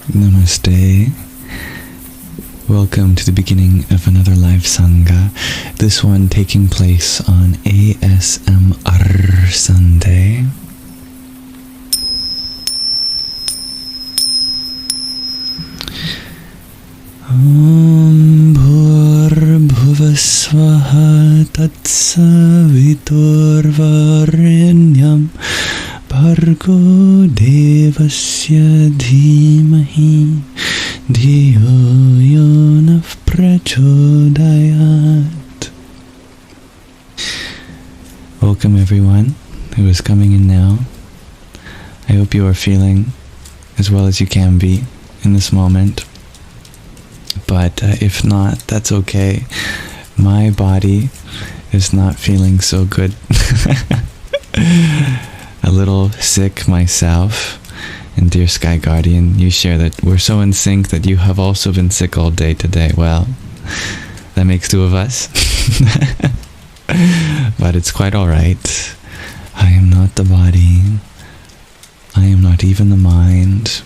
Namaste. Welcome to the beginning of another live Sangha. This one taking place on ASMR Sunday. Om Bhurabhuvasvaha Tatsaviturvarenyam Bhargo Devasya Dhimahi Dhiyo Yonah Prachodayat. Welcome everyone who is coming in now. I hope you are feeling as well as you can be in this moment. But if not, that's okay. My body is not feeling so good. A little sick myself. And dear Sky Guardian, you share that we're so in sync that you have also been sick all day today. Well, that makes two of us. But it's quite alright. I am not the body. I am not even the mind.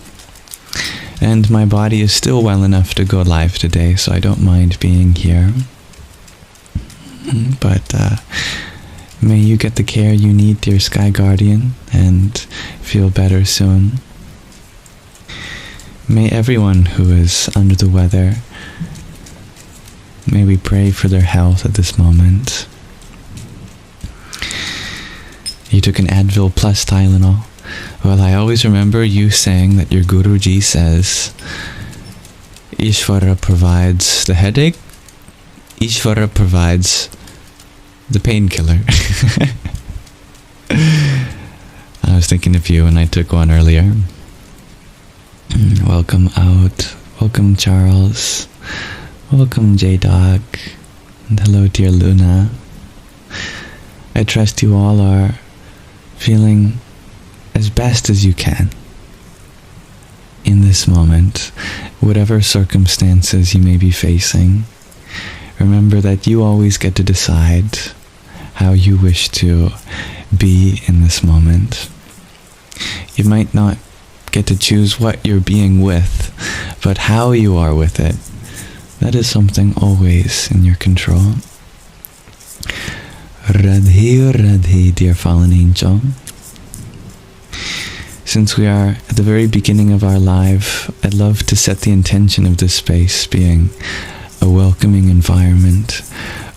And my body is still well enough to go live today, so I don't mind being here. But may you get the care you need, dear Sky Guardian, and feel better soon. May everyone who is under the weather, may we pray for their health at this moment. You took an Advil plus Tylenol. Well, I always remember you saying that your Guruji says, Ishvara provides the headache, Ishvara provides the painkiller. I was thinking of you and I took one earlier. Welcome out. Welcome Charles. Welcome J-Dog. And hello dear Luna. I trust you all are feeling as best as you can in this moment, whatever circumstances you may be facing. Remember that you always get to decide how you wish to be in this moment. You might not get to choose what you're being with, but how you are with it, that is something always in your control. Radhe Radhe, dear fallen angel. Since we are at the very beginning of our live, I'd love to set the intention of this space being a welcoming environment,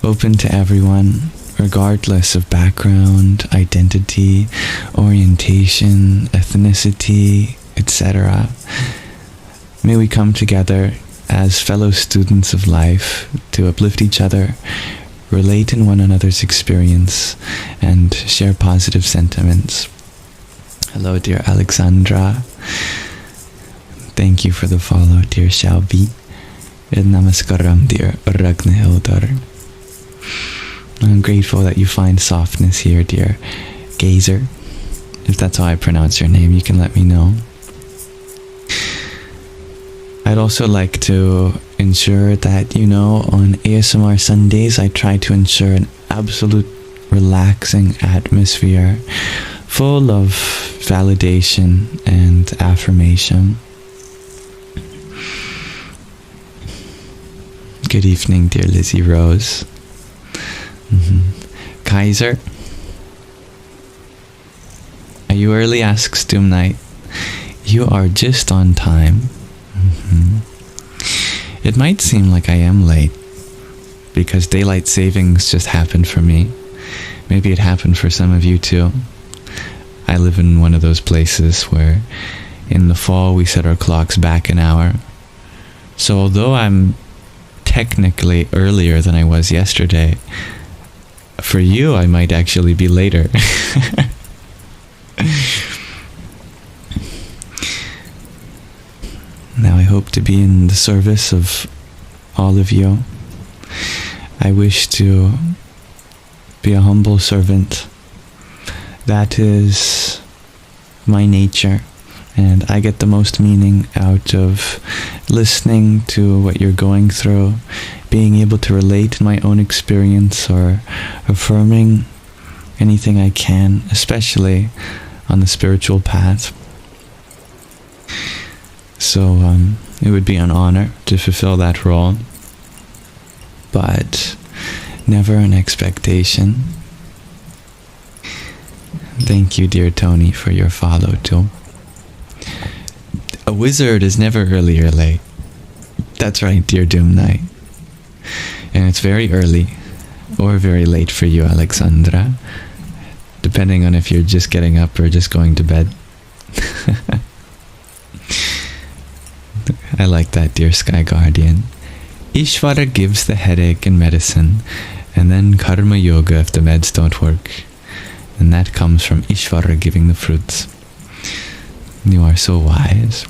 open to everyone, regardless of background, identity, orientation, ethnicity, etc. May we come together as fellow students of life to uplift each other, relate in one another's experience, and share positive sentiments. Hello, dear Alexandra. Thank you for the follow, dear Shelby. And namaskaram, dear Ragnhildar. I'm grateful that you find softness here, dear Gazer. If that's how I pronounce your name, you can let me know. I'd also like to ensure that, on ASMR Sundays, I try to ensure an absolute relaxing atmosphere full of validation and affirmation. Good evening, dear Lizzie Rose. Kaiser. Are you early? Asks Doom Knight. You are just on time. It might seem like I am late because daylight savings just happened for me. Maybe it happened for some of you too. I live in one of those places where in the fall we set our clocks back an hour. So although I'm technically earlier than I was yesterday, for you I might actually be later. Now I hope to be in the service of all of you. I wish to be a humble servant. That is my nature, and I get the most meaning out of listening to what you're going through, being able to relate in my own experience, or affirming anything I can, especially on the spiritual path. So it would be an honor to fulfill that role, but never an expectation. Thank you, dear Tony, for your follow too. A wizard is never early or late. That's right, dear Doom Knight. And it's very early or very late for you, Alexandra, depending on if you're just getting up or just going to bed. I like that, dear Sky Guardian. Ishvara gives the headache and medicine, and then karma yoga if the meds don't work. And that comes from Ishvara giving the fruits. You are so wise.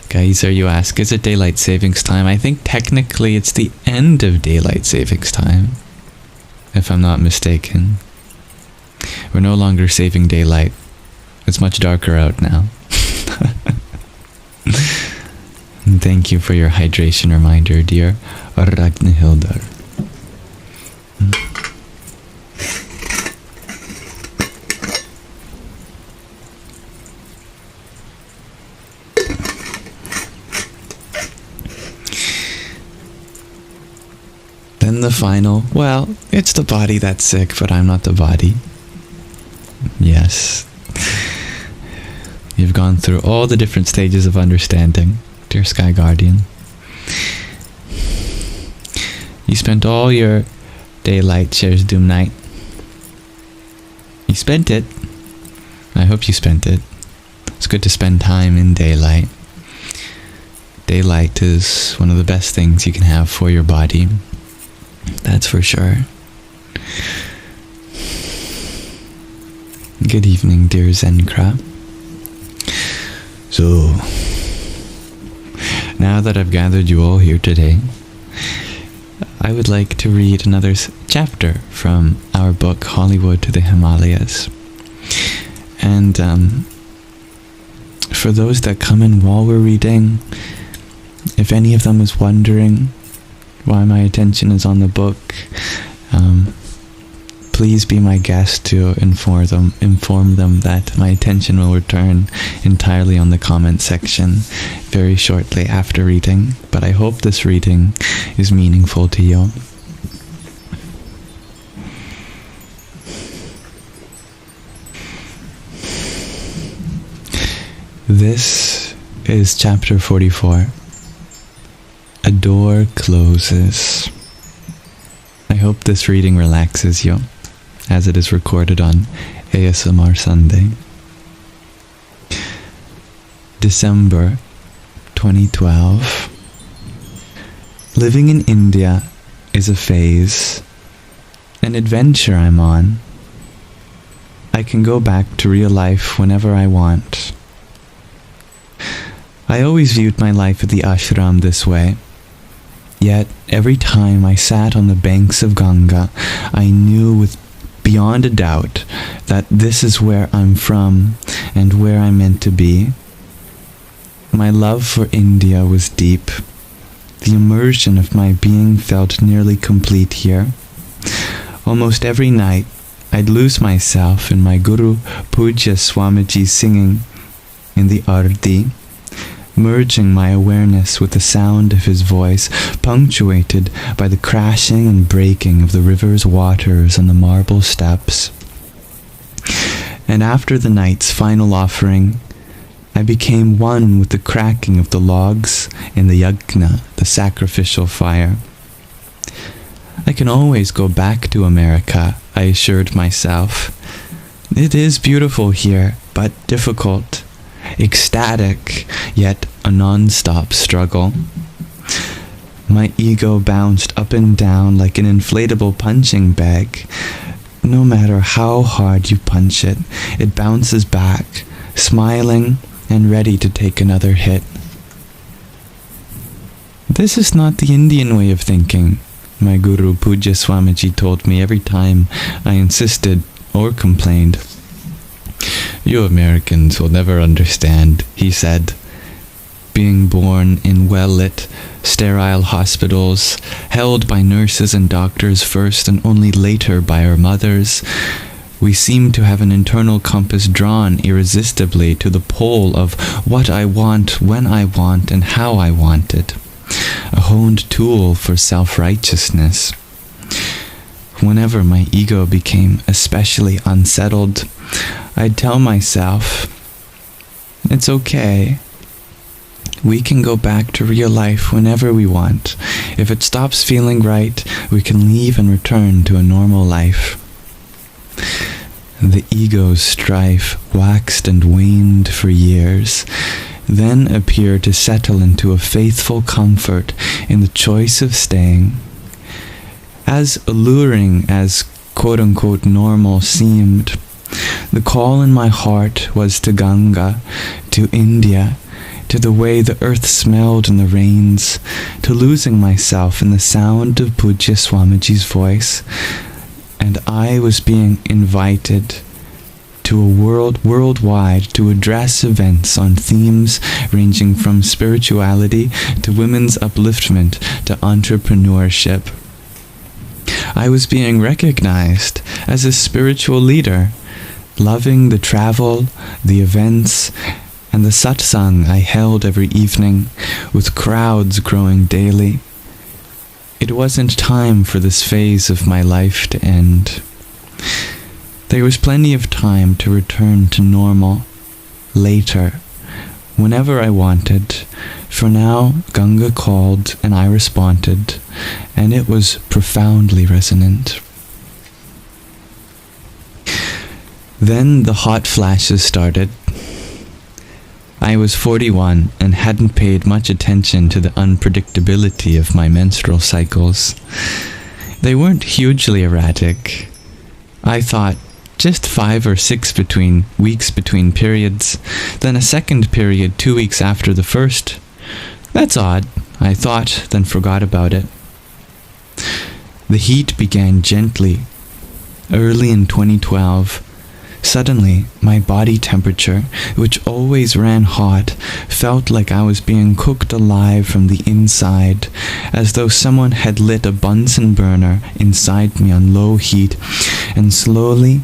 Geyser, you ask, is it daylight savings time? I think technically it's the end of daylight savings time, if I'm not mistaken. We're no longer saving daylight. It's much darker out now. And thank you for your hydration reminder, dear Ragnhildar. Then the final, well, it's the body that's sick, but I'm not the body. Yes. You've gone through all the different stages of understanding, dear Sky Guardian. You spent all your daylight, shares Doom Night. You spent it. I hope you spent it. It's good to spend time in daylight. Daylight is one of the best things you can have for your body. That's for sure. Good evening, dear Zenkra. So, now that I've gathered you all here today, I would like to read another chapter from our book, Hollywood to the Himalayas. And for those that come in while we're reading, if any of them is wondering why my attention is on the book, please be my guest to inform them that my attention will return entirely on the comment section very shortly after reading. But I hope this reading is meaningful to you. This is chapter 44. A door closes. I hope this reading relaxes you, as it is recorded on ASMR Sunday. December 2012. Living in India is a phase, an adventure I'm on. I can go back to real life whenever I want. I always viewed my life at the ashram this way. Yet, every time I sat on the banks of Ganga, I knew with beyond a doubt that this is where I'm from and where I'm meant to be. My love for India was deep. The immersion of my being felt nearly complete here. Almost every night, I'd lose myself in my Guru Puja Swamiji's singing in the Arti, merging my awareness with the sound of his voice, punctuated by the crashing and breaking of the river's waters on the marble steps. And after the night's final offering, I became one with the cracking of the logs in the yajna, the sacrificial fire. I can always go back to America, I assured myself. It is beautiful here, but difficult. Ecstatic, yet a non-stop struggle. My ego bounced up and down like an inflatable punching bag. No matter how hard you punch it, it bounces back, smiling and ready to take another hit. This is not the Indian way of thinking, my Guru Puja Swamiji told me every time I insisted or complained. You Americans will never understand, he said. Being born in well-lit, sterile hospitals, held by nurses and doctors first and only later by our mothers, We seem to have an internal compass drawn irresistibly to the pole of what I want, when I want, and how I want it. A honed tool for self-righteousness. Whenever my ego became especially unsettled, I'd tell myself, it's okay. We can go back to real life whenever we want. If it stops feeling right, we can leave and return to a normal life. The ego's strife waxed and waned for years, then appeared to settle into a faithful comfort in the choice of staying. As alluring as quote-unquote normal seemed, the call in my heart was to Ganga, to India, to the way the earth smelled in the rains, to losing myself in the sound of Pujya Swamiji's voice, and I was being invited to a worldwide to address events on themes ranging from spirituality to women's upliftment to entrepreneurship. I was being recognized as a spiritual leader, loving the travel, the events, and the satsang I held every evening, with crowds growing daily. It wasn't time for this phase of my life to end. There was plenty of time to return to normal, later, whenever I wanted. For now, Ganga called and I responded, and it was profoundly resonant. Then the hot flashes started. I was 41 and hadn't paid much attention to the unpredictability of my menstrual cycles. They weren't hugely erratic. I thought just 5 or 6 weeks between periods, then a second period 2 weeks after the first. That's odd, I thought, then forgot about it. The heat began gently. Early in 2012, suddenly, my body temperature, which always ran hot, felt like I was being cooked alive from the inside, as though someone had lit a Bunsen burner inside me on low heat, and slowly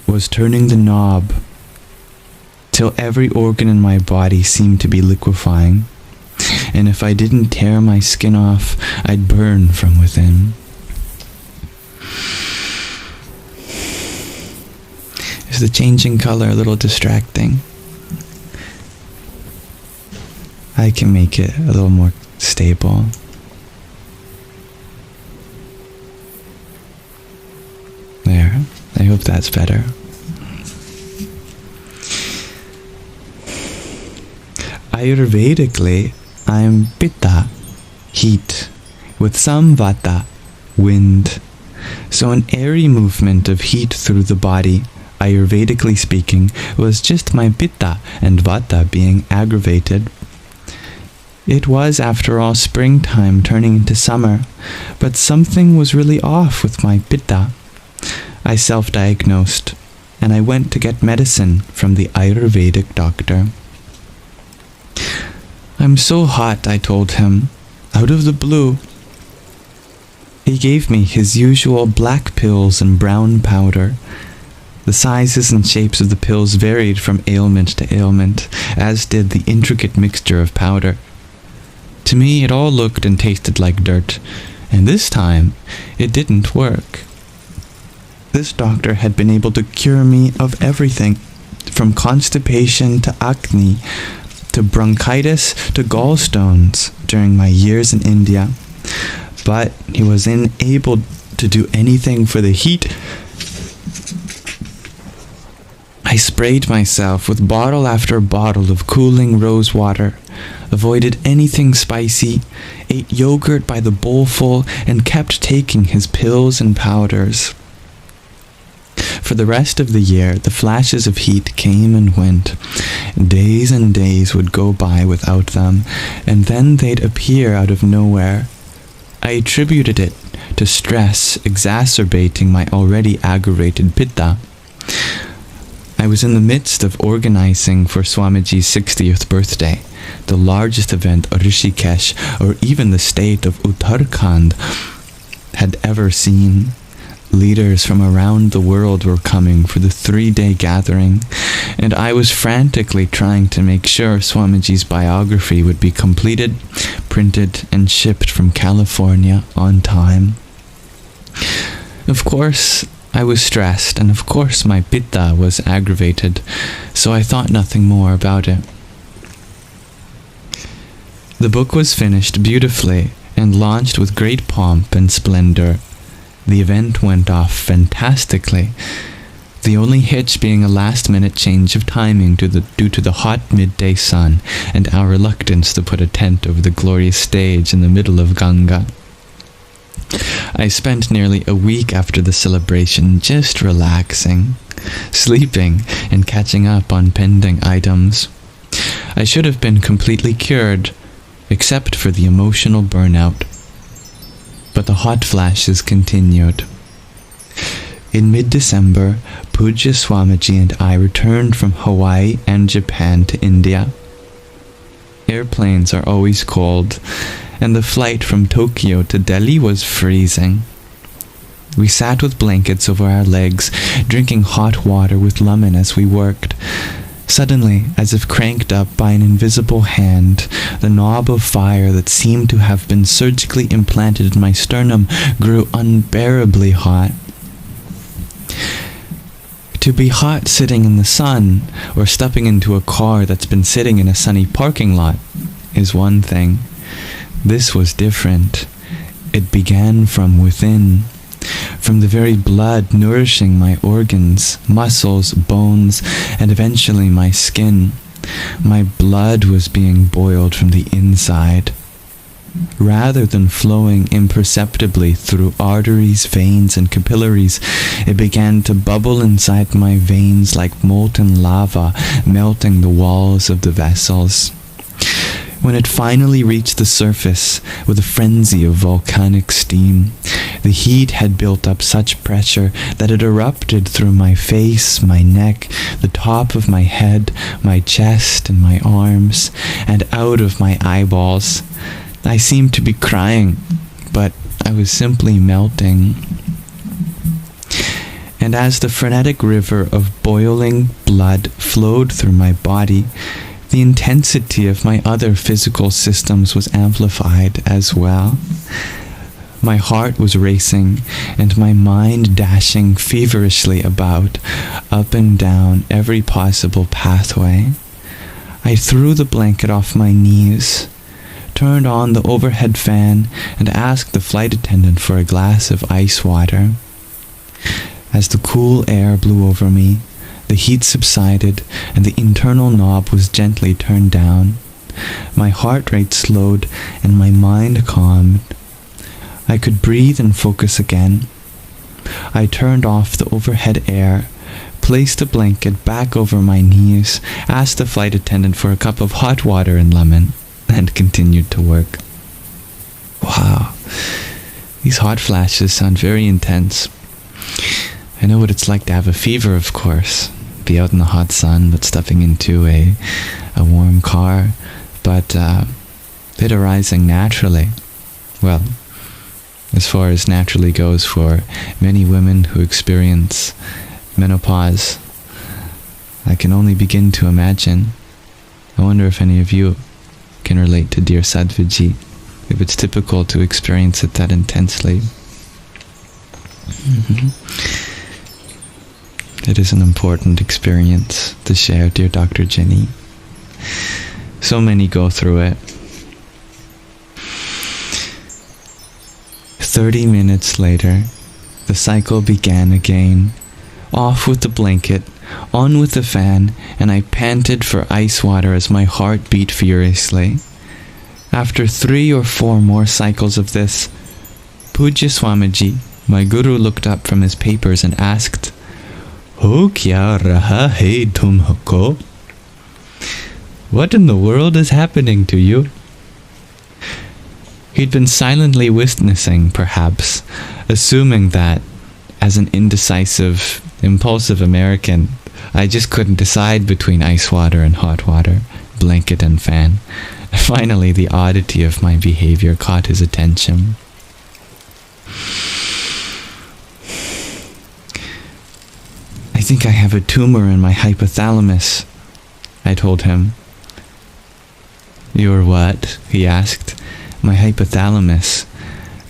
was turning the knob till every organ in my body seemed to be liquefying, and if I didn't tear my skin off, I'd burn from within. Is the changing color a little distracting? I can make it a little more stable. There. I hope that's better. Ayurvedically, I am Pitta, heat, with some Vata, wind. So an airy movement of heat through the body, Ayurvedically speaking, was just my Pitta and Vata being aggravated. It was, after all, springtime turning into summer, but something was really off with my Pitta. I self-diagnosed, and I went to get medicine from the Ayurvedic doctor. I'm so hot, I told him, out of the blue. He gave me his usual black pills and brown powder. The sizes and shapes of the pills varied from ailment to ailment, as did the intricate mixture of powder. To me, it all looked and tasted like dirt, and this time, it didn't work. This doctor had been able to cure me of everything, from constipation to acne, to bronchitis to gallstones during my years in India. But he was unable to do anything for the heat. I sprayed myself with bottle after bottle of cooling rose water, avoided anything spicy, ate yogurt by the bowlful, and kept taking his pills and powders. For the rest of the year, the flashes of heat came and went. Days and days would go by without them, and then they'd appear out of nowhere. I attributed it to stress exacerbating my already aggravated Pitta. I was in the midst of organizing for Swamiji's 60th birthday, the largest event Rishikesh or even the state of Uttarakhand had ever seen. Leaders from around the world were coming for the 3-day gathering, and I was frantically trying to make sure Swamiji's biography would be completed, printed, and shipped from California on time. Of course, I was stressed, and of course my pitta was aggravated, so I thought nothing more about it. The book was finished beautifully and launched with great pomp and splendor. The event went off fantastically, the only hitch being a last-minute change of timing due to the hot midday sun and our reluctance to put a tent over the glorious stage in the middle of Ganga. I spent nearly a week after the celebration just relaxing, sleeping, and catching up on pending items. I should have been completely cured, except for the emotional burnout. But the hot flashes continued. In mid-December, Pujya Swamiji and I returned from Hawaii and Japan to India. Airplanes are always cold, and the flight from Tokyo to Delhi was freezing. We sat with blankets over our legs, drinking hot water with lemon as we worked. Suddenly, as if cranked up by an invisible hand, the knob of fire that seemed to have been surgically implanted in my sternum grew unbearably hot. To be hot sitting in the sun, or stepping into a car that's been sitting in a sunny parking lot, is one thing. This was different. It began from within. From the very blood nourishing my organs, muscles, bones, and eventually my skin. My blood was being boiled from the inside. Rather than flowing imperceptibly through arteries, veins, and capillaries, it began to bubble inside my veins like molten lava, melting the walls of the vessels. When it finally reached the surface with a frenzy of volcanic steam, the heat had built up such pressure that it erupted through my face, my neck, the top of my head, my chest, and my arms, and out of my eyeballs. I seemed to be crying, but I was simply melting. And as the frenetic river of boiling blood flowed through my body, the intensity of my other physical systems was amplified as well. My heart was racing, and my mind dashing feverishly about, up and down every possible pathway. I threw the blanket off my knees, turned on the overhead fan, and asked the flight attendant for a glass of ice water. As the cool air blew over me, the heat subsided, and the internal knob was gently turned down. My heart rate slowed, and my mind calmed. I could breathe and focus again. I turned off the overhead air, placed the blanket back over my knees, asked the flight attendant for a cup of hot water and lemon, and continued to work. Wow, these hot flashes sound very intense. I know what it's like to have a fever, of course. Be out in the hot sun, but stepping into a warm car, but it arising naturally. Well, as far as naturally goes for many women who experience menopause, I can only begin to imagine. I wonder if any of you can relate to dear Sadhviji, if it's typical to experience it that intensely. It is an important experience to share, dear Dr. Jenny. So many go through it. 30 minutes later, the cycle began again. Off with the blanket, on with the fan, and I panted for ice water as my heart beat furiously. After 3 or 4 more cycles of this, Pujya Swamiji, my guru, looked up from his papers and asked, "Ho kya raha hai tumko?" What in the world is happening to you? He'd been silently witnessing, perhaps, assuming that, as an indecisive, impulsive American, I just couldn't decide between ice water and hot water, blanket and fan. Finally, the oddity of my behavior caught his attention. think I have a tumor in my hypothalamus, I told him. Your what? He asked. My hypothalamus,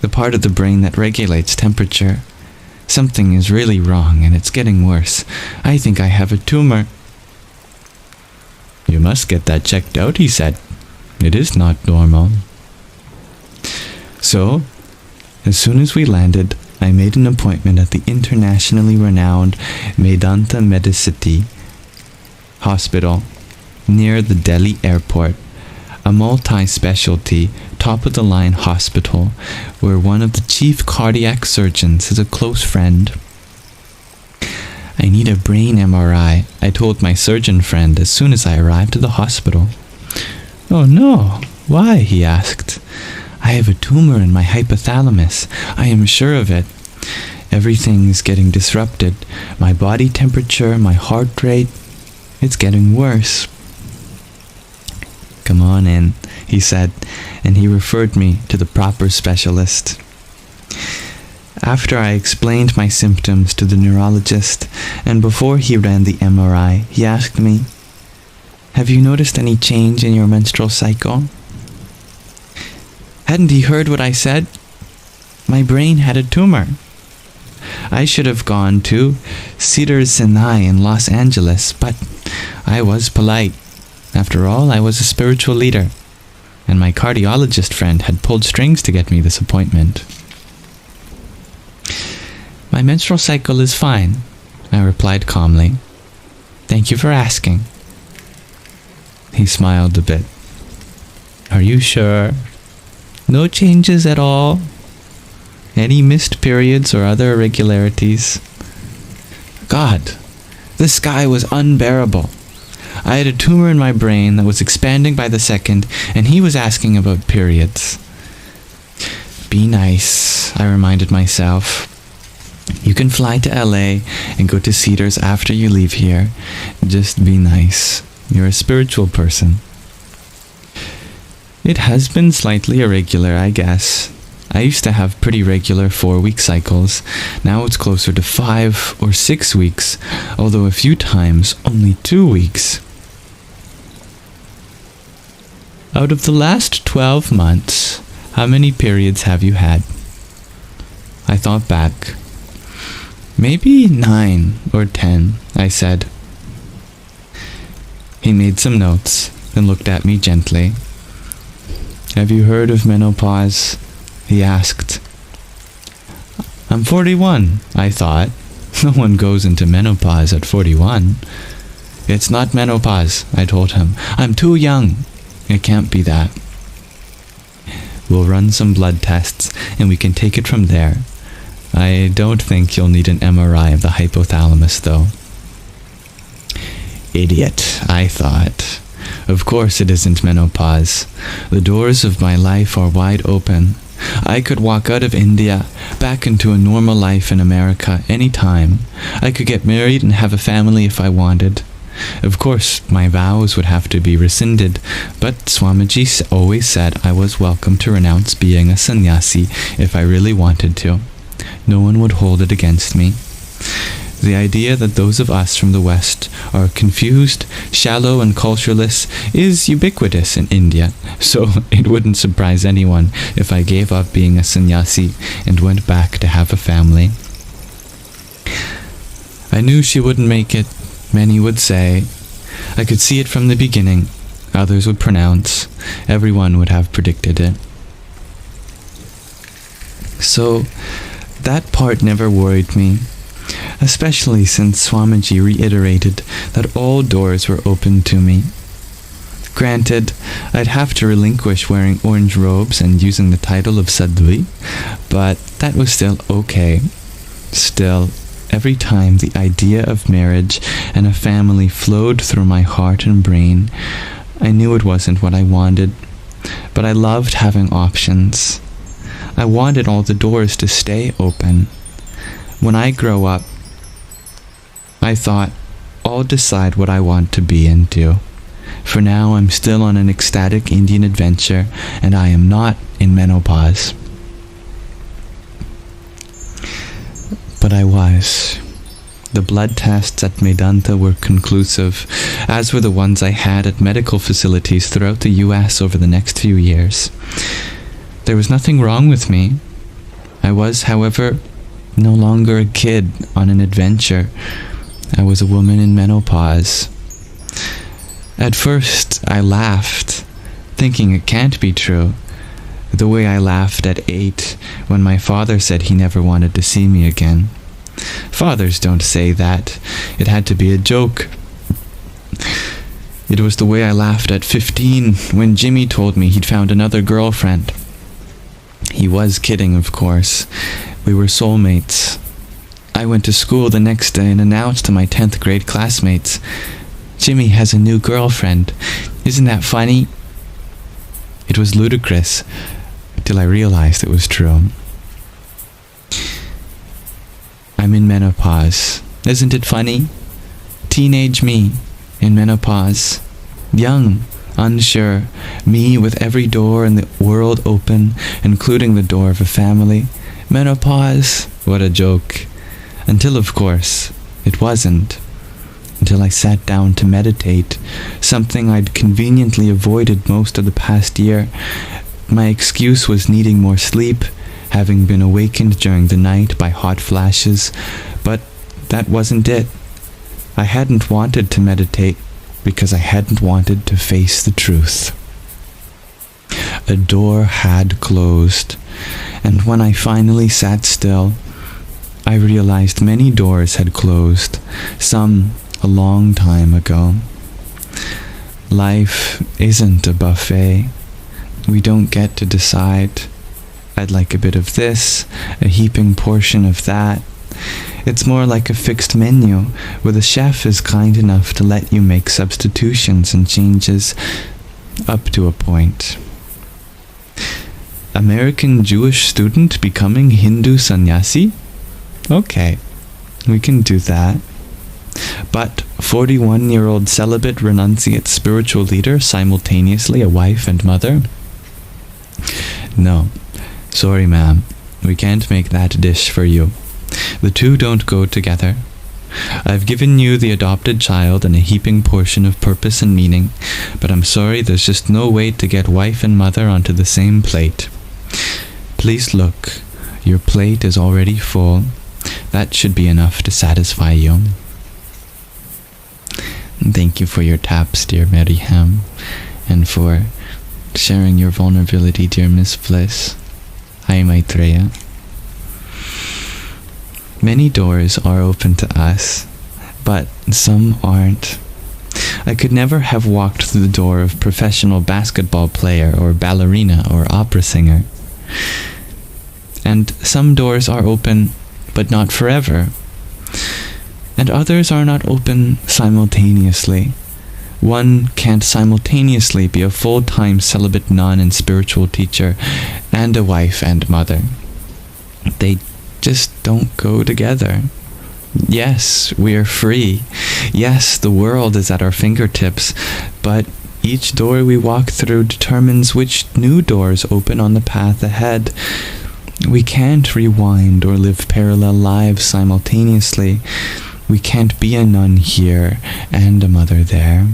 the part of the brain that regulates temperature. Something is really wrong and it's getting worse. I think I have a tumor. You must get that checked out, he said. It is not normal. So, as soon as we landed, I made an appointment at the internationally renowned Medanta Medicity Hospital near the Delhi airport, a multi-specialty, top-of-the-line hospital where one of the chief cardiac surgeons is a close friend. I need a brain MRI, I told my surgeon friend as soon as I arrived at the hospital. Oh no, why? He asked. I have a tumor in my hypothalamus. I am sure of it. Everything is getting disrupted. My body temperature, my heart rate. It's getting worse. Come on in, he said, and he referred me to the proper specialist. After I explained my symptoms to the neurologist, and before he ran the MRI, he asked me, have you noticed any change in your menstrual cycle? Hadn't he heard what I said? My brain had a tumor. I should have gone to Cedars-Sinai in Los Angeles, but I was polite. After all, I was a spiritual leader, and my cardiologist friend had pulled strings to get me this appointment. My menstrual cycle is fine, I replied calmly. Thank you for asking. He smiled a bit. Are you sure? No changes at all? Any missed periods or other irregularities? God, the sky was unbearable. I had a tumor in my brain that was expanding by the second, and he was asking about periods. Be nice, I reminded myself. You can fly to LA and go to Cedars after you leave here. Just be nice. You're a spiritual person. It has been slightly irregular, I guess. I used to have pretty regular 4-week cycles. Now it's closer to 5 or 6 weeks, although a few times only 2 weeks. Out of the last 12 months, how many periods have you had? I thought back. Maybe 9 or 10, I said. He made some notes and looked at me gently. Have you heard of menopause? He asked. I'm 41, I thought. No one goes into menopause at 41. It's not menopause, I told him. I'm too young. It can't be that. We'll run some blood tests and we can take it from there. I don't think you'll need an MRI of the hypothalamus, though. Idiot, I thought. Of course it isn't menopause. The doors of my life are wide open. I could walk out of India, back into a normal life in America any time. I could get married and have a family if I wanted. Of course, my vows would have to be rescinded, but Swamiji always said I was welcome to renounce being a sannyasi if I really wanted to. No one would hold it against me. The idea that those of us from the West are confused, shallow, and cultureless is ubiquitous in India, so it wouldn't surprise anyone if I gave up being a sannyasi and went back to have a family. I knew she wouldn't make it, many would say. I could see it from the beginning. Others would pronounce. Everyone would have predicted it. So, that part never worried me, especially since Swamiji reiterated that all doors were open to me. Granted, I'd have to relinquish wearing orange robes and using the title of Sadhvi, but that was still okay. Still, every time the idea of marriage and a family flowed through my heart and brain, I knew it wasn't what I wanted, but I loved having options. I wanted all the doors to stay open. When I grow up, I thought, I'll decide what I want to be and do. For now, I'm still on an ecstatic Indian adventure, and I am not in menopause. But I was. The blood tests at Medanta were conclusive, as were the ones I had at medical facilities throughout the US over the next few years. There was nothing wrong with me. I was, however, no longer a kid on an adventure. I was a woman in menopause. At first, I laughed, thinking it can't be true, the way I laughed at 8 when my father said he never wanted to see me again. Fathers don't say that. It had to be a joke. It was the way I laughed at 15 when Jimmy told me he'd found another girlfriend. He was kidding, of course. We were soulmates. I went to school the next day and announced to my 10th grade classmates, "Jimmy has a new girlfriend. Isn't that funny?" It was ludicrous, till I realized it was true. I'm in menopause. Isn't it funny? Teenage me in menopause. Young, unsure, me with every door in the world open, including the door of a family. Menopause? What a joke. Until, of course, it wasn't. Until I sat down to meditate, something I'd conveniently avoided most of the past year. My excuse was needing more sleep, having been awakened during the night by hot flashes, but that wasn't it. I hadn't wanted to meditate because I hadn't wanted to face the truth. A door had closed, and when I finally sat still, I realized many doors had closed, some a long time ago. Life isn't a buffet. We don't get to decide. I'd like a bit of this, a heaping portion of that. It's more like a fixed menu, where the chef is kind enough to let you make substitutions and changes up to a point. American Jewish student becoming Hindu sannyasi? Okay, we can do that. But 41-year-old celibate renunciate spiritual leader, simultaneously a wife and mother? No. Sorry, ma'am. We can't make that dish for you. The two don't go together. I've given you the adopted child and a heaping portion of purpose and meaning, but I'm sorry there's just no way to get wife and mother onto the same plate. Please look. Your plate is already full. That should be enough to satisfy you. Thank you for your taps, dear Maryam, and for sharing your vulnerability, dear Miss Bliss. Hi, Maitreya. Many doors are open to us, but some aren't. I could never have walked through the door of professional basketball player or ballerina or opera singer. And some doors are open, but not forever. And others are not open simultaneously. One can't simultaneously be a full-time celibate nun and spiritual teacher and a wife and mother. They just don't go together. Yes, we are free. Yes, the world is at our fingertips, but each door we walk through determines which new doors open on the path ahead. We can't rewind or live parallel lives simultaneously. We can't be a nun here and a mother there.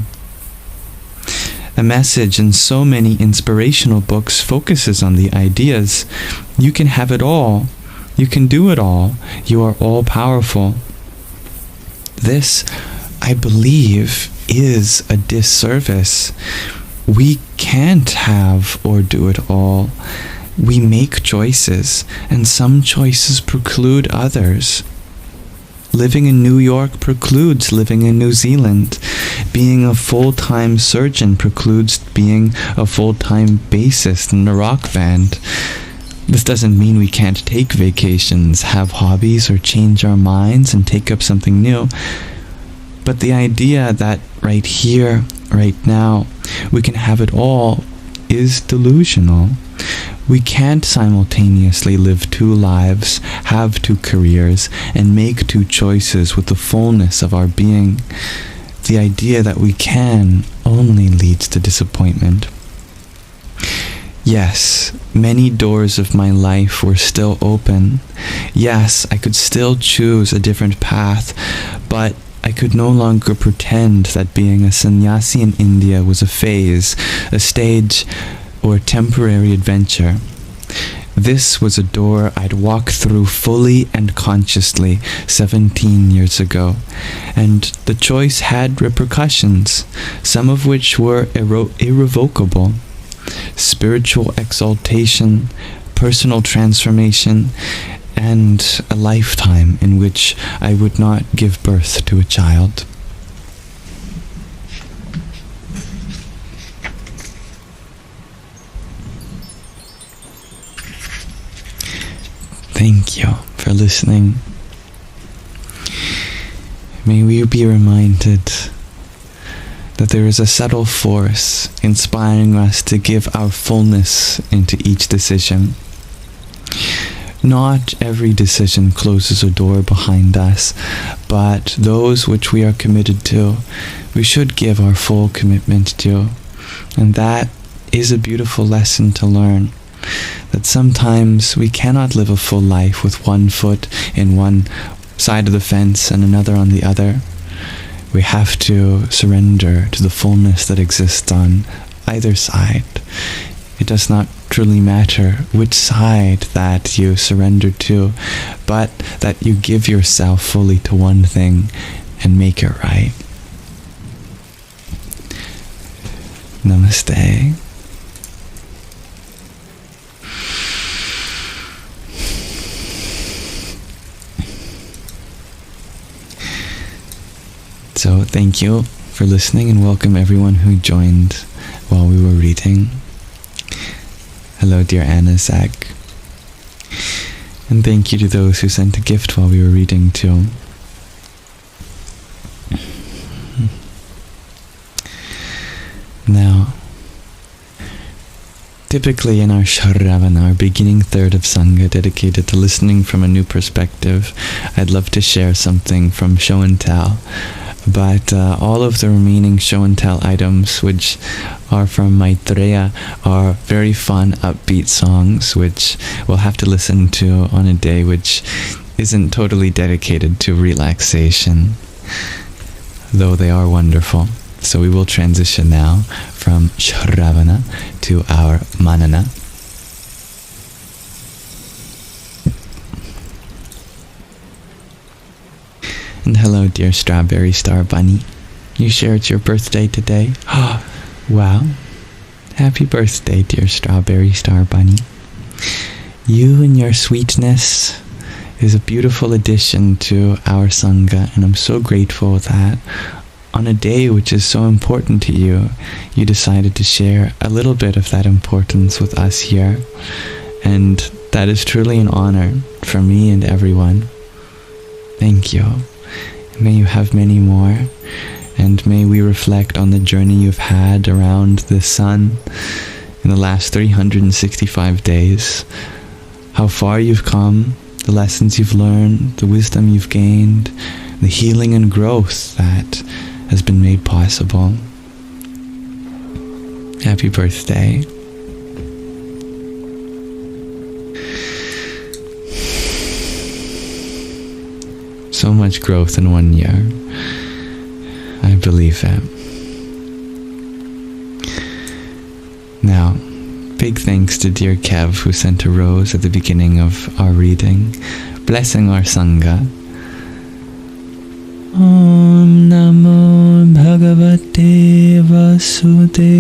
A message in so many inspirational books focuses on the ideas. You can have it all. You can do it all. You are all powerful. This, I believe, is a disservice. We can't have or do it all. We make choices, and some choices preclude others. Living in New York precludes living in New Zealand. Being a full-time surgeon precludes being a full-time bassist in a rock band. This doesn't mean we can't take vacations, have hobbies, or change our minds and take up something new. But the idea that right here, right now, we can have it all is delusional. We can't simultaneously live two lives, have two careers, and make two choices with the fullness of our being. The idea that we can only leads to disappointment. Yes, many doors of my life were still open. Yes, I could still choose a different path, but I could no longer pretend that being a sannyasi in India was a phase, a stage, or a temporary adventure. This was a door I'd walked through fully and consciously 17 years ago, and the choice had repercussions, some of which were irrevocable. Spiritual exaltation, personal transformation, and a lifetime in which I would not give birth to a child. Thank you for listening. May we be reminded that there is a subtle force inspiring us to give our fullness into each decision. Not every decision closes a door behind us, but those which we are committed to, we should give our full commitment to. And that is a beautiful lesson to learn, that sometimes we cannot live a full life with one foot in one side of the fence and another on the other. We have to surrender to the fullness that exists on either side. It does not truly matter which side that you surrender to, but that you give yourself fully to one thing and make it right. Namaste. So thank you for listening, and welcome everyone who joined while we were reading. Hello, dear Anna Zach. And thank you to those who sent a gift while we were reading too. Now, typically in our Shravana, our beginning third of Sangha dedicated to listening from a new perspective, I'd love to share something from Show and Tell. But all of the remaining show and tell items, which are from Maitreya, are very fun, upbeat songs, which we'll have to listen to on a day which isn't totally dedicated to relaxation, though they are wonderful. So we will transition now from Shravana to our Manana. And hello, dear Strawberry Star Bunny. You share it's your birthday today? Oh, wow. Happy birthday, dear Strawberry Star Bunny. You and your sweetness is a beautiful addition to our Sangha, and I'm so grateful that on a day which is so important to you, you decided to share a little bit of that importance with us here. And that is truly an honor for me and everyone. Thank you. May you have many more, and may we reflect on the journey you've had around the sun in the last 365 days, how far you've come, the lessons you've learned, the wisdom you've gained, the healing and growth that has been made possible. Happy birthday. So much growth in 1 year. I believe that. Now, big thanks to dear Kev, who sent a rose at the beginning of our reading, blessing our Sangha. Om Namo Bhagavate Vasudevaya.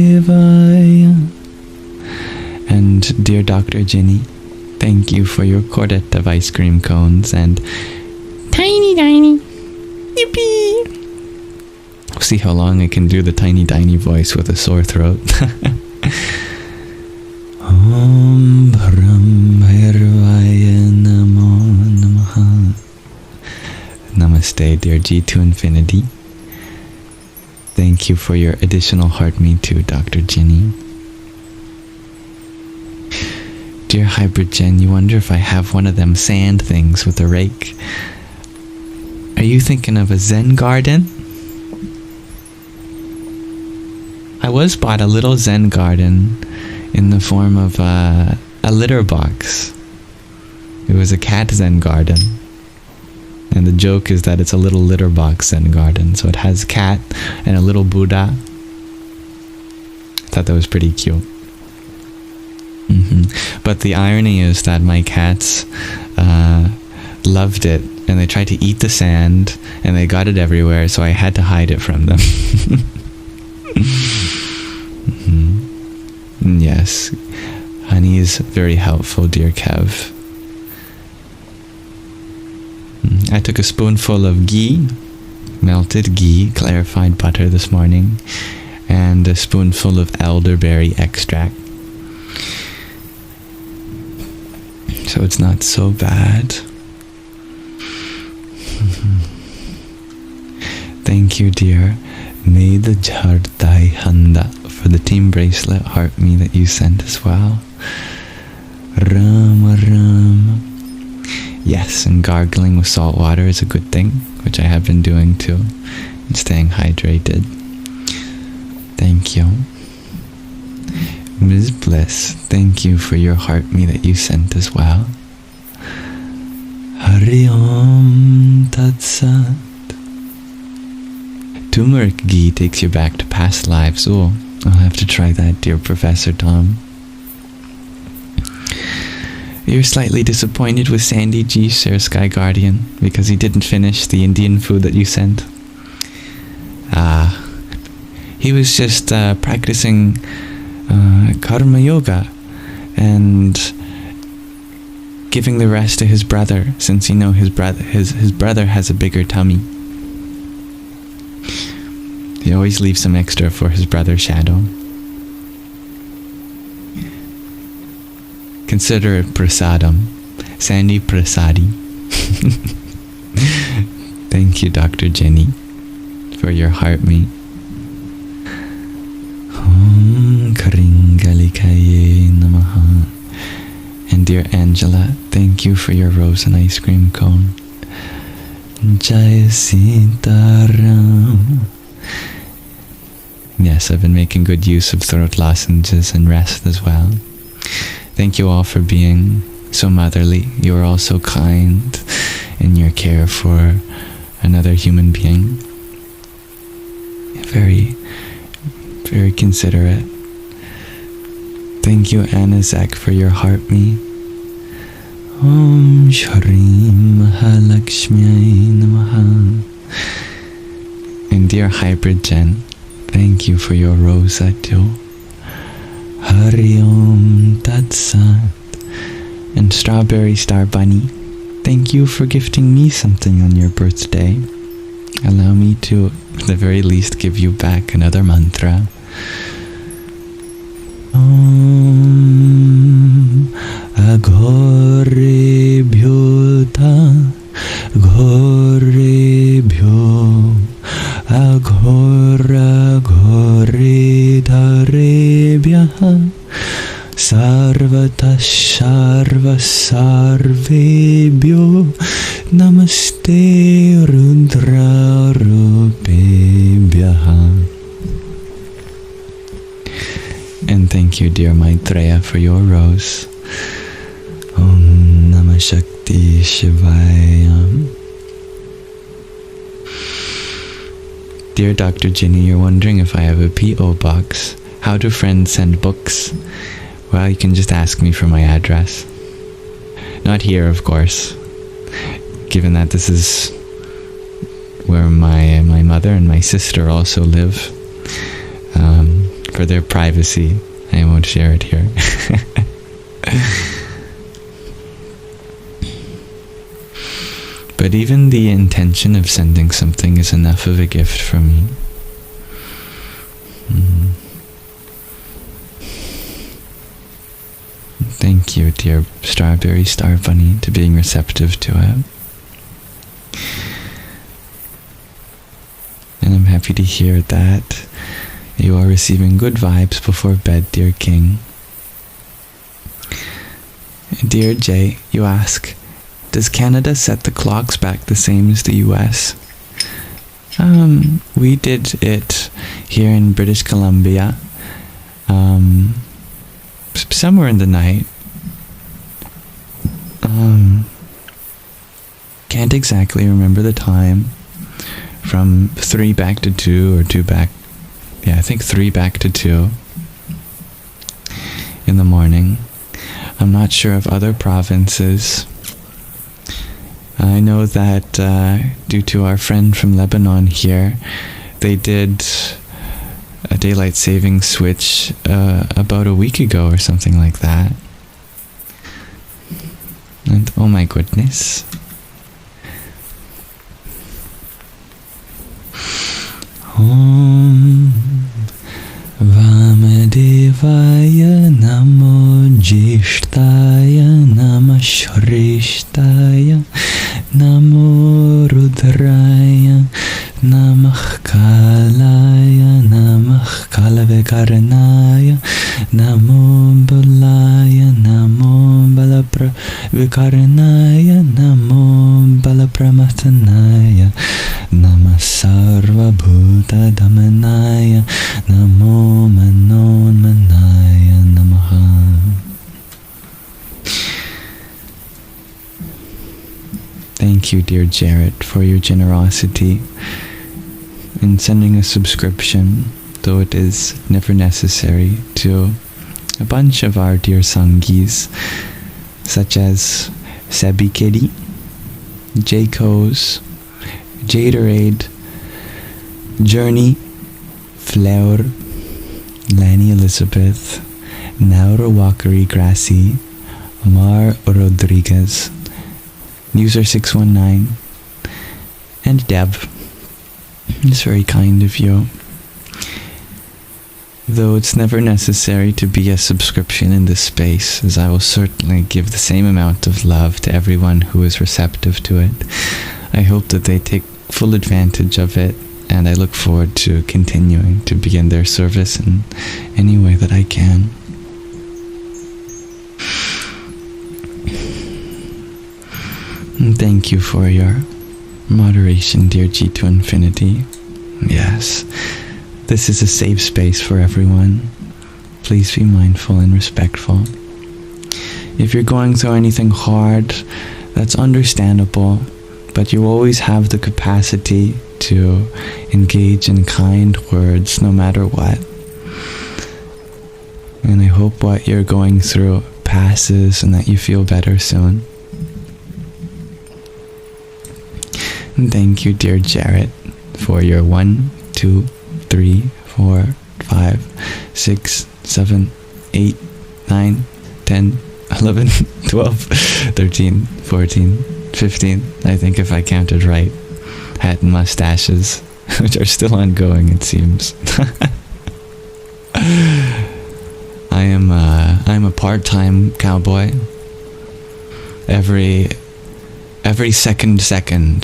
And dear Dr. Ginny, thank you for your cordette of ice cream cones and tiny. Yippee! We'll see how long I can do the tiny voice with a sore throat. Om Brahmavaya Namo Namaha. Namaste, dear G to Infinity. Thank you for your additional heart me too, Dr. Ginny. Dear Hybrid Jen, you wonder if I have one of them sand things with a rake. Are you thinking of a Zen garden? I was bought a little Zen garden in the form of a litter box. It was a cat Zen garden. And the joke is that it's a little litter box Zen garden. So it has a cat and a little Buddha. I thought that was pretty cute. But the irony is that my cats loved it, and they tried to eat the sand, and they got it everywhere, so I had to hide it from them. Yes, honey is very helpful, dear Kev. I took a spoonful of ghee, melted ghee, clarified butter this morning, and a spoonful of elderberry extract. So it's not so bad. Thank you, dear. May the Jardai Handa for the team bracelet heart me that you sent as well. Rama Rama. Yes, and gargling with salt water is a good thing, which I have been doing too, and staying hydrated. Thank you. Ms. Bliss, thank you for your heart me that you sent as well. Hari Om Tat Sat. Turmeric ghee takes you back to past lives. Oh, I'll have to try that, dear Professor Tom. You're slightly disappointed with Sandy G, Share Sky Guardian, because he didn't finish the Indian food that you sent. He was just practicing karma yoga and giving the rest to his brother, since you know his brother has a bigger tummy. He always leaves some extra for his brother's shadow. Consider it prasadam. Sandy Prasadi. Thank you, Dr. Jenny, for your heart me. Om Karingalikaye Namaha. And dear Angela, thank you for your rose and ice cream cone. Jai Sitaram. Yes, I've been making good use of throat lozenges and rest as well. Thank you all for being so motherly. You are all so kind in your care for another human being. Very, very considerate. Thank you, Anazak, for your heart me. Om Shri Mahalakshmi Namaha. And dear Hybrid Jen, thank you for your rosa too. Hari Om Tat Sat. And Strawberry Star Bunny, thank you for gifting me something on your birthday. Allow me to, at the very least, give you back another mantra. Om Aghore Bhyota Ghore Bhyo Aghora Ghore Dhare Bhyaha Sarvata Sarva Sarvebhyo Namaste Rudra Rupebhyaha. And thank you, dear Maitreya, for your rose. Om Namah Shakti Shivaya. Dear Dr. Ginny, you're wondering if I have a P.O. box. How do friends send books? Well, you can just ask me for my address. Not here, of course, given that this is where my mother and my sister also live. For their privacy, I won't share it here. But even the intention of sending something is enough of a gift for me. Thank you, dear Strawberry Star Bunny, to being receptive to it. And I'm happy to hear that you are receiving good vibes before bed, dear King. Dear Jay, you ask, does Canada set the clocks back the same as the US? We did it here in British Columbia. somewhere in the night. Can't exactly remember the time. From 3 back to 2 or 2 back. Yeah, I think 3 back to 2 in the morning. I'm not sure of other provinces. I know that due to our friend from Lebanon here, they did a daylight saving switch about a week ago or something like that. And oh my goodness. Om Vamadevaya Namo Jishtaya Nama Shrishtaya Namo Rudraya Namah Kalaya Namah Kalavikarnaya Namo Balaya Namo Balavikarnaya Namo Balapramatanaya Nama Sarva Bhuta Dhamanaya Namo Manon Manaya Namaha. Thank you, dear Jarrett, for your generosity in sending a subscription, though it is never necessary, to a bunch of our dear Sangis, such as Sebi Kitty, Jayco's, Jaderade, Journey, Flower, Lanny Elizabeth, Naura Walkery Grassy, Amar Rodriguez, User 619, and Deb. It's very kind of you. Though it's never necessary to be a subscription in this space, as I will certainly give the same amount of love to everyone who is receptive to it. I hope that they take full advantage of it, and I look forward to continuing to be in their service in any way that I can. And thank you for your moderation, dear G to Infinity. Yes, this is a safe space for everyone. Please be mindful and respectful. If you're going through anything hard, that's understandable, but you always have the capacity to engage in kind words no matter what. And I hope what you're going through passes and that you feel better soon. And thank you, dear Jarrett, for your 1, 2, 3, 4, 5, 6, 7, 8, 9, 10, 11, 12, 13, 14, 15, I think if I counted right, hat and mustaches, which are still ongoing, it seems. I'm a part-time cowboy. Every second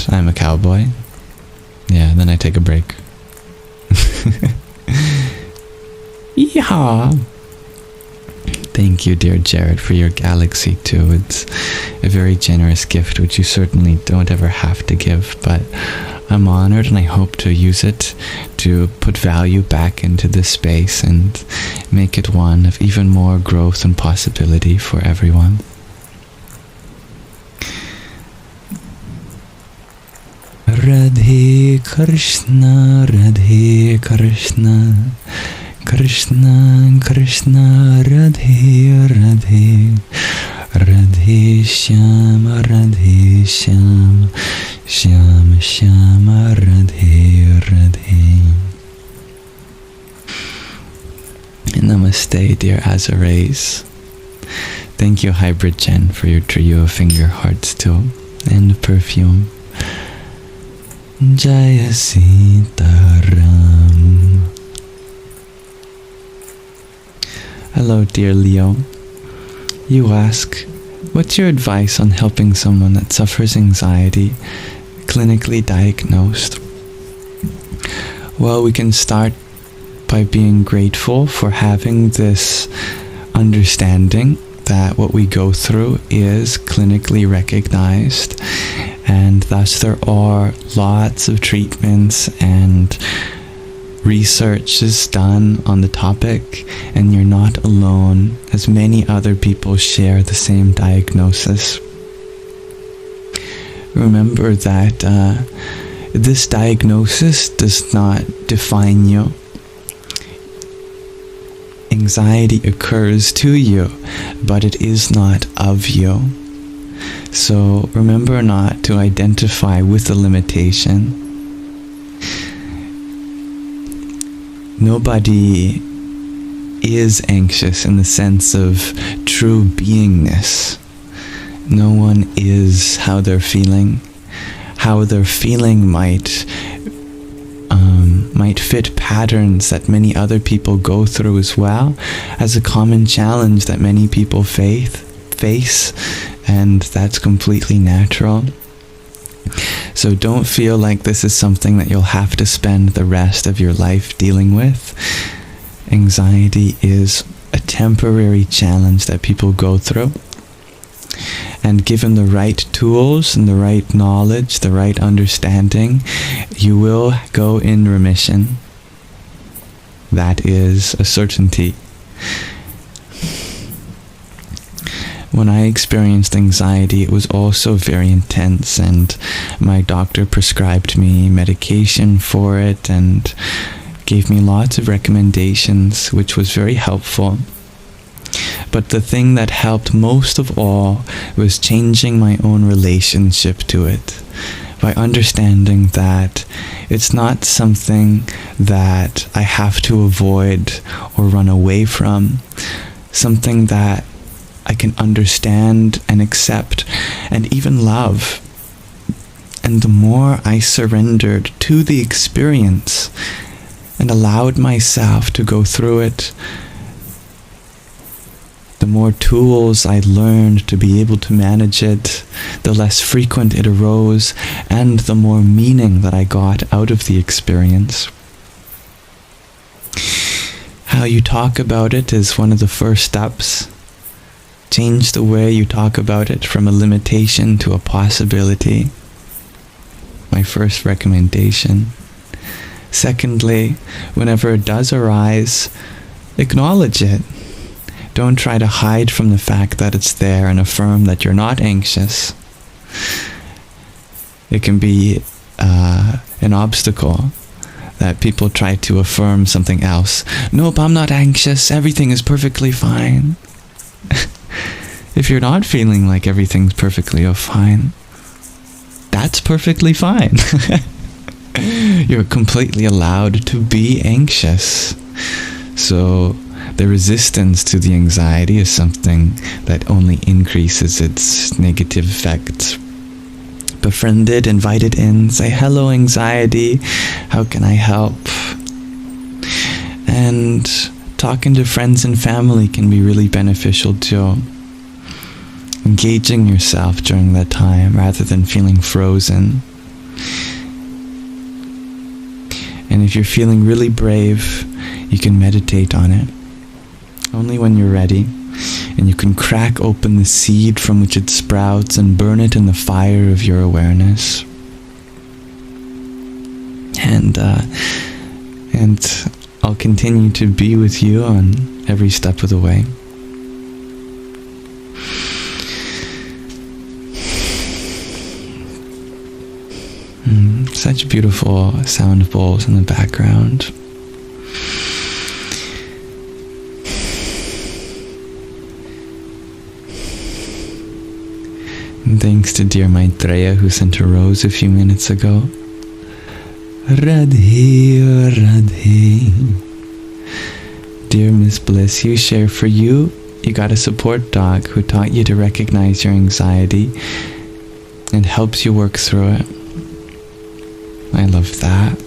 I'm a cowboy. Yeah, then I take a break. Yeehaw! Thank you, dear Jared, for your galaxy too. It's a very generous gift, which you certainly don't ever have to give, but I'm honored and I hope to use it to put value back into this space and make it one of even more growth and possibility for everyone. Radhe Krishna, Radhe Krishna, Krishna Krishna, Radhe Radhe, Radhe Shyama, Radhe Shyama, Shyama Shyama, Radhe Radhe. Namaste, dear Azares. Thank you, Hybrid Jen, for your trio of finger hearts too, and perfume. Jaya Sitaram. Hello, dear Leo. You ask, what's your advice on helping someone that suffers anxiety, clinically diagnosed? Well, we can start by being grateful for having this understanding that what we go through is clinically recognized, and thus there are lots of treatments and research is done on the topic, and you're not alone, as many other people share the same diagnosis. Remember that this diagnosis does not define you. Anxiety occurs to you, but it is not of you. So remember not to identify with the limitation. Nobody is anxious in the sense of true beingness. No one is how they're feeling. How they're feeling might fit patterns that many other people go through as well, as a common challenge that many people face, and that's completely natural. So don't feel like this is something that you'll have to spend the rest of your life dealing with. Anxiety is a temporary challenge that people go through. And given the right tools and the right knowledge, the right understanding, you will go in remission. That is a certainty. When I experienced anxiety, it was also very intense, and my doctor prescribed me medication for it and gave me lots of recommendations, which was very helpful. But the thing that helped most of all was changing my own relationship to it, by understanding that it's not something that I have to avoid or run away from, something that I can understand and accept and even love. And the more I surrendered to the experience and allowed myself to go through it, the more tools I learned to be able to manage it, the less frequent it arose, and the more meaning that I got out of the experience. How you talk about it is one of the first steps. Change the way you talk about it from a limitation to a possibility. My first recommendation. Secondly, whenever it does arise, acknowledge it. Don't try to hide from the fact that it's there, and affirm that you're not anxious. It can be an obstacle that people try to affirm something else. Nope, I'm not anxious. Everything is perfectly fine. If you're not feeling like everything's perfectly fine, that's perfectly fine. You're completely allowed to be anxious. So the resistance to the anxiety is something that only increases its negative effects. Befriend it, invite it in, say, hello anxiety, how can I help? And talking to friends and family can be really beneficial too. Engaging yourself during that time rather than feeling frozen. And if you're feeling really brave, you can meditate on it. Only when you're ready, and you can crack open the seed from which it sprouts and burn it in the fire of your awareness. And I'll continue to be with you on every step of the way. Such beautiful sound bowls in the background. And thanks to dear Maitreya who sent a rose a few minutes ago. Radhe, Radhe. Dear Miss Bliss, you share for you. You got a support dog who taught you to recognize your anxiety and helps you work through it. I love that.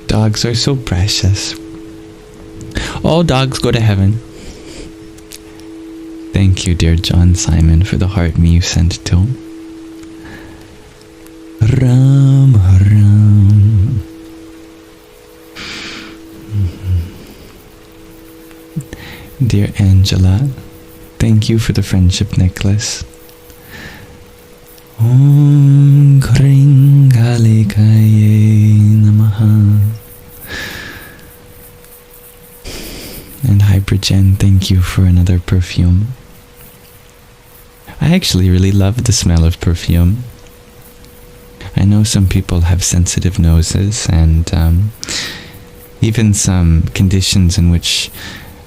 Dogs are so precious. All dogs go to heaven. Thank you, dear John Simon, for the heart me you sent to him. Ram, Ram. Dear Angela, thank you for the friendship necklace. Om Om Kring Kalikaye Namaha. And Hypergen, thank you for another perfume. I actually really love the smell of perfume. I know some people have sensitive noses and even some conditions in which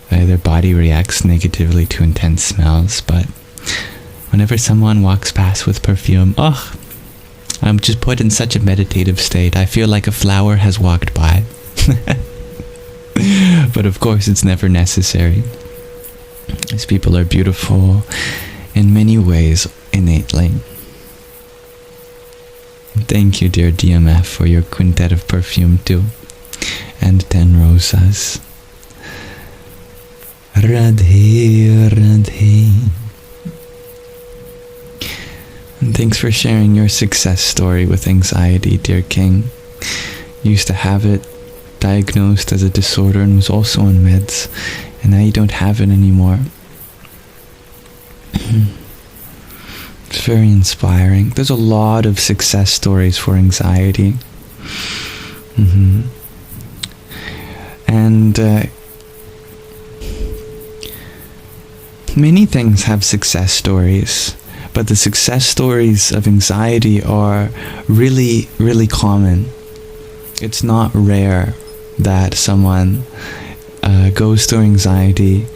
their body reacts negatively to intense smells, but whenever someone walks past with perfume, I'm just put in such a meditative state. I feel like a flower has walked by. But of course it's never necessary. These people are beautiful in many ways innately. Thank you, dear DMF, for your quintet of perfume too. And 10 rosas. Radhe, Radhe. And thanks for sharing your success story with anxiety, dear King. You used to have it diagnosed as a disorder and was also on meds, and now you don't have it anymore. It's very inspiring. There's a lot of success stories for anxiety. And many things have success stories, but the success stories of anxiety are really, really common. It's not rare that someone goes through anxiety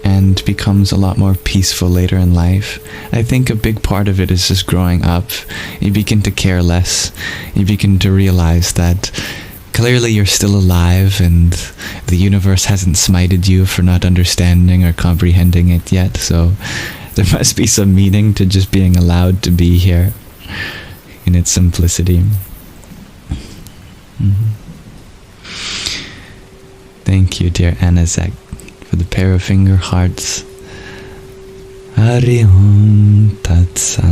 and becomes a lot more peaceful later in life. I think a big part of it is just growing up. You begin to care less. You begin to realize that clearly you're still alive and the universe hasn't smited you for not understanding or comprehending it yet. So there must be some meaning to just being allowed to be here in its simplicity. Thank you, dear Anazek, for the pair of finger hearts. Hari Om Tat Sat.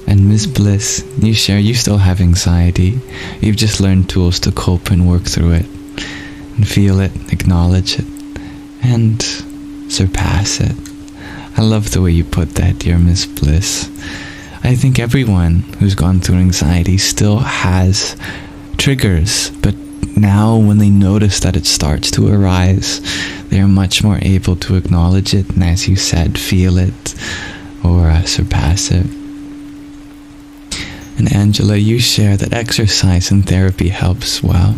And Miss Bliss, you share you still have anxiety. You've just learned tools to cope and work through it. And feel it, acknowledge it, and surpass it. I love the way you put that, dear Miss Bliss. I think everyone who's gone through anxiety still has triggers, but now when they notice that it starts to arise, they are much more able to acknowledge it and, as you said, feel it or surpass it. And Angela, you share that exercise and therapy helps well.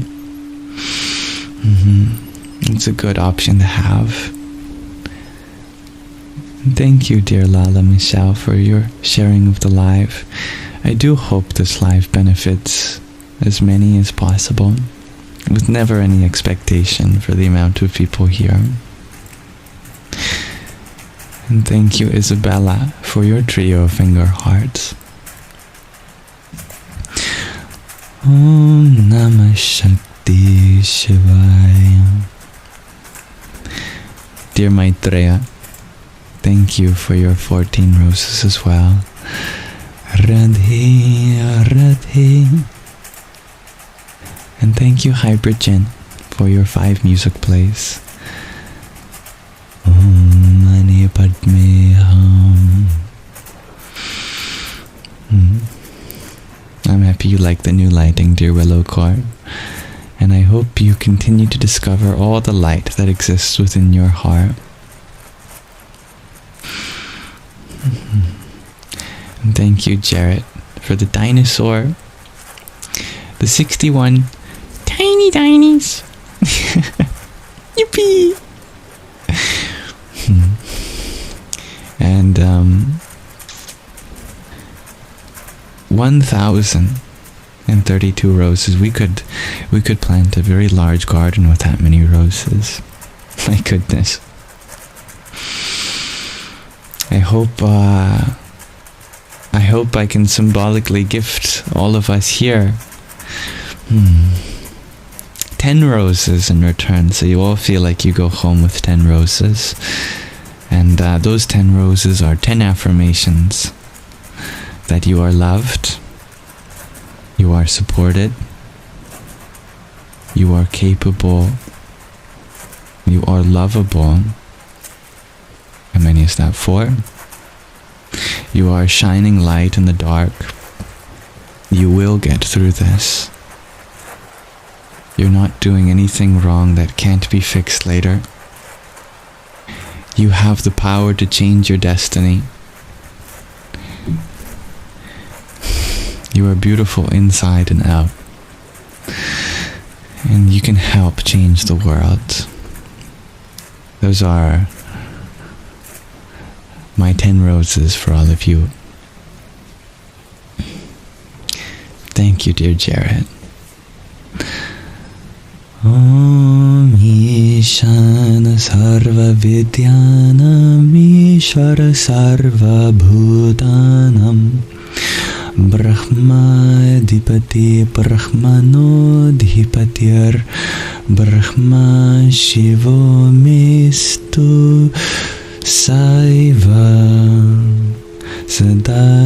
It's a good option to have. Thank you, dear Lala Michelle, for your sharing of the live. I do hope this live benefits as many as possible, with never any expectation for the amount of people here. And thank you, Isabella, for your trio of finger hearts. Om Namah Shakti Shivaya. Dear Maitreya, thank you for your 14 roses as well. Radhe, Radhe. And thank you, Hypergen, for your 5 music plays. Om Mani Padme Hum. I'm happy you like the new lighting, dear Willow Core. And I hope you continue to discover all the light that exists within your heart. And thank you, Jarrett, for the dinosaur. The 61 tiny tinies. Yippee! And 1,032 roses. We could plant a very large garden with that many roses. My goodness. I hope I can symbolically gift all of us here 10 roses in return, so you all feel like you go home with 10 roses. And those 10 roses are 10 affirmations that you are loved, you are supported, you are capable, you are lovable. How many is that? 4? You are shining light in the dark. You will get through this. You're not doing anything wrong that can't be fixed later. You have the power to change your destiny. You are beautiful inside and out. And you can help change the world. Those are my 10 roses for all of you. Thank you, dear Jared. Om Ishana Sarva Vidyanam Ishvara Sarva Bhutanam Brahma Dipati Brahmano Dipatir Brahma Shivo Mistu Saiva Sadashivam.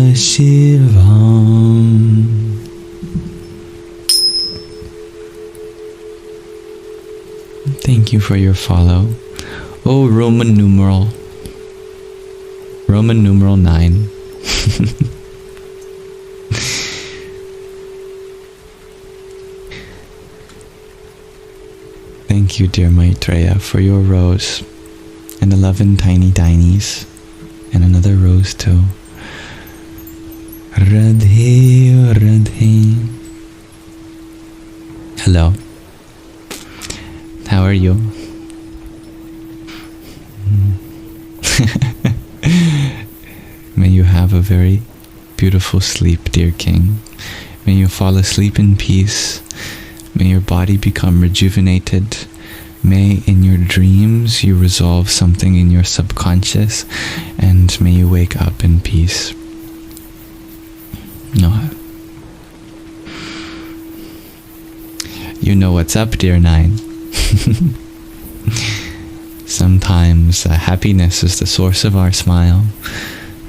Thank you for your follow. Oh, Roman numeral 9. Thank you, dear Maitreya, for your rose and 11 tiny tinies and another rose too. Radhe, Radhe. Hello. How are you? May you have a very beautiful sleep, dear King. May you fall asleep in peace. May your body become rejuvenated. May in your dreams you resolve something in your subconscious, and may you wake up in peace. No. You know what's up, dear 9. Sometimes happiness is the source of our smile,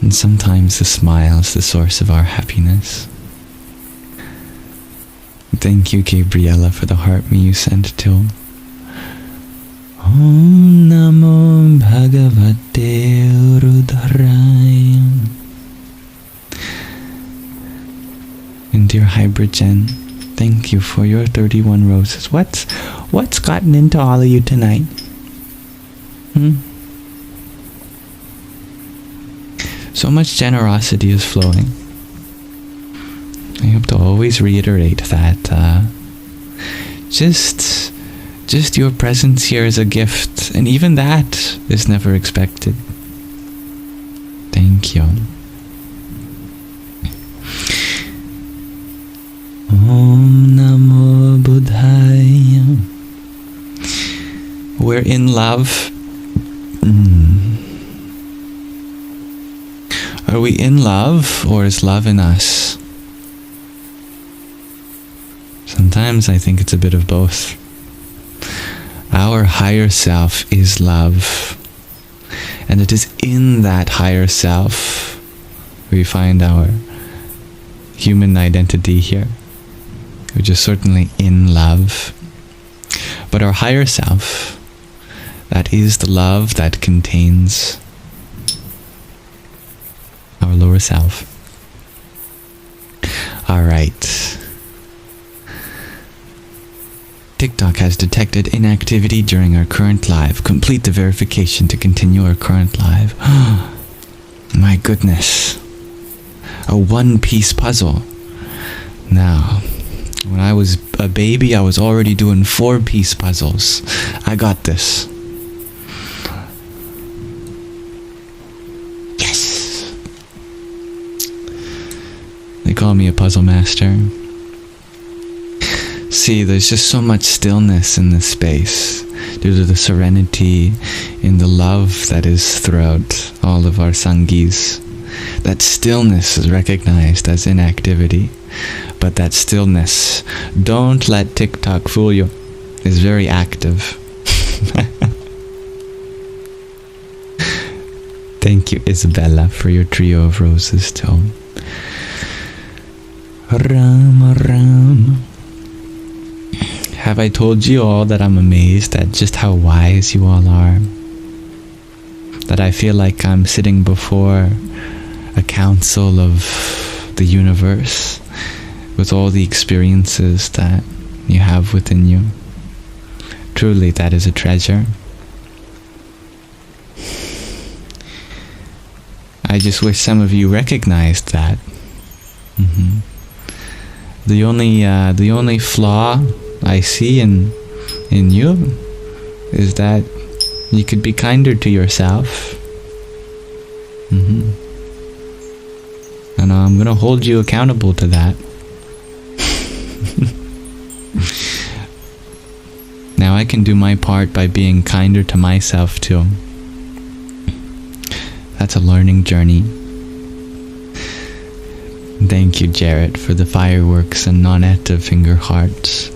and sometimes the smile is the source of our happiness. Thank you, Gabriella, for the heart me you sent to. Om Namo Bhagavate Rudraya. And dear Hybrid Jen, thank you for your 31 roses. What's gotten into all of you tonight? So much generosity is flowing. I hope to always reiterate that just your presence here is a gift, and even that is never expected. Thank you. Om Namo Buddhaya. We're in love. Are we in love, or is love in us? Sometimes I think it's a bit of both. Our higher self is love, and it is in that higher self we find our human identity here, which is certainly in love. But our higher self, that is the love that contains our lower self. Alright. TikTok has detected inactivity during our current live. Complete the verification to continue our current live. My goodness. A one-piece puzzle. Now, when I was a baby, I was already doing 4-piece puzzles. I got this. Yes! They call me a puzzle master. See, there's just so much stillness in this space due to the serenity in the love that is throughout all of our Sangis. That stillness is recognized as inactivity, but that stillness, don't let TikTok fool you, is very active. Thank you, Isabella, for your trio of roses too. Ram Ram. Have I told you all that I'm amazed at just how wise you all are? That I feel like I'm sitting before a council of the universe with all the experiences that you have within you. Truly, that is a treasure. I just wish some of you recognized that. The only flaw I see in you is that you could be kinder to yourself. And I'm gonna hold you accountable to that. Now I can do my part by being kinder to myself too. That's a learning journey. Thank you, Jarrett, for the fireworks and Nonetta finger hearts.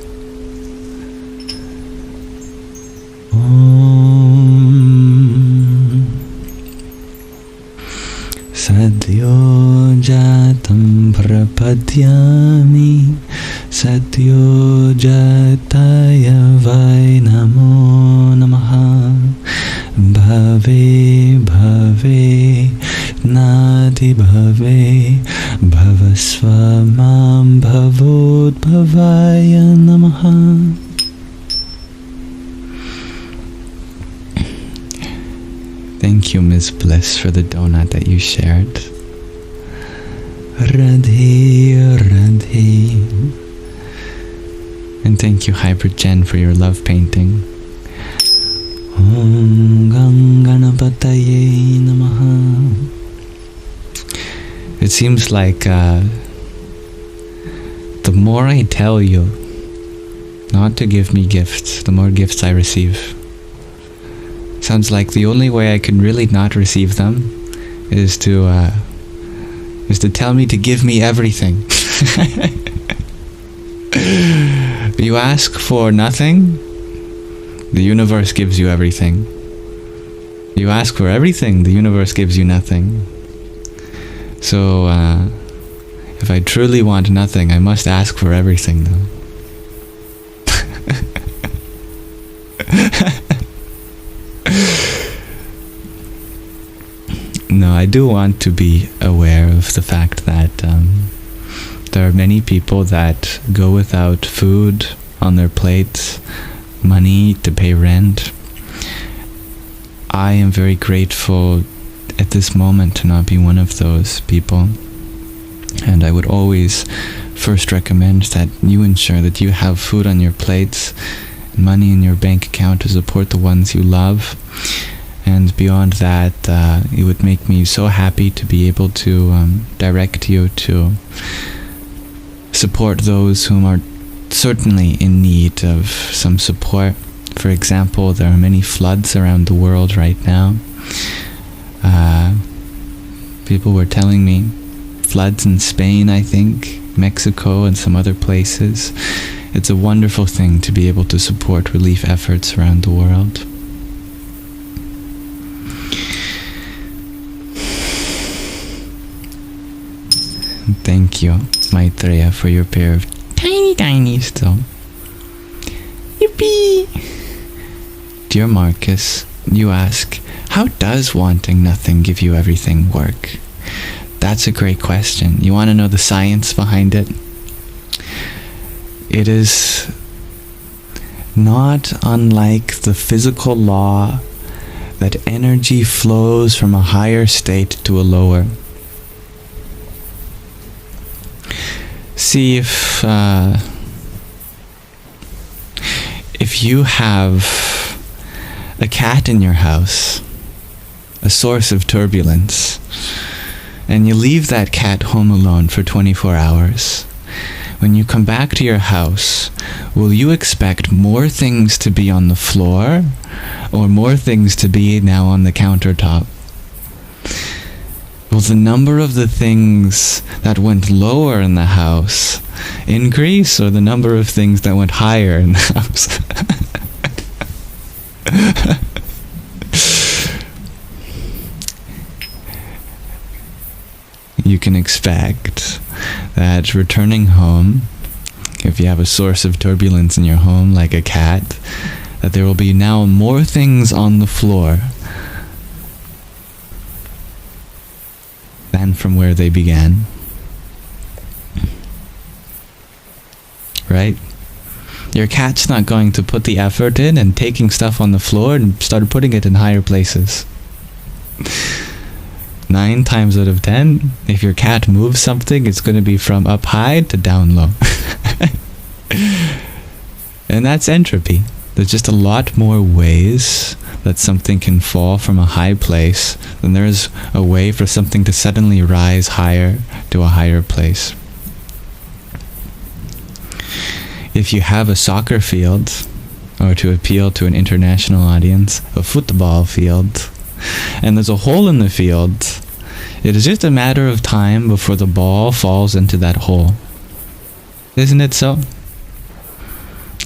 Satyo jatam prapadyami Satyo jataya vai namo namaha Bhave bhave nadi bhave Bhavasva mam bhavod bhavaya namaha. Thank you, Ms. Bliss, for the donut that you shared. Radhe, Radhe. And thank you, Hybrid Jen, for your love painting. Om Ganganapataye Namaha. It seems like the more I tell you not to give me gifts, the more gifts I receive. Sounds like the only way I can really not receive them is to tell me to give me everything. You ask for nothing, the universe gives you everything. You ask for everything, the universe gives you nothing. So, if I truly want nothing, I must ask for everything, though. No, I do want to be aware of the fact that there are many people that go without food on their plates, money to pay rent. I am very grateful at this moment to not be one of those people. And I would always first recommend that you ensure that you have food on your plates, money in your bank account to support the ones you love. And beyond that, it would make me so happy to be able to direct you to support those whom are certainly in need of some support. For example, there are many floods around the world right now. People were telling me floods in Spain, I think, Mexico, and some other places. It's a wonderful thing to be able to support relief efforts around the world. Thank you, Maitreya, for your pair of tiny still. Yippee! Dear Marcus, you ask, how does wanting nothing give you everything work? That's a great question. You want to know the science behind it? It is not unlike the physical law that energy flows from a higher state to a lower. See, if you have a cat in your house, a source of turbulence, and you leave that cat home alone for 24 hours, when you come back to your house, will you expect more things to be on the floor or more things to be now on the countertop? Will the number of the things that went lower in the house increase, or the number of things that went higher in the house? You can expect that returning home, if you have a source of turbulence in your home like a cat, that there will be now more things on the floor than and from where they began. Right? Your cat's not going to put the effort in and taking stuff on the floor and start putting it in higher places. 9 times out of 10, if your cat moves something, it's going to be from up high to down low. And that's entropy. There's just a lot more ways that something can fall from a high place than there is a way for something to suddenly rise higher to a higher place. If you have a soccer field, or to appeal to an international audience, a football field, and there's a hole in the field, it is just a matter of time before the ball falls into that hole. Isn't it so?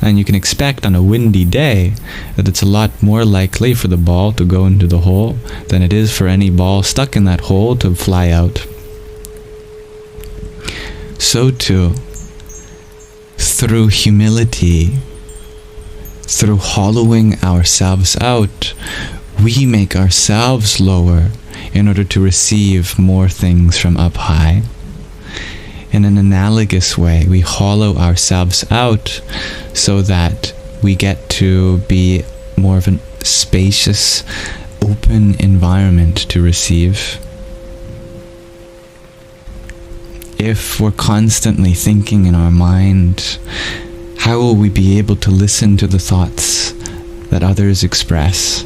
And you can expect on a windy day that it's a lot more likely for the ball to go into the hole than it is for any ball stuck in that hole to fly out. So too, through humility, through hollowing ourselves out, we make ourselves lower in order to receive more things from up high. In an analogous way, we hollow ourselves out so that we get to be more of a spacious, open environment to receive. If we're constantly thinking in our mind, how will we be able to listen to the thoughts that others express?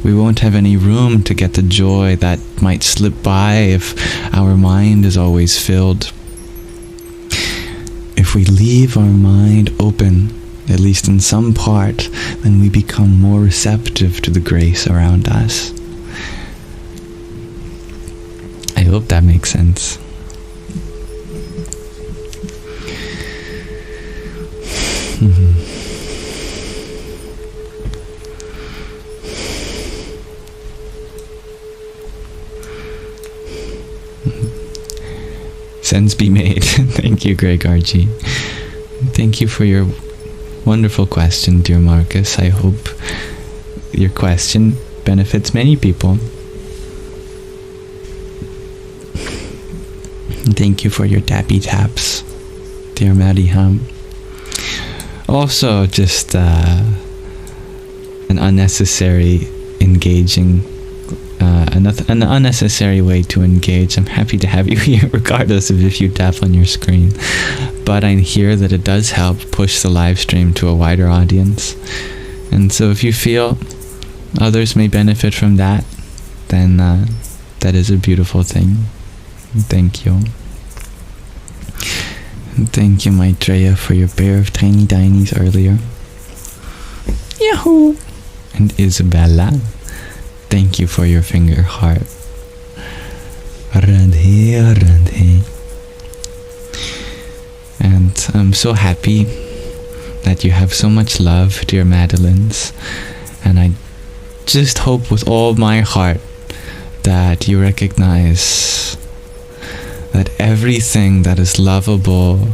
We won't have any room to get the joy that might slip by if our mind is always filled. If we leave our mind open, at least in some part, then we become more receptive to the grace around us. I hope that makes sense. Sense be made. Thank you, Greg RG. Thank you for your wonderful question, dear Marcus. I hope your question benefits many people. Thank you for your tappy taps, dear Maddie Hum. Also, just an unnecessary engaging, an unnecessary way to engage. I'm happy to have you here, regardless of if you tap on your screen. But I hear that it does help push the live stream to a wider audience. And so if you feel others may benefit from that, then that is a beautiful thing. Thank you. And thank you, Maitreya, for your pair of tiny dinies earlier. Yahoo! And Isabella, thank you for your finger heart. Radhe, Radhe. And I'm so happy that you have so much love, dear Madeleines. And I just hope with all my heart that you recognize that everything that is lovable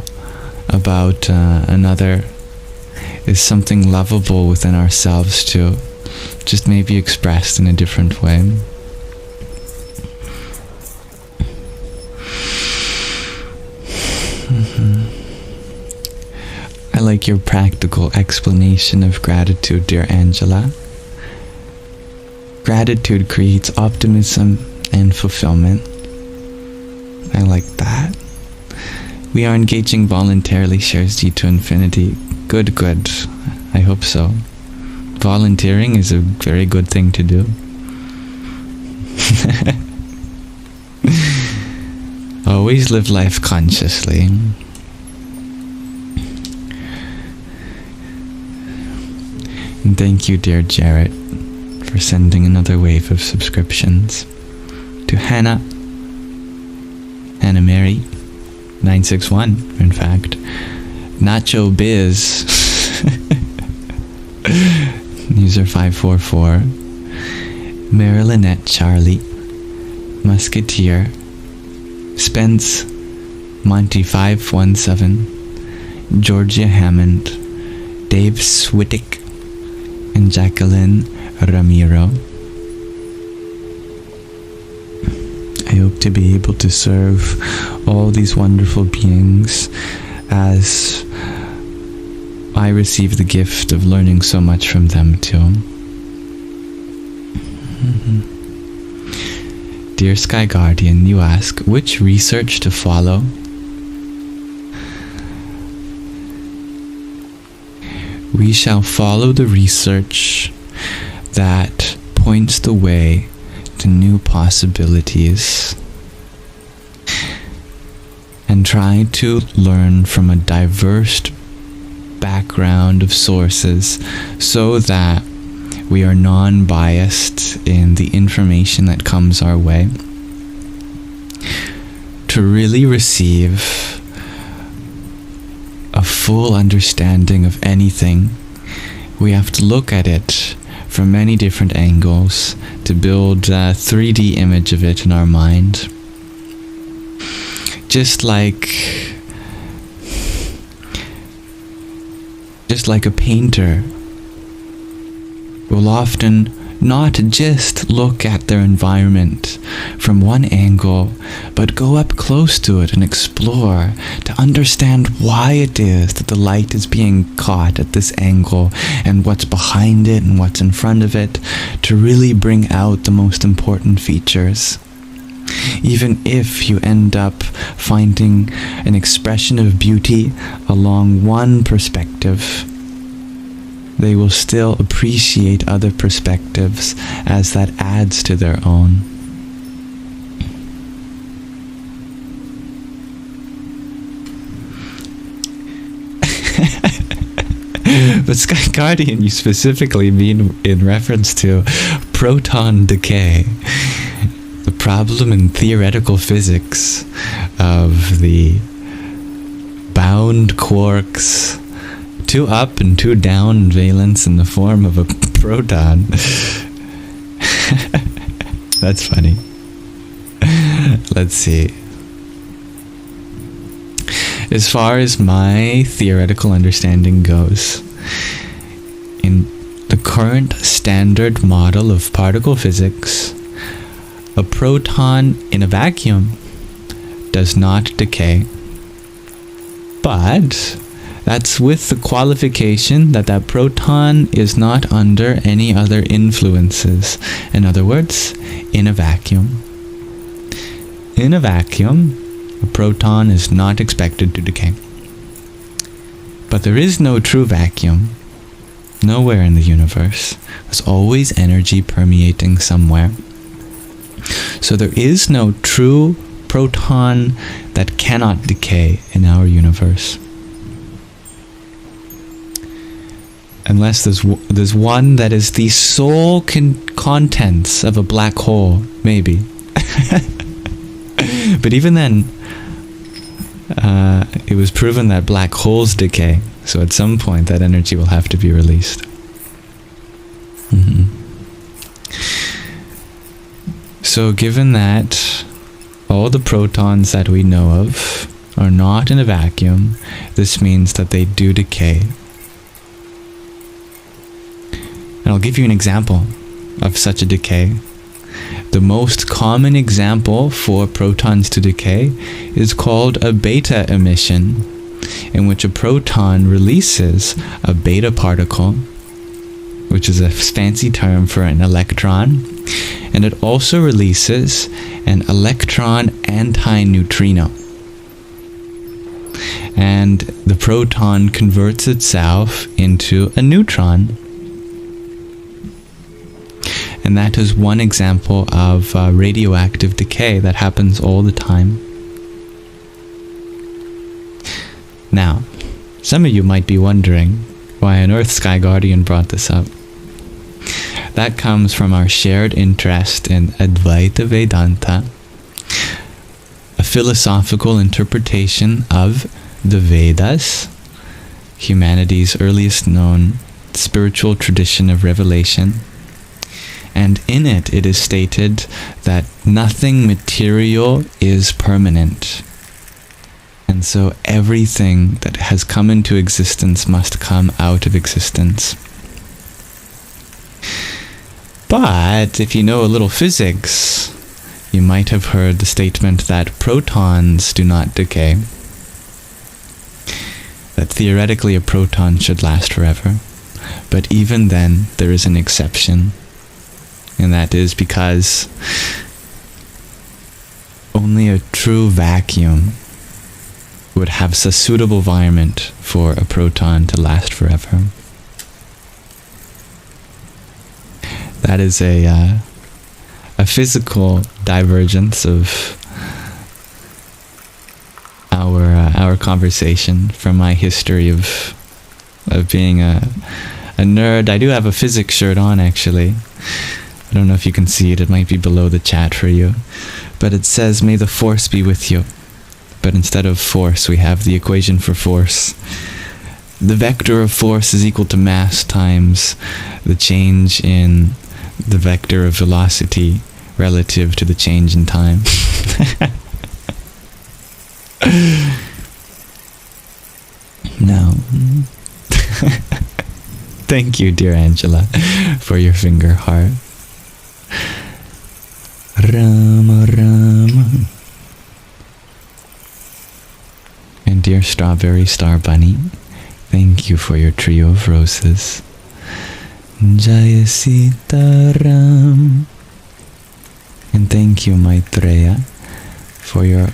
about another is something lovable within ourselves too, just maybe expressed in a different way. I like your practical explanation of gratitude, dear Angela. Gratitude creates optimism and fulfillment. I like that. We are engaging voluntarily, shares D to infinity. Good, good. I hope so. Volunteering is a very good thing to do. Always live life consciously. And thank you, dear Jarrett, for sending another wave of subscriptions. To Hannah Mary, 961, in fact. Nacho Biz, user 544. Marilynette Charlie, Musketeer, Spence, Monty 517, Georgia Hammond, Dave Swittick, and Jacqueline Ramiro. I hope hope to be able to serve all these wonderful beings as I receive the gift of learning so much from them too. Dear Sky Guardian, you ask, which research to follow? We shall follow the research that points the way to new possibilities and try to learn from a diverse background of sources so that we are non-biased in the information that comes our way. To really receive a full understanding of anything, we have to look at it from many different angles to build a 3D image of it in our mind. Just like a painter will often not just look at their environment from one angle, but go up close to it and explore to understand why it is that the light is being caught at this angle and what's behind it and what's in front of it, to really bring out the most important features. Even if you end up finding an expression of beauty along one perspective, they will still appreciate other perspectives as that adds to their own. But Sky Guardian, you specifically mean in reference to proton decay, the problem in theoretical physics of the bound quarks, two up and two down valence in the form of a proton. That's funny. Let's see. As far as my theoretical understanding goes, in the current standard model of particle physics, a proton in a vacuum does not decay. But that's with the qualification that that proton is not under any other influences. In other words, in a vacuum. In a vacuum, a proton is not expected to decay. But there is no true vacuum. Nowhere in the universe. There's always energy permeating somewhere. So there is no true proton that cannot decay in our universe. Unless there's one that is the sole contents of a black hole, maybe. But even then, it was proven that black holes decay. So at some point, that energy will have to be released. So given that all the protons that we know of are not in a vacuum, this means that they do decay. And I'll give you an example of such a decay. The most common example for protons to decay is called a beta emission, in which a proton releases a beta particle, which is a fancy term for an electron, and it also releases an electron antineutrino. And the proton converts itself into a neutron. And that is one example of radioactive decay that happens all the time. Now, some of you might be wondering why on earth Sky Guardian brought this up. That comes from our shared interest in Advaita Vedanta, a philosophical interpretation of the Vedas, humanity's earliest known spiritual tradition of revelation. And in it, it is stated that nothing material is permanent. And so everything that has come into existence must come out of existence. But if you know a little physics, you might have heard the statement that protons do not decay. That theoretically a proton should last forever. But even then, there is an exception. And that is because only a true vacuum would have a suitable environment for a proton to last forever. That is a physical divergence of our conversation from my history of being a nerd. I do have a physics shirt on, actually. I don't know if you can see it. It might be below the chat for you. But it says, "May the force be with you." But instead of force, we have the equation for force. The vector of force is equal to mass times the change in the vector of velocity relative to the change in time. No. Thank you, dear Angela, for your finger heart. Rama Rama. And dear Strawberry Star Bunny, thank you for your trio of roses. Jaya Sita Ram. And thank you, Maitreya, for your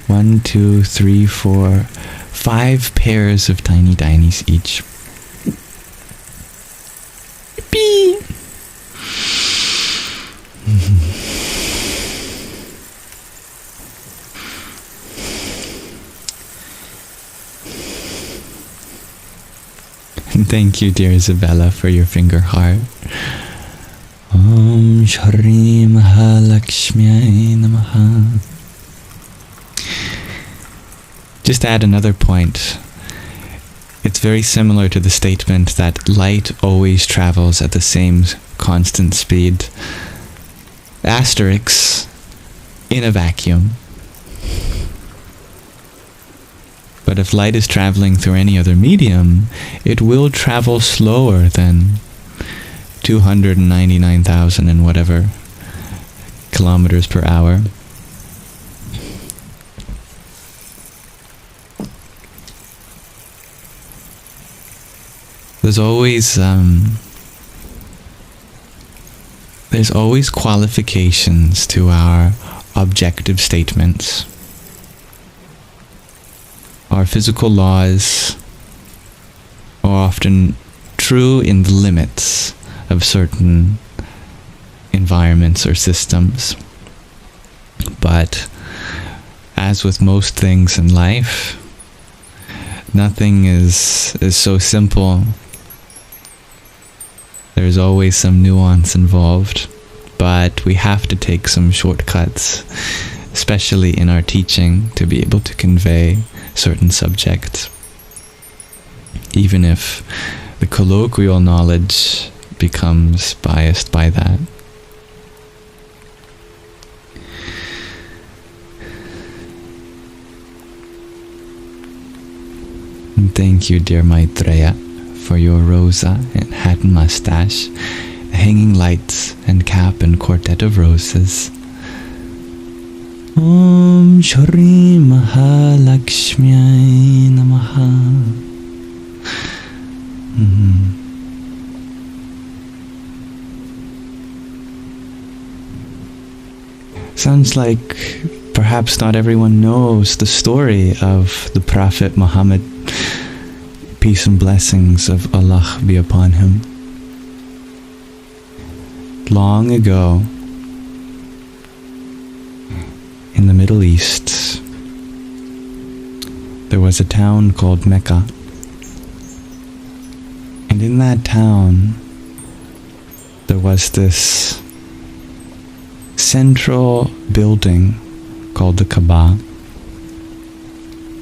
1, 2, 3, 4, 5 pairs of tiny dinies each. Beep. And thank you, dear Isabella, for your finger heart. Om Shri Mahalakshmi Namaha. Just add another point. It's very similar to the statement that light always travels at the same constant speed. Asterisk, in a vacuum. But if light is traveling through any other medium, it will travel slower than 299,000 and whatever kilometers per hour. There's always qualifications to our objective statements. Our physical laws are often true in the limits of certain environments or systems. But as with most things in life, nothing is so simple. There's always some nuance involved, but we have to take some shortcuts, especially in our teaching, to be able to convey certain subjects, even if the colloquial knowledge becomes biased by that. And thank you, dear Maitreya, for your rosa and hat and mustache, hanging lights and cap and quartet of roses. Om Shri Mahalakshmi Namaha. Sounds like perhaps not everyone knows the story of the Prophet Muhammad. Peace and blessings of Allah be upon him. Long ago, in the Middle East, there was a town called Mecca. And in that town, there was this central building called the Kaaba.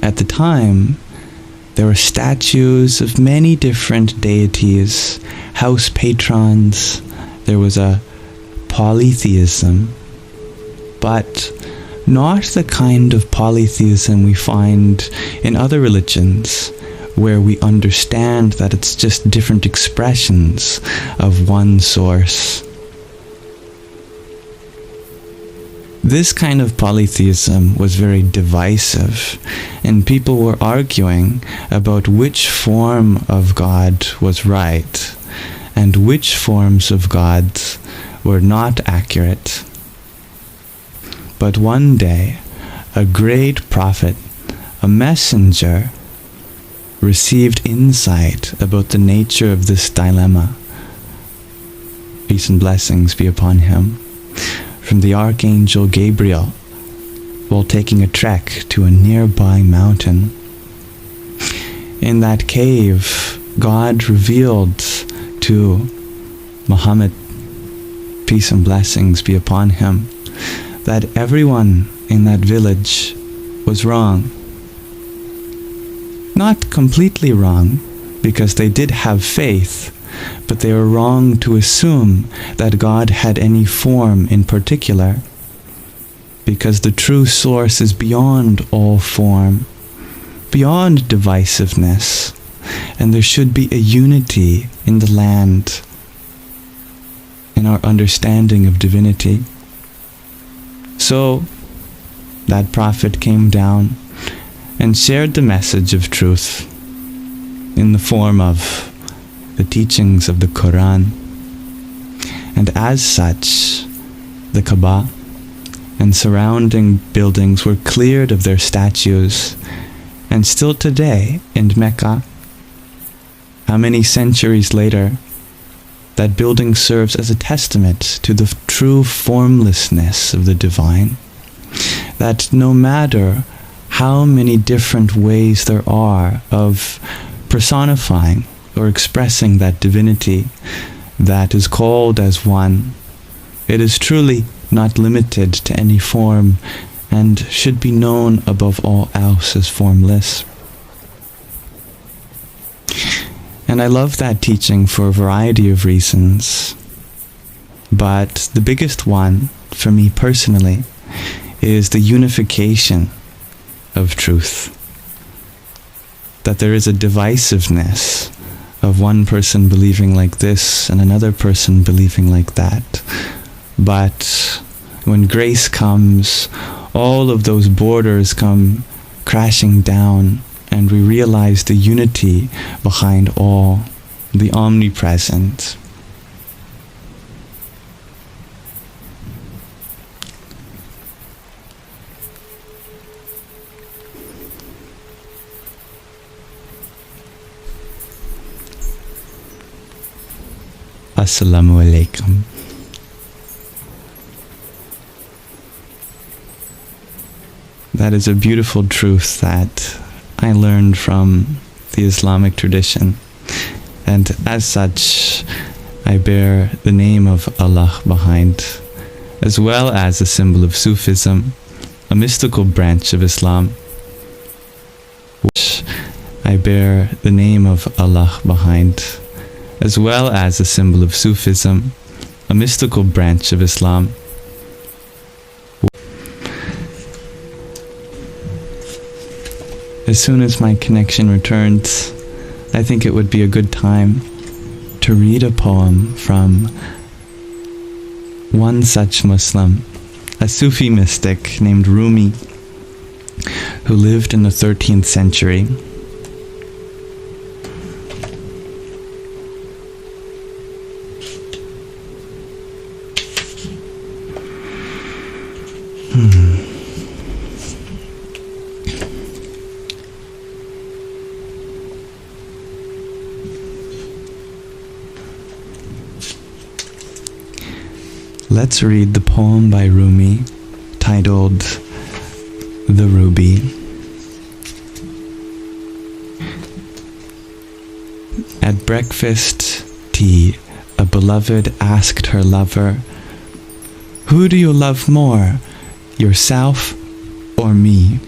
At the time, there were statues of many different deities, house patrons. There was a polytheism, but not the kind of polytheism we find in other religions, where we understand that it's just different expressions of one source. This kind of polytheism was very divisive, and people were arguing about which form of God was right and which forms of gods were not accurate. But one day, a great prophet, a messenger, received insight about the nature of this dilemma. Peace and blessings be upon him, from the Archangel Gabriel, while taking a trek to a nearby mountain. In that cave, God revealed to Muhammad, peace and blessings be upon him, that everyone in that village was wrong. Not completely wrong, because they did have faith, but they were wrong to assume that God had any form in particular, because the true source is beyond all form, beyond divisiveness, and there should be a unity in the land, in our understanding of divinity. So, that prophet came down and shared the message of truth in the form of the teachings of the Quran. And as such, the Kaaba and surrounding buildings were cleared of their statues, and still today in Mecca, how many centuries later, that building serves as a testament to the true formlessness of the divine, that no matter how many different ways there are of personifying or expressing that divinity that is called as one, it is truly not limited to any form and should be known above all else as formless. And I love that teaching for a variety of reasons, but the biggest one for me personally is the unification of truth. That there is a divisiveness of one person believing like this and another person believing like that. But when grace comes, all of those borders come crashing down, and we realize the unity behind all, the omnipresent. Assalamu alaikum. That is a beautiful truth that I learned from the Islamic tradition, and as such I bear the name of Allah behind, as well as a symbol of Sufism, a mystical branch of Islam, which I bear the name of Allah behind, as well as a symbol of Sufism, a mystical branch of Islam. As soon as my connection returns, I think it would be a good time to read a poem from one such Muslim, a Sufi mystic named Rumi, who lived in the 13th century. Let's read the poem by Rumi titled The Ruby. At breakfast tea, a beloved asked her lover, "Who do you love more, yourself or me?"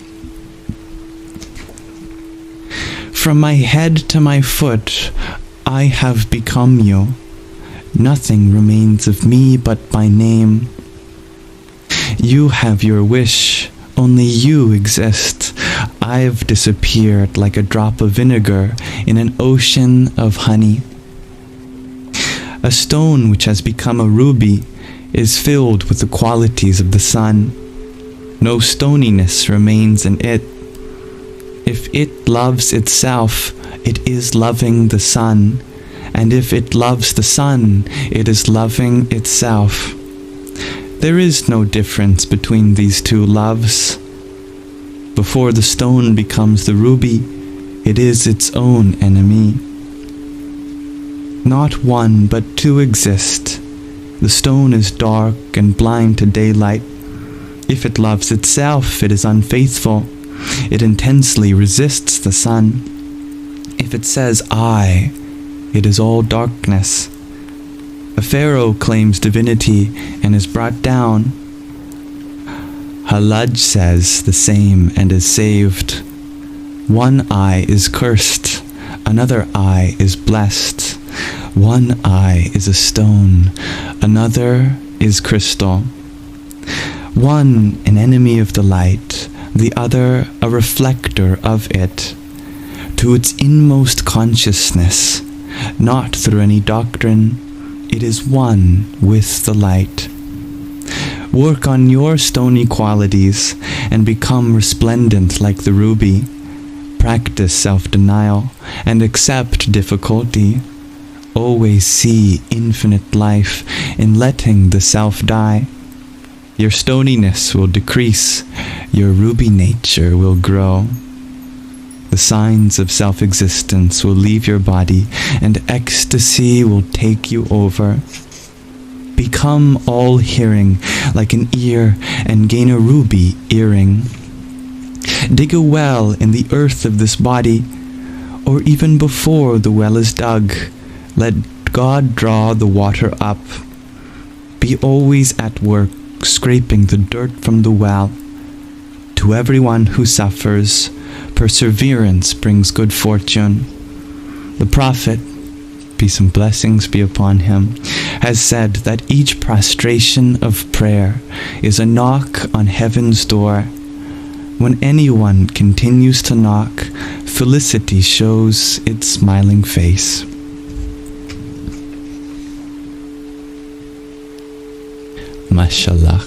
"From my head to my foot, I have become you. Nothing remains of me but my name. You have your wish, only you exist. I've disappeared like a drop of vinegar in an ocean of honey. A stone which has become a ruby is filled with the qualities of the sun. No stoniness remains in it. If it loves itself, it is loving the sun. And if it loves the sun, it is loving itself. There is no difference between these two loves. Before the stone becomes the ruby, it is its own enemy. Not one but two exist. The stone is dark and blind to daylight. If it loves itself, it is unfaithful. It intensely resists the sun. If it says I, it is all darkness. A pharaoh claims divinity and is brought down. Halaj says the same and is saved. One eye is cursed, another eye is blessed. One eye is a stone, another is crystal. One an enemy of the light, the other a reflector of it. To its inmost consciousness, not through any doctrine, it is one with the light. Work on your stony qualities and become resplendent like the ruby. Practice self-denial and accept difficulty. Always see infinite life in letting the self die. Your stoniness will decrease. Your ruby nature will grow. The signs of self-existence will leave your body and ecstasy will take you over. Become all-hearing like an ear and gain a ruby earring. Dig a well in the earth of this body, or even before the well is dug, let God draw the water up. Be always at work, scraping the dirt from the well. To everyone who suffers, perseverance brings good fortune. The Prophet, peace and blessings be upon him, has said that each prostration of prayer is a knock on heaven's door. When anyone continues to knock, felicity shows its smiling face. Mashallah.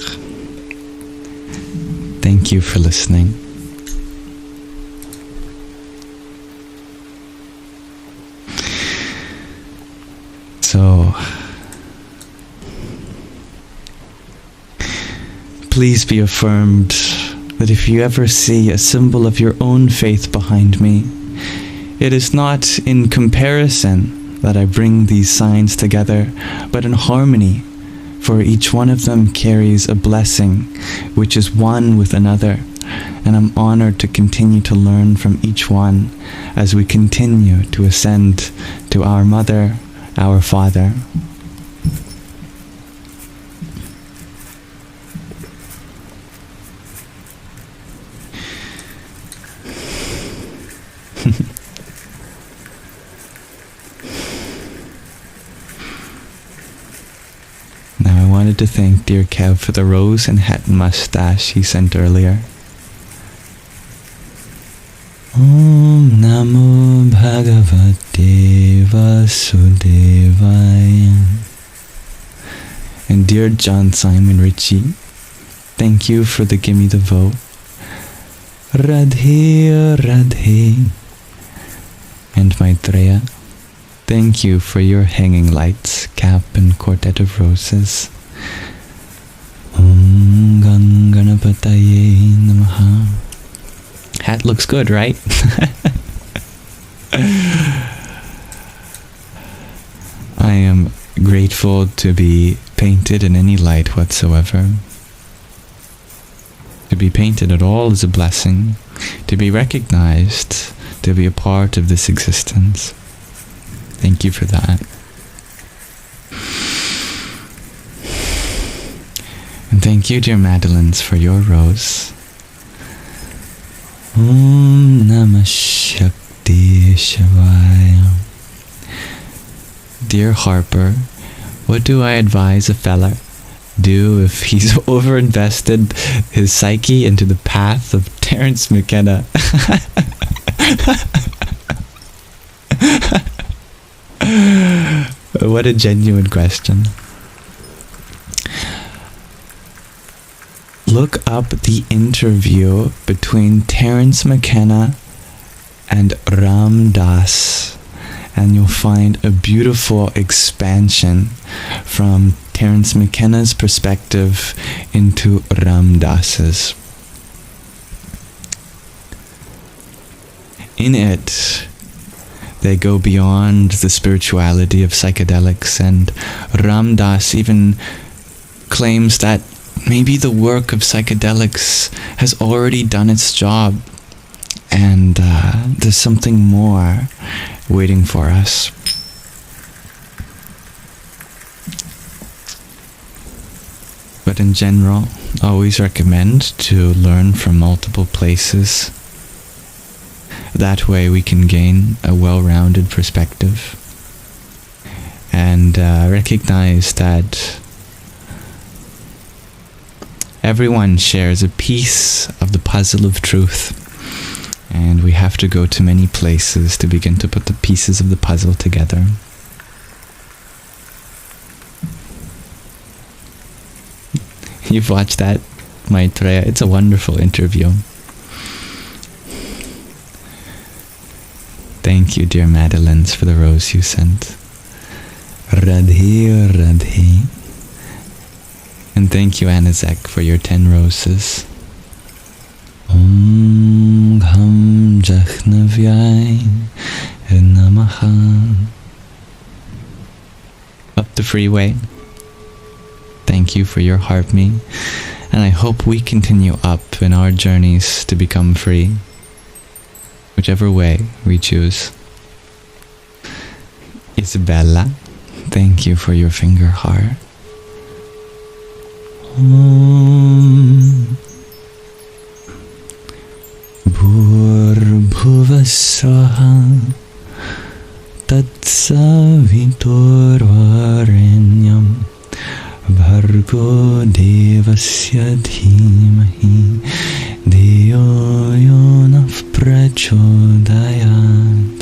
Thank you for listening. So, please be affirmed that if you ever see a symbol of your own faith behind me, it is not in comparison that I bring these signs together, but in harmony, for each one of them carries a blessing which is one with another, and I'm honored to continue to learn from each one as we continue to ascend to our Mother, our Father. Now I wanted to thank dear Kev for the rose and hat and mustache he sent earlier. Om Namo Bhagavate Vasudevaya. And dear John Simon Ritchie, thank you for the gimme the vote. Radhe Radhe. And Maitreya, thank you for your hanging lights, cap and quartet of roses. Om Ganganapataye Namaha. Hat looks good, right? I am grateful to be painted in any light whatsoever. To be painted at all is a blessing. To be recognized, to be a part of this existence. Thank you for that. And thank you, dear Madeleines, for your rose. Om Namah Shakti Shivaya. Dear Harper, what do I advise a fella do if he's overinvested his psyche into the path of Terence McKenna? What a genuine question. look up the interview between Terence McKenna and Ram Dass, and you'll find a beautiful expansion from Terence McKenna's perspective into Ram Dass's. In it, they go beyond the spirituality of psychedelics, and Ram Dass even claims that maybe the work of psychedelics has already done its job, and there's something more waiting for us. But in general, always recommend to learn from multiple places. That way we can gain a well-rounded perspective and recognize that everyone shares a piece of the puzzle of truth, and we have to go to many places to begin to put the pieces of the puzzle together. You've watched that, Maitreya? It's a wonderful interview. Thank you, dear Madeleines, for the rose you sent. Radhe, Radhe. And thank you, Anazek, for your 10 roses. Om Gham Jahnavyai Namaha. Up the freeway. Thank you for your heart me, and I hope we continue up in our journeys to become free, whichever way we choose. Isabella, thank you for your finger heart. Om Bhurbhuvasvaha Tatsaviturvarenyam Bhargo Devasya Dhimahi Dhiyo Yonah Prachodayat.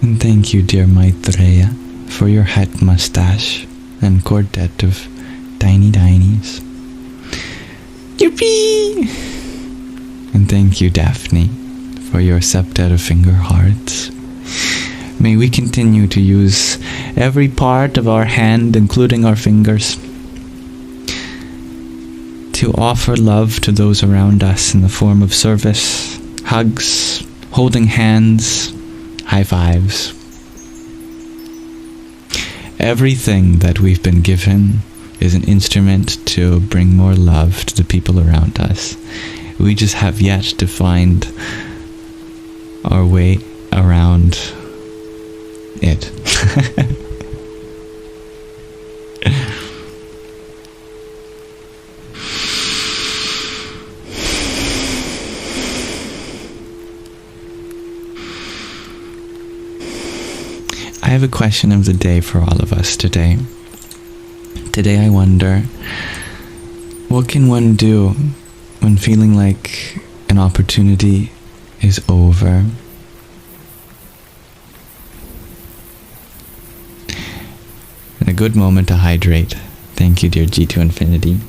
And thank you, dear Maitreya, for your hat mustache and quartet of tiny tinies. Yippee! And thank you, Daphne, for your septet of finger hearts. May we continue to use every part of our hand, including our fingers, to offer love to those around us in the form of service, hugs, holding hands, high fives. Everything that we've been given is an instrument to bring more love to the people around us. We just have yet to find our way around it. I have a question of the day for all of us today. Today I wonder, what can one do when feeling like an opportunity is over? And a good moment to hydrate. Thank you, dear G2 Infinity.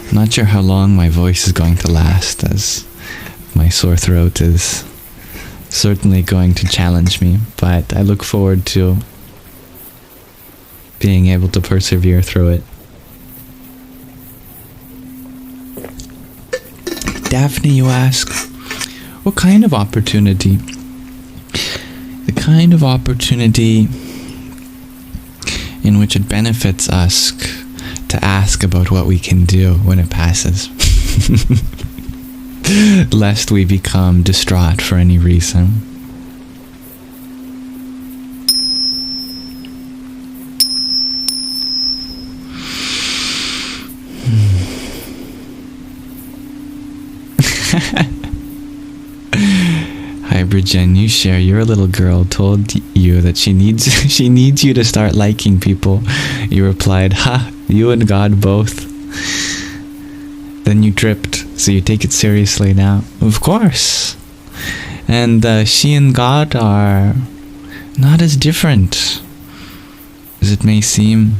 I'm not sure how long my voice is going to last, as my sore throat is certainly going to challenge me, but I look forward to being able to persevere through it. Daphne, you ask, what kind of opportunity? The kind of opportunity in which it benefits us to ask about what we can do when it passes. Lest we become distraught for any reason. Hi, Bridgen, you share your little girl told you that she needs you to start liking people. You replied, "Ha, you and God both." Then you tripped, so you take it seriously now. Of course. And she and God are not as different as it may seem.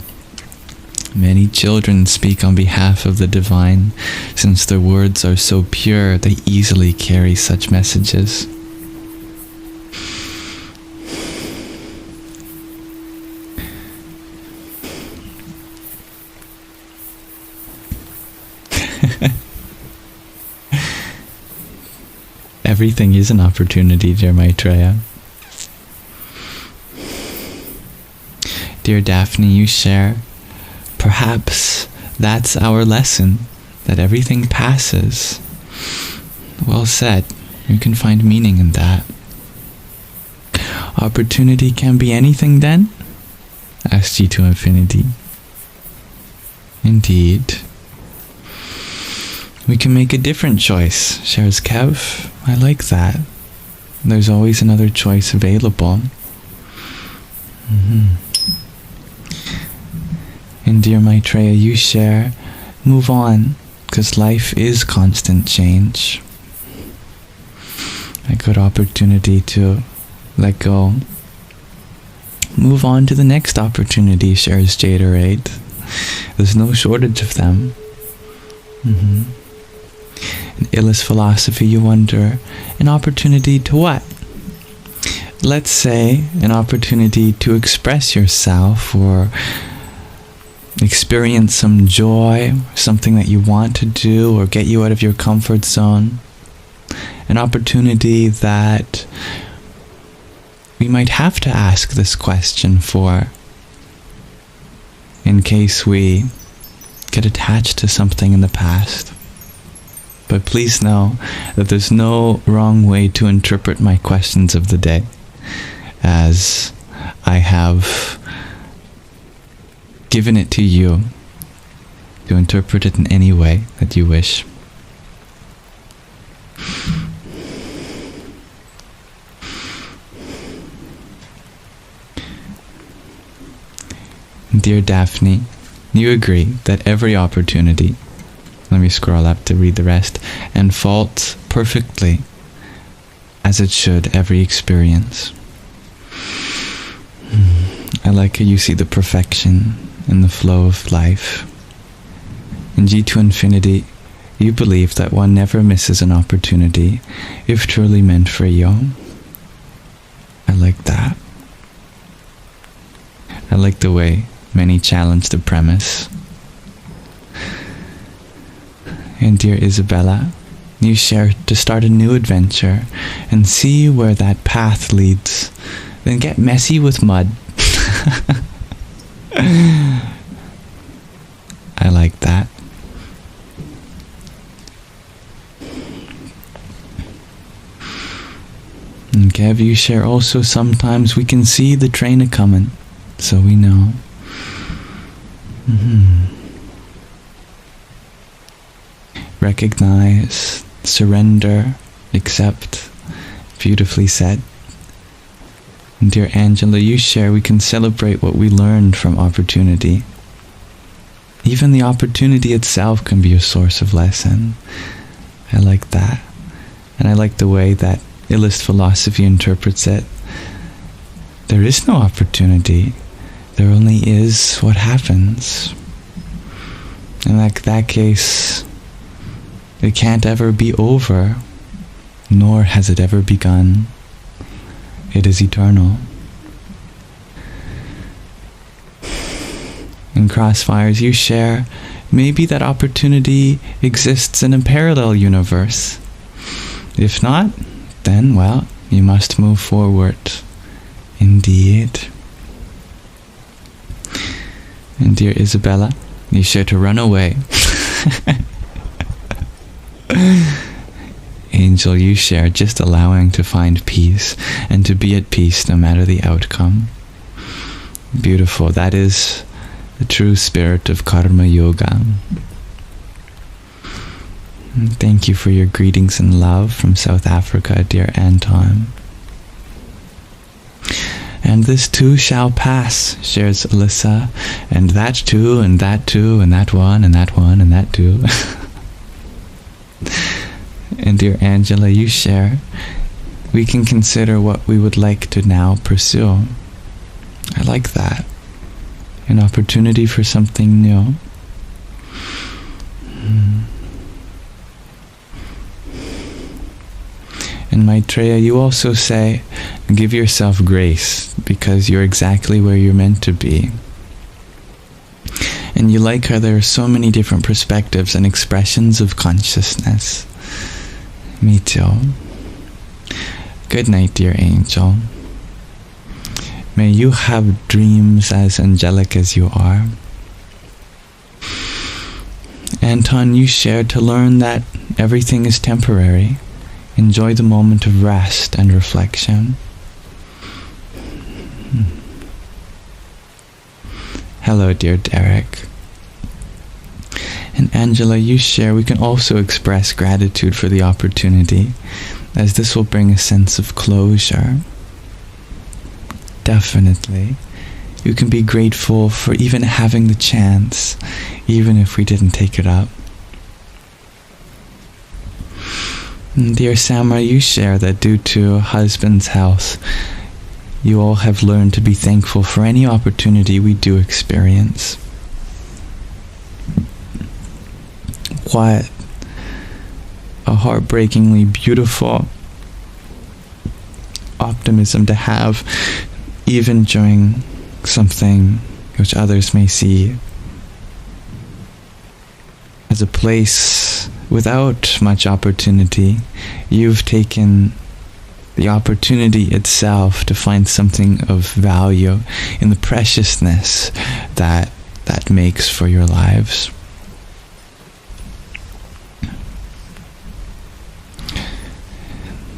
Many children speak on behalf of the divine, since their words are so pure, they easily carry such messages. Everything is an opportunity, dear Maitreya. Dear Daphne, you share, perhaps that's our lesson, that everything passes. Well said. You can find meaning in that. Opportunity can be anything then? Asked G to Infinity. Indeed. We can make a different choice, shares Kev. I like that. There's always another choice available. And dear Maitreya, you share, move on, because life is constant change. A good opportunity to let go. Move on to the next opportunity, shares Jaderade. There's no shortage of them. In illest philosophy, you wonder, an opportunity to what? Let's say an opportunity to express yourself or experience some joy, something that you want to do or get you out of your comfort zone. An opportunity that we might have to ask this question for, in case we get attached to something in the past. But please know that there's no wrong way to interpret my questions of the day, as I have given it to you to interpret it in any way that you wish. Dear Daphne, you agree that every opportunity, let me scroll up to read the rest, unfolds perfectly as it should every experience. I like how you see the perfection in the flow of life. In G to Infinity, you believe that one never misses an opportunity if truly meant for you. I like that. I like the way many challenge the premise. And dear Isabella, you share to start a new adventure and see where that path leads, then get messy with mud. I like that. And Kev, you share also sometimes we can see the train a-coming, so we know. Recognize, surrender, accept. Beautifully said. And dear Angela, you share we can celebrate what we learned from opportunity. Even the opportunity itself can be a source of lesson. I like that. And I like the way that illest philosophy interprets it. There is no opportunity. There only is what happens. In that case, it can't ever be over, nor has it ever begun. It is eternal. In Crossfires, you share, maybe that opportunity exists in a parallel universe. If not, then, well, you must move forward. Indeed. And dear Isabella, you share to run away. Angel, you share just allowing to find peace and to be at peace no matter the outcome. Beautiful. That is the true spirit of Karma Yoga. Thank you for your greetings and love from South Africa, dear Anton. And this too shall pass, shares Alyssa, and that too, and that too, and that one, and that one, and that too. And dear Angela, you share, we can consider what we would like to now pursue. I like that. An opportunity for something new. And Maitreya, you also say, give yourself grace, because you're exactly where you're meant to be. And you like how there are so many different perspectives and expressions of consciousness. Me too. Good night, dear angel. May you have dreams as angelic as you are. Anton, you shared to learn that everything is temporary. Enjoy the moment of rest and reflection. Hello, dear Derek. And Angela, you share we can also express gratitude for the opportunity, as this will bring a sense of closure. Definitely. You can be grateful for even having the chance, even if we didn't take it up. And dear Samra, you share that due to husband's health, you all have learned to be thankful for any opportunity we do experience. What a heartbreakingly beautiful optimism to have, even during something which others may see as a place without much opportunity. You've taken the opportunity itself to find something of value in the preciousness that makes for your lives.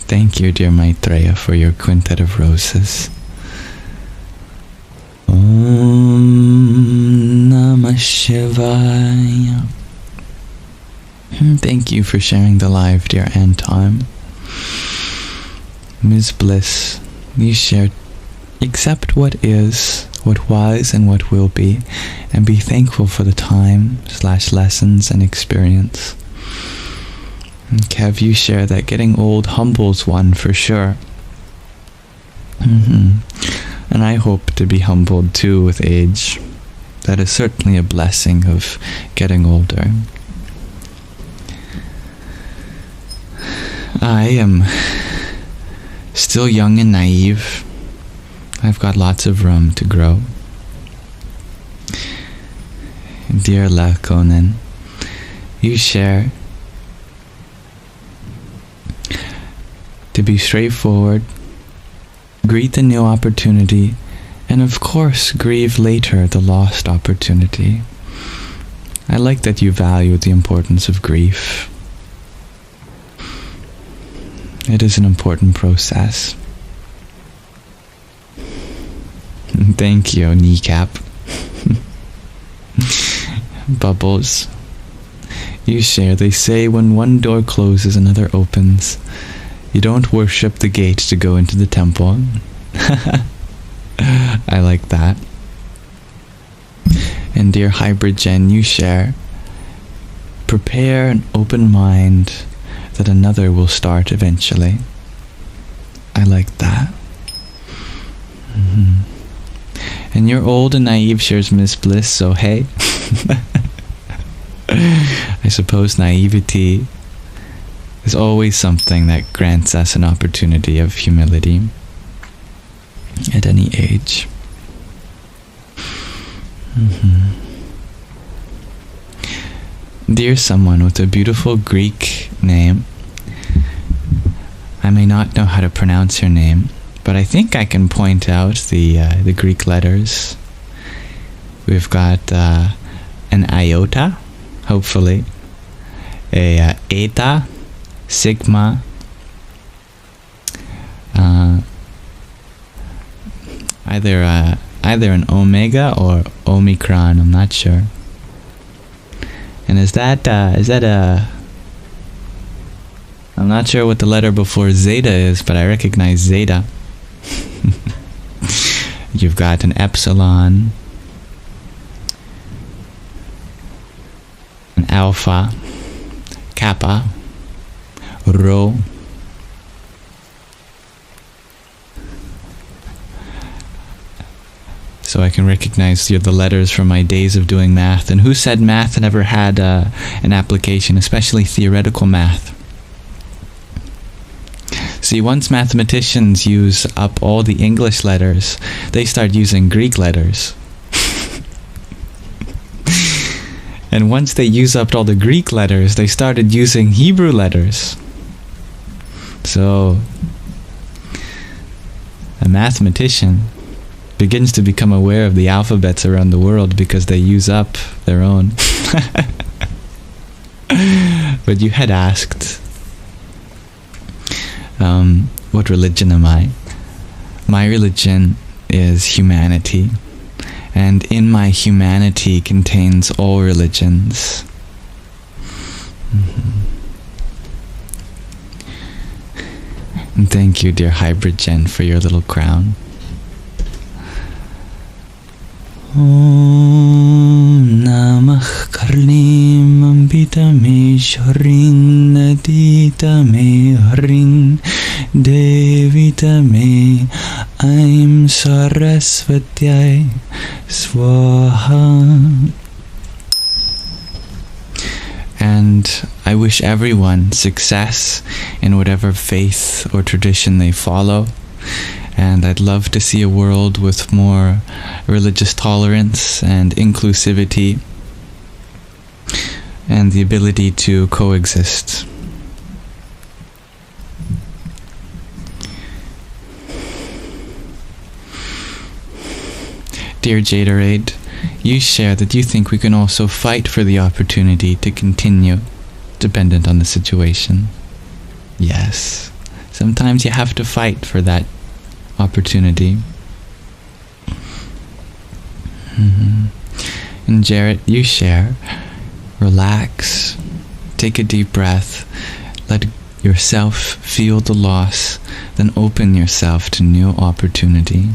Thank you, dear Maitreya, for your quintet of roses. Om Namah Shivaya. Thank you for sharing the live, dear Anton. Ms. Bliss, you shared, accept what is, what was, and what will be, and be thankful for the time/lessons and experience. And Kev, you share that getting old humbles one for sure. And I hope to be humbled too with age. That is certainly a blessing of getting older. I am still young and naive. I've got lots of room to grow. Dear Lakonen, you share to be straightforward, greet the new opportunity, and of course grieve later the lost opportunity. I like that you value the importance of grief. It is an important process. Thank you, Kneecap. Bubbles. You share, they say when one door closes, another opens. You don't worship the gate to go into the temple. I like that. And dear Hybrid Jen, you share, prepare an open mind that another will start eventually. I like that. And you're old and naive, shares Miss Bliss, so hey. I suppose naivety is always something that grants us an opportunity of humility at any age. Dear someone with a beautiful Greek name, I may not know how to pronounce your name, but I think I can point out the Greek letters. We've got an iota, hopefully, a eta, sigma, either an omega or omicron, I'm not sure. And is that a, I'm not sure what the letter before zeta is, but I recognize zeta. You've got an epsilon, an alpha, kappa, rho, so I can recognize the letters from my days of doing math. And who said math never had an application, especially theoretical math? See, once mathematicians use up all the English letters, they start using Greek letters. And once they use up all the Greek letters, they started using Hebrew letters. So, a mathematician begins to become aware of the alphabets around the world because they use up their own. But you had asked, what religion am I? My religion is humanity. And in my humanity contains all religions. And thank you, dear Hybrid Jen, for your little crown. Om Namah Karlim Ambita Me Shrin Nadita Me Hrin Devita Me Aim Sarasvatyai Swaha. And I wish everyone success in whatever faith or tradition they follow. And I'd love to see a world with more religious tolerance and inclusivity and the ability to coexist. Dear Jaderade, you share that you think we can also fight for the opportunity to continue, dependent on the situation. Yes, sometimes you have to fight for that opportunity. And Jarrett, you share, relax, take a deep breath, let yourself feel the loss, then open yourself to new opportunity.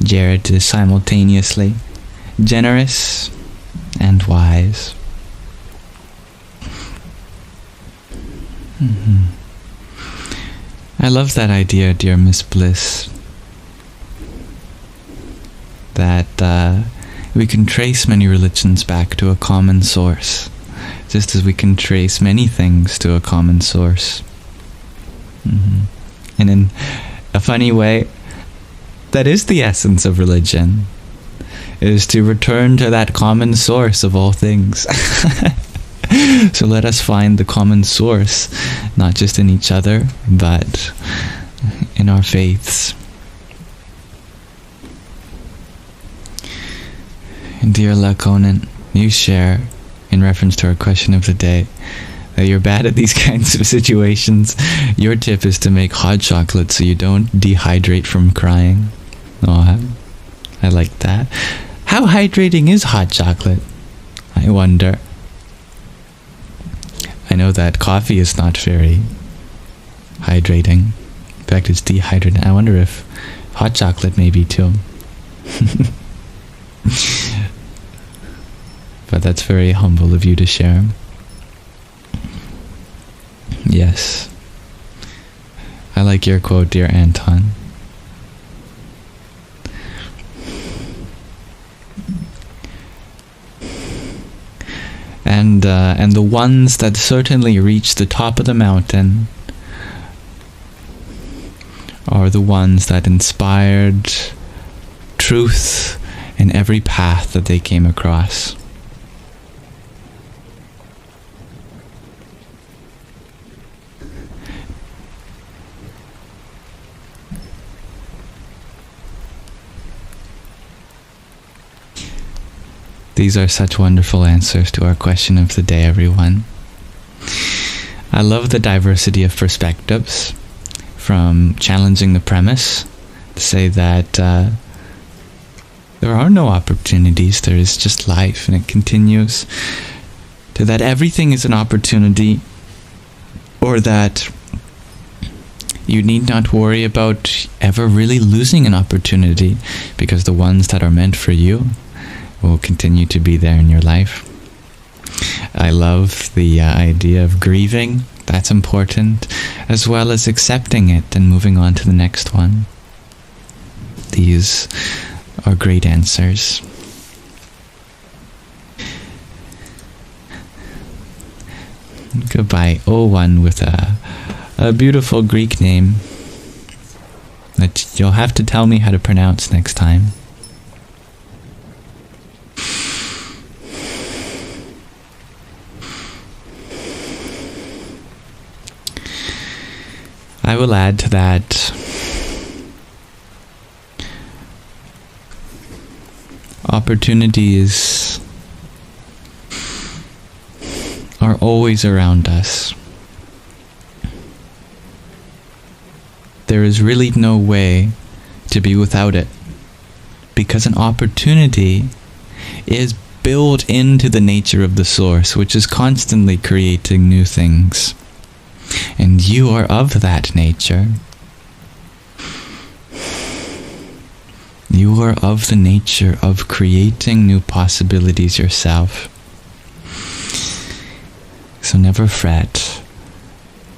Jared is simultaneously generous and wise. I love that idea, dear Miss Bliss, that we can trace many religions back to a common source, just as we can trace many things to a common source. And in a funny way, that is the essence of religion, is to return to that common source of all things. So let us find the common source, not just in each other, but in our faiths. And dear Lakonan, you share, in reference to our question of the day, that you're bad at these kinds of situations. Your tip is to make hot chocolate so you don't dehydrate from crying. Oh, I like that. How hydrating is hot chocolate? I wonder. I know that coffee is not very hydrating. In fact, it's dehydrating. I wonder if hot chocolate may be too. But that's very humble of you to share. Yes. I like your quote, dear Anton. And the ones that certainly reach the top of the mountain are the ones that inspired truth in every path that they came across. These are such wonderful answers to our question of the day, everyone. I love the diversity of perspectives, from challenging the premise to say that there are no opportunities, there is just life, and it continues, to that everything is an opportunity, or that you need not worry about ever really losing an opportunity, because the ones that are meant for you will continue to be there in your life. I love the idea of grieving That's important, as well as accepting it and moving on to the next one. These are great answers. Goodbye, O1 with a beautiful Greek name that you'll have to tell me how to pronounce next time. I will add to that opportunities are always around us. There is really no way to be without it, because an opportunity is built into the nature of the source, which is constantly creating new things. And you are of that nature. You are of the nature of creating new possibilities yourself. So never fret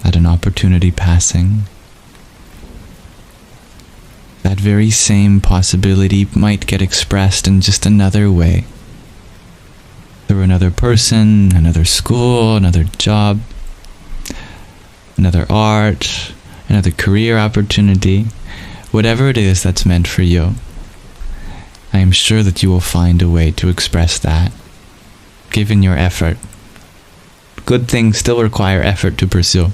at an opportunity passing. That very same possibility might get expressed in just another way. Through another person, another school, another job, another art, another career opportunity, whatever it is that's meant for you. I am sure that you will find a way to express that, given your effort. Good things still require effort to pursue.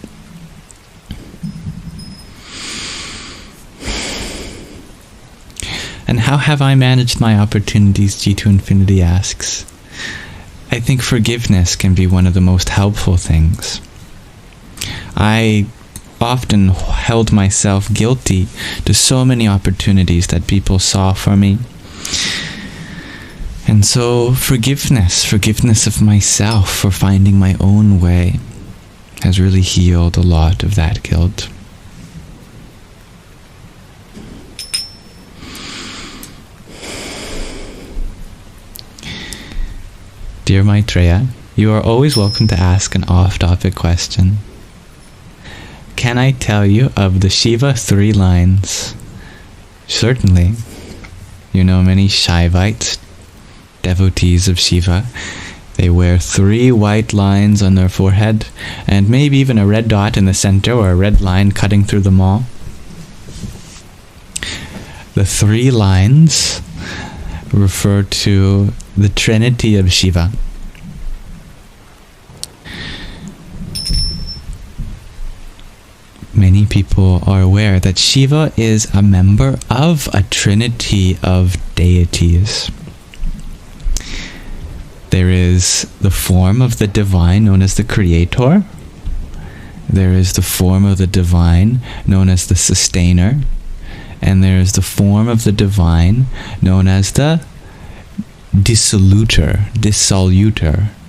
And how have I managed my opportunities? G2 Infinity asks. I think forgiveness can be one of the most helpful things. I often held myself guilty to so many opportunities that people saw for me. And so forgiveness of myself for finding my own way, has really healed a lot of that guilt. Dear Maitreya, you are always welcome to ask an off-topic question. Can I tell you of the Śiva 3 lines? Certainly. You know many Shaivites, devotees of Śiva. They wear 3 white lines on their forehead, and maybe even a red dot in the center or a red line cutting through them all. The 3 lines refer to the Trinity of Śiva. Many people are aware that Śiva is a member of a trinity of deities. There is the form of the divine known as the creator. There is the form of the divine known as the sustainer. And there is the form of the divine known as the dissoluter,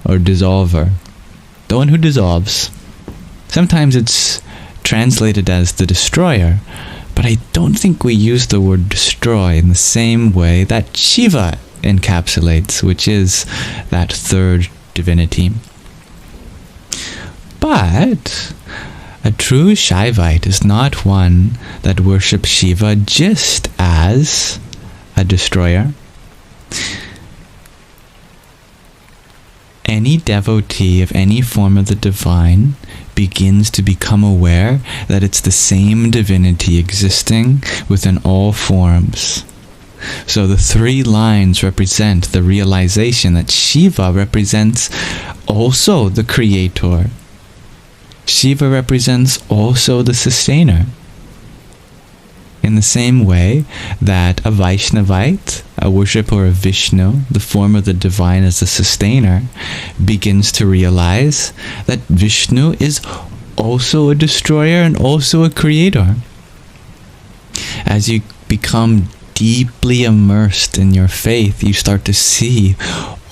or dissolver. The one who dissolves. Sometimes it's translated as the destroyer, but I don't think we use the word destroy in the same way that Śiva encapsulates, which is that third divinity. But a true Shaivite is not one that worships Śiva just as a destroyer. Any devotee of any form of the divine begins to become aware that it's the same divinity existing within all forms. So the 3 lines represent the realization that Śiva represents also the creator. Śiva represents also the sustainer. In the same way that a Vaishnavite, a worshipper of Vishnu, the form of the divine as the sustainer, begins to realize that Vishnu is also a destroyer and also a creator. As you become deeply immersed in your faith, you start to see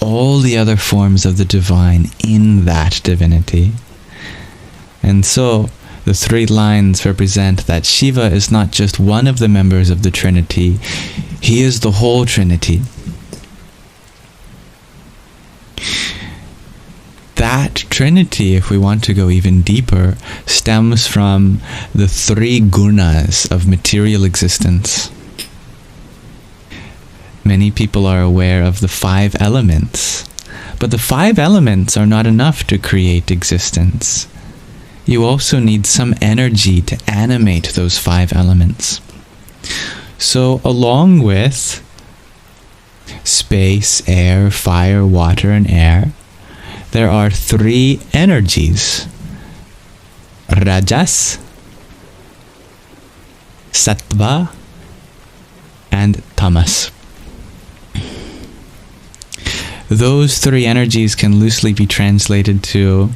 all the other forms of the divine in that divinity. And so the 3 lines represent that Śiva is not just one of the members of the Trinity, he is the whole Trinity. that Trinity, if we want to go even deeper, stems from the 3 gunas of material existence. Many people are aware of the 5 elements, but the 5 elements are not enough to create existence. You also need some energy to animate those 5 elements. So along with space, air, fire, water, and air, there are 3 energies: Rajas, Sattva, and Tamas. Those 3 energies can loosely be translated to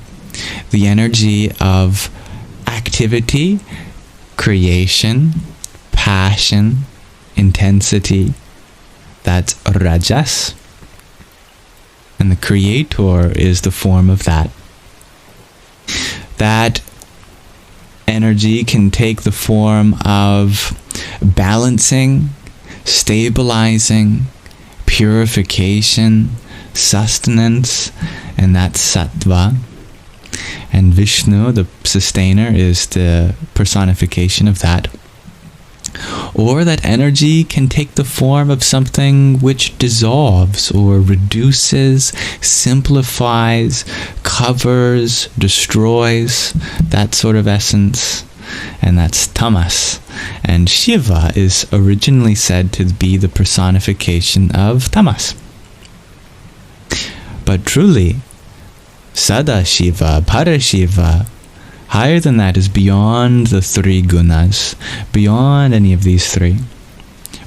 the energy of activity, creation, passion, intensity. That's Rajas. And the creator is the form of that. That energy can take the form of balancing, stabilizing, purification, sustenance, and that's Sattva. And Vishnu, the sustainer, is the personification of that. Or that energy can take the form of something which dissolves or reduces, simplifies, covers, destroys, that sort of essence. And that's Tamas. And Śiva is originally said to be the personification of Tamas. But truly, Sada Śiva, Para Śiva, higher than that, is beyond the 3 gunas, beyond any of these 3.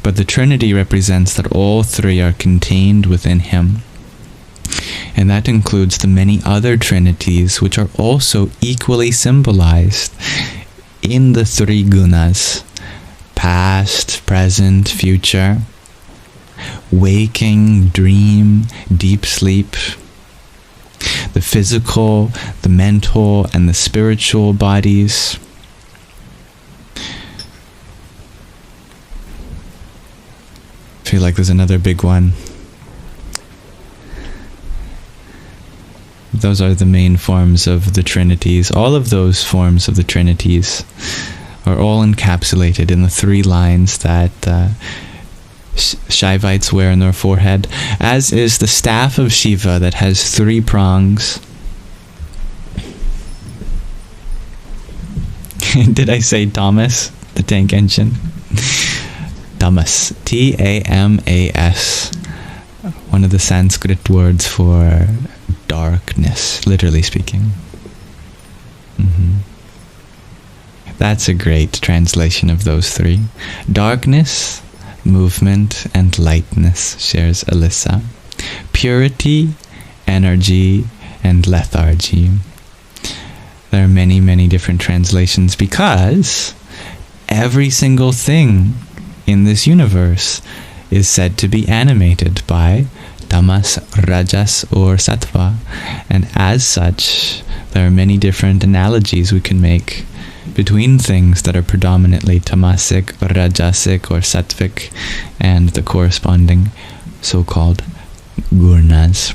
But the Trinity represents that all 3 are contained within him. And that includes the many other Trinities which are also equally symbolized in the 3 gunas: past, present, future, waking, dream, deep sleep, the physical, the mental, and the spiritual bodies. I feel like there's another big one. Those are the main forms of the Trinities. All of those forms of the Trinities are all encapsulated in the 3 lines that Shaivites wear on their forehead, as is the staff of Śiva that has 3 prongs. Did I say Thomas, the tank engine? Tamas, Tamas, one of the Sanskrit words for darkness, literally speaking. That's a great translation of those 3. Darkness, movement, and lightness, shares Alyssa. Purity, energy, and lethargy. There are many, many different translations because every single thing in this universe is said to be animated by Tamas, Rajas, or Sattva. And as such, there are many different analogies we can make between things that are predominantly tamasic, rajasic, or sattvic, and the corresponding so-called gunas.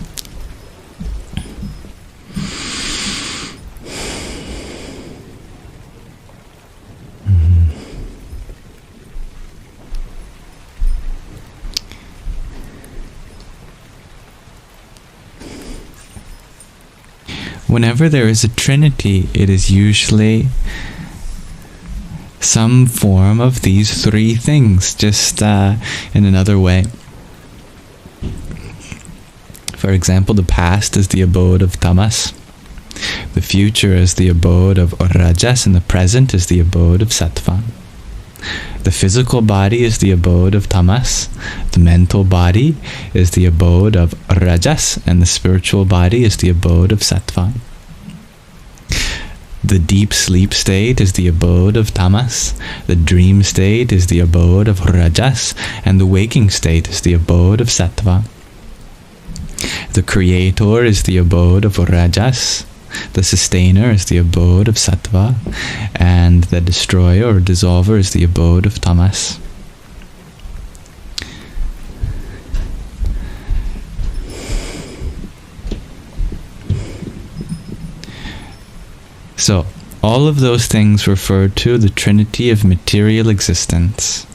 Whenever there is a Trinity, it is usually some form of these 3 things, just in another way. For example, the past is the abode of Tamas, the future is the abode of Rajas, and the present is the abode of Sattva. The physical body is the abode of Tamas, the mental body is the abode of Rajas, and the spiritual body is the abode of Sattva. The deep sleep state is the abode of Tamas, the dream state is the abode of Rajas, and the waking state is the abode of Sattva. The creator is the abode of Rajas, the sustainer is the abode of Sattva, and the destroyer or dissolver is the abode of Tamas. So, all of those things refer to the Trinity of material existence.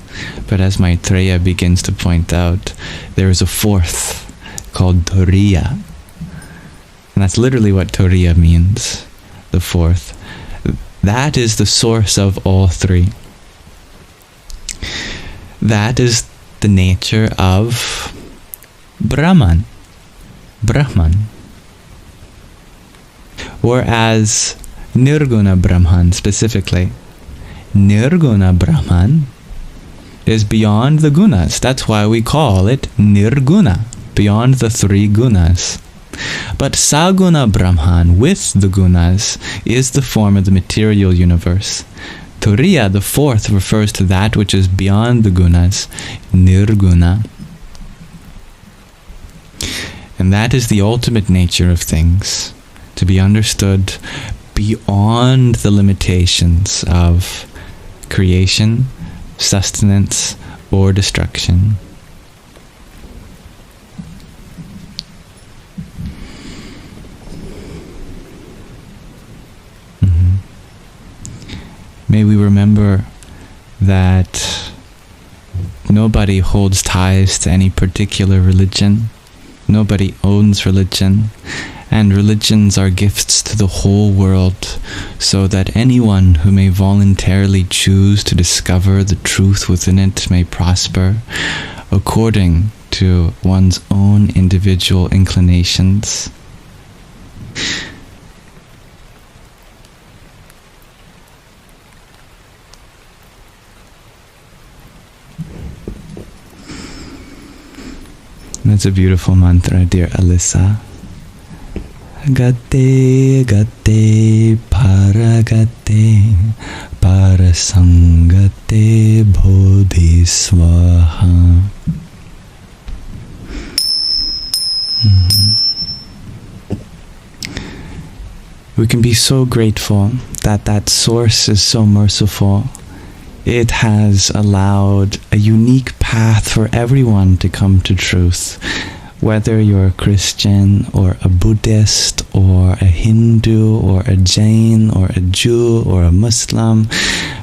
But as Maitreya begins to point out, there is a fourth called Turiya. And that's literally what Turiya means, the fourth. That is the source of all three. That is the nature of Brahman. Whereas Nirguna Brahman specifically, Nirguna Brahman is beyond the gunas. That's why we call it Nirguna, beyond the three gunas. But Saguna Brahman, with the gunas, is the form of the material universe. Turiya, the fourth, refers to that which is beyond the gunas, Nirguna. And that is the ultimate nature of things, to be understood beyond the limitations of creation, sustenance, or destruction. May we remember that nobody holds ties to any particular religion. Nobody owns religion. And religions are gifts to the whole world, so that anyone who may voluntarily choose to discover the truth within it may prosper, according to one's own individual inclinations. That's a beautiful mantra, dear Alyssa. Gate, gate, paragate, parasangate, bodhisvaha. We can be so grateful that that source is so merciful. It has allowed a unique path for everyone to come to truth. Whether you're a Christian or a Buddhist or a Hindu or a Jain or a Jew or a Muslim,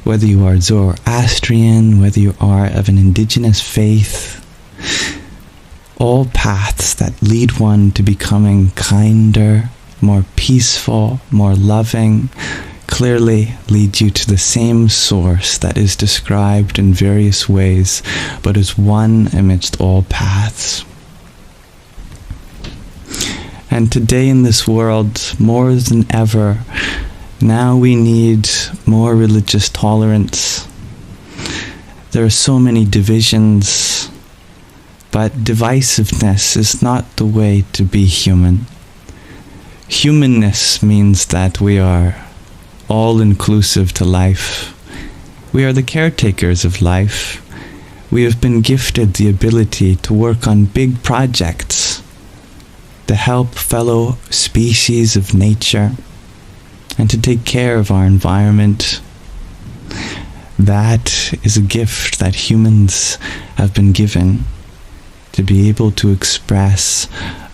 whether you are Zoroastrian, whether you are of an indigenous faith, all paths that lead one to becoming kinder, more peaceful, more loving, clearly lead you to the same source that is described in various ways, but is one amidst all paths. And today in this world, more than ever, now we need more religious tolerance. There are so many divisions, but divisiveness is not the way to be human. Humanness means that we are all-inclusive to life. We are the caretakers of life. We have been gifted the ability to work on big projects, to help fellow species of nature, and to take care of our environment. That is a gift that humans have been given, to be able to express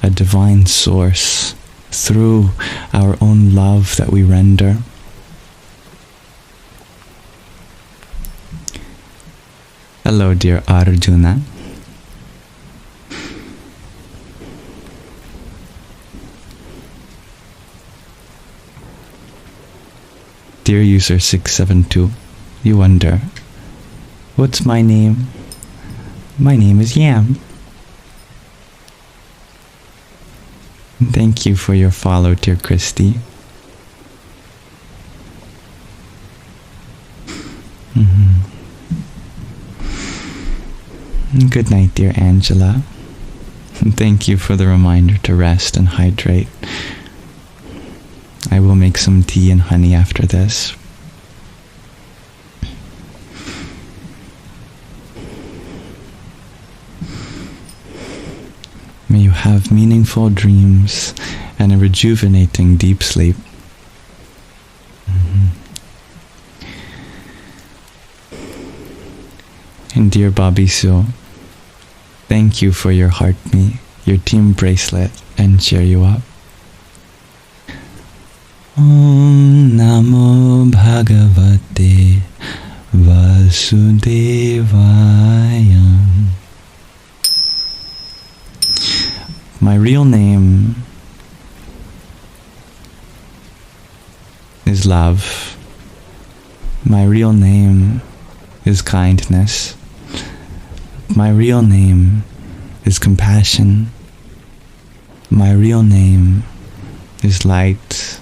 a divine source through our own love that we render. Hello, dear Arjuna. Dear user 672, you wonder, what's my name? My name is Yam. Thank you for your follow, dear Christy. Good night, dear Angela. Thank you for the reminder to rest and hydrate. I will make some tea and honey after this. May you have meaningful dreams and a rejuvenating deep sleep. And dear Bobby Sue, thank you for your heart me, your team bracelet, and cheer you up. Om Namo Bhagavate Vasudevaya. My real name is love. My real name is kindness. My real name is compassion. My real name is light.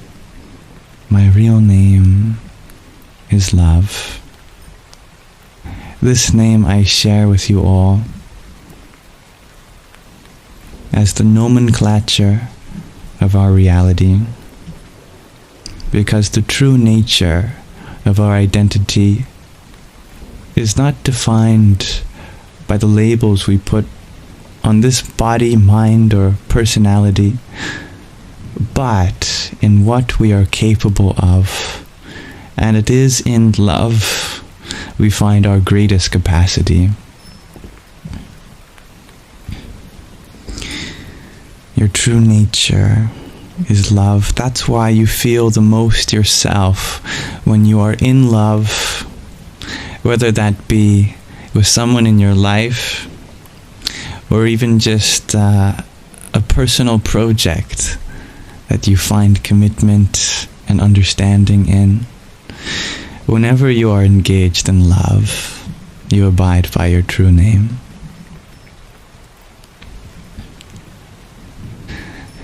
My real name is love. This name I share with you all as the nomenclature of our reality, because the true nature of our identity is not defined by the labels we put on this body, mind, or personality, but in what we are capable of. And it is in love we find our greatest capacity. Your true nature is love. That's why you feel the most yourself when you are in love, whether that be with someone in your life or even just a personal project that you find commitment and understanding in. Whenever you are engaged in love, you abide by your true name.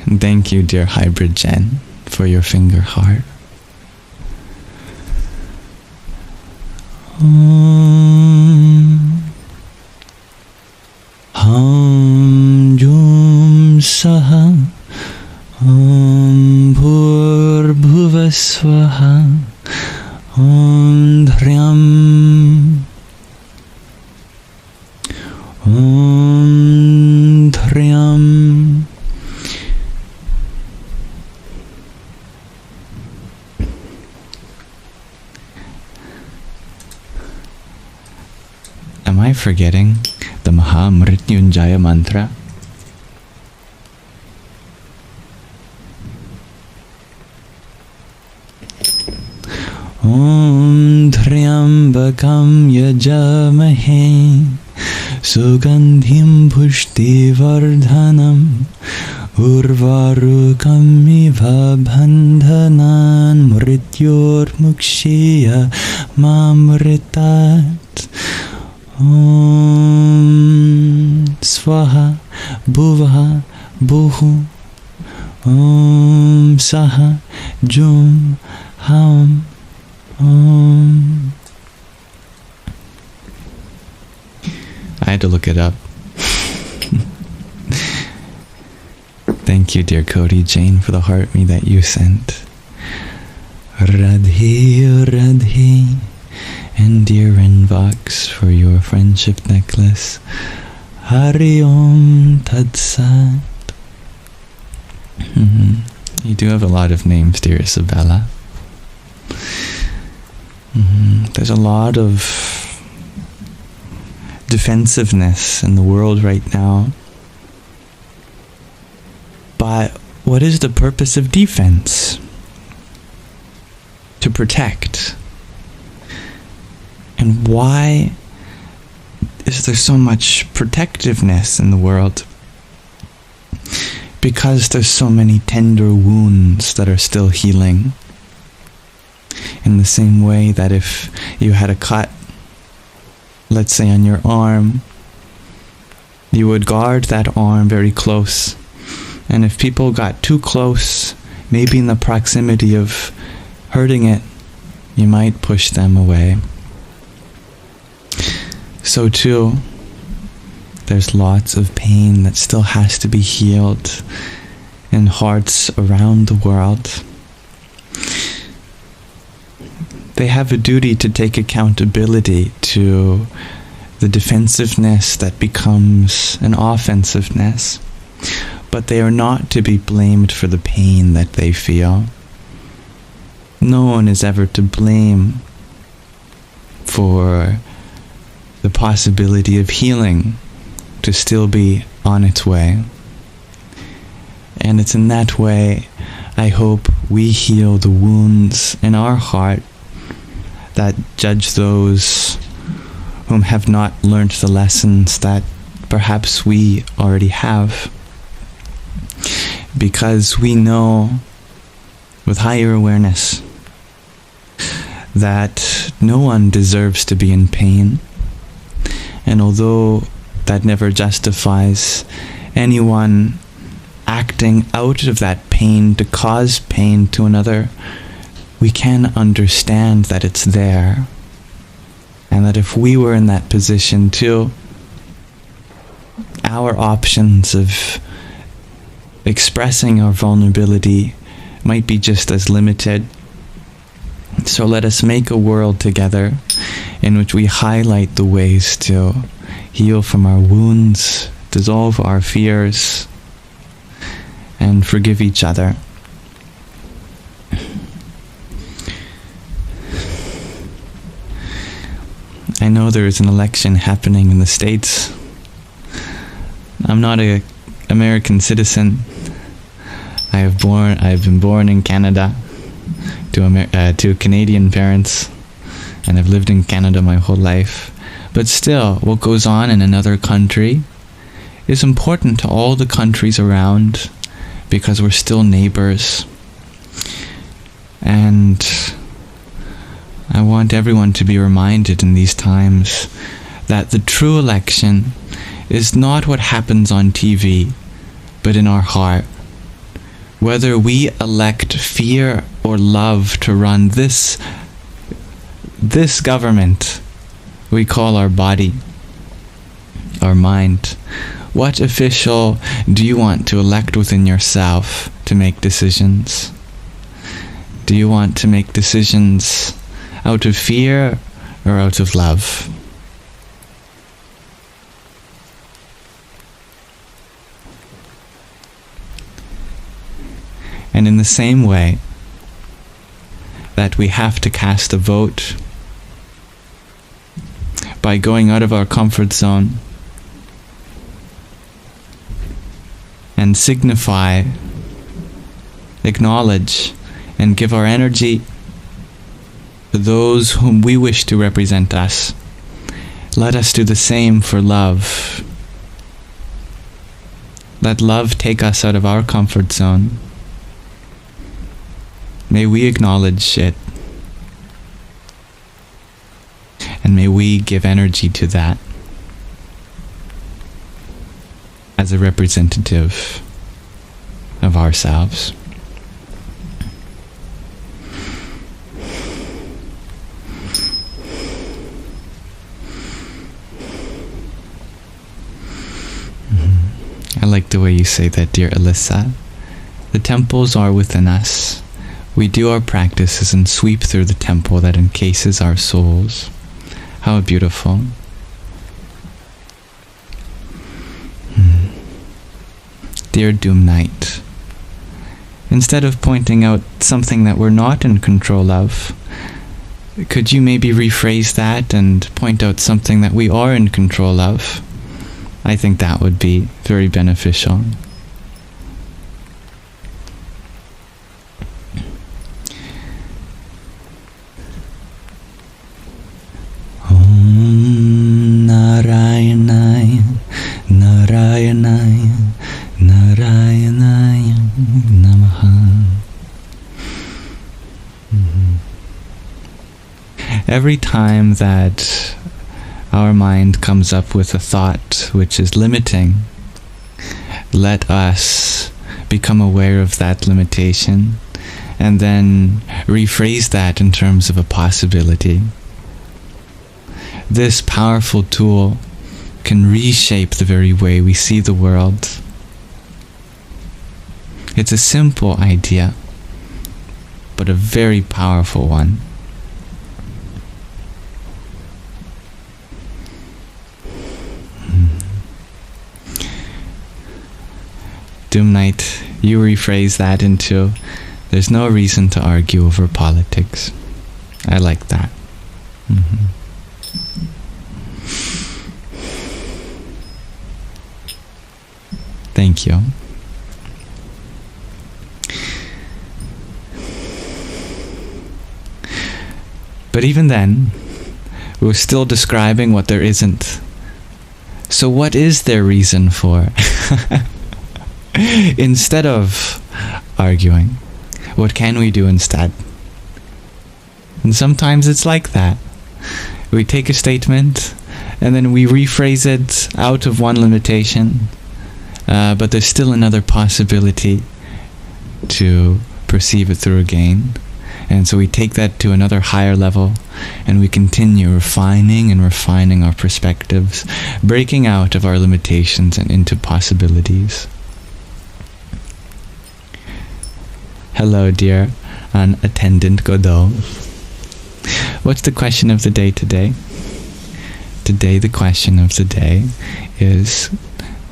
And thank you, dear Hybrid Jen, for your finger heart. Ham Jum Saha Bhur Swaha Dhryam Dhryam. Am I forgetting the Mahamrityunjaya mantra? Om Dhriyambakam Yajamahe Sugandhim Pushti Vardhanam Urvarukam Iva Bandhanan Mrityor Mukshiya Mamritat. Om Swaha Bhuvaha Bhuhu Om Saha Jum Ham Om. I had to look it up. Thank you, dear Cody Jane, for the heart me that you sent. Radhe Radhe. And dear Renvox, for your friendship necklace. Hari Om Tat Sat. You do have a lot of names, dear Isabella. There's a lot of defensiveness in the world right now. But what is the purpose of defense? To protect. And why is there so much protectiveness in the world? Because there's so many tender wounds that are still healing. In the same way that if you had a cut, let's say on your arm, you would guard that arm very close. And if people got too close, maybe in the proximity of hurting it, you might push them away. So too, there's lots of pain that still has to be healed in hearts around the world. They have a duty to take accountability to the defensiveness that becomes an offensiveness, but they are not to be blamed for the pain that they feel. No one is ever to blame for the possibility of healing to still be on its way. And it's in that way I hope we heal the wounds in our heart that judge those whom have not learned the lessons that perhaps we already have. Because we know with higher awareness that no one deserves to be in pain. And although that never justifies anyone acting out of that pain to cause pain to another, we can understand that it's there. And that if we were in that position too, our options of expressing our vulnerability might be just as limited. So let us make a world together in which we highlight the ways to heal from our wounds, dissolve our fears, and forgive each other. I know there is an election happening in the States. I'm not an American citizen. I've been born in Canada to Canadian parents, and I've lived in Canada my whole life. But still, what goes on in another country is important to all the countries around, because we're still neighbors. And I want everyone to be reminded in these times that the true election is not what happens on TV, but in our heart. Whether we elect fear or love to run this government we call our body, our mind, what official do you want to elect within yourself to make decisions? Do you want to make decisions out of fear or out of love? And in the same way that we have to cast a vote by going out of our comfort zone and signify, acknowledge, and give our energy to those whom we wish to represent us, let us do the same for love. Let love take us out of our comfort zone. May we acknowledge it, and may we give energy to that as a representative of ourselves. I like the way you say that, dear Alyssa. The temples are within us. We do our practices and sweep through the temple that encases our souls. How beautiful. Dear Doom Knight, instead of pointing out something that we're not in control of, could you maybe rephrase that and point out something that we are in control of? I think that would be very beneficial. Om Narayanaya, Narayanaya, Narayanaya Namaha. Every time that our mind comes up with a thought which is limiting, let us become aware of that limitation and then rephrase that in terms of a possibility. This powerful tool can reshape the very way we see the world. It's a simple idea, but a very powerful one. Doom Knight, you rephrase that into, there's no reason to argue over politics. I like that. Thank you. But even then, we're still describing what there isn't. So what is there reason for? Instead of arguing, what can we do instead? And sometimes it's like that. We take a statement and then we rephrase it out of one limitation, but there's still another possibility to perceive it through again. And so we take that to another higher level, and we continue refining and refining our perspectives, breaking out of our limitations and into possibilities. Hello, dear unattendant Godot. What's the question of the day today? Today, the question of the day is,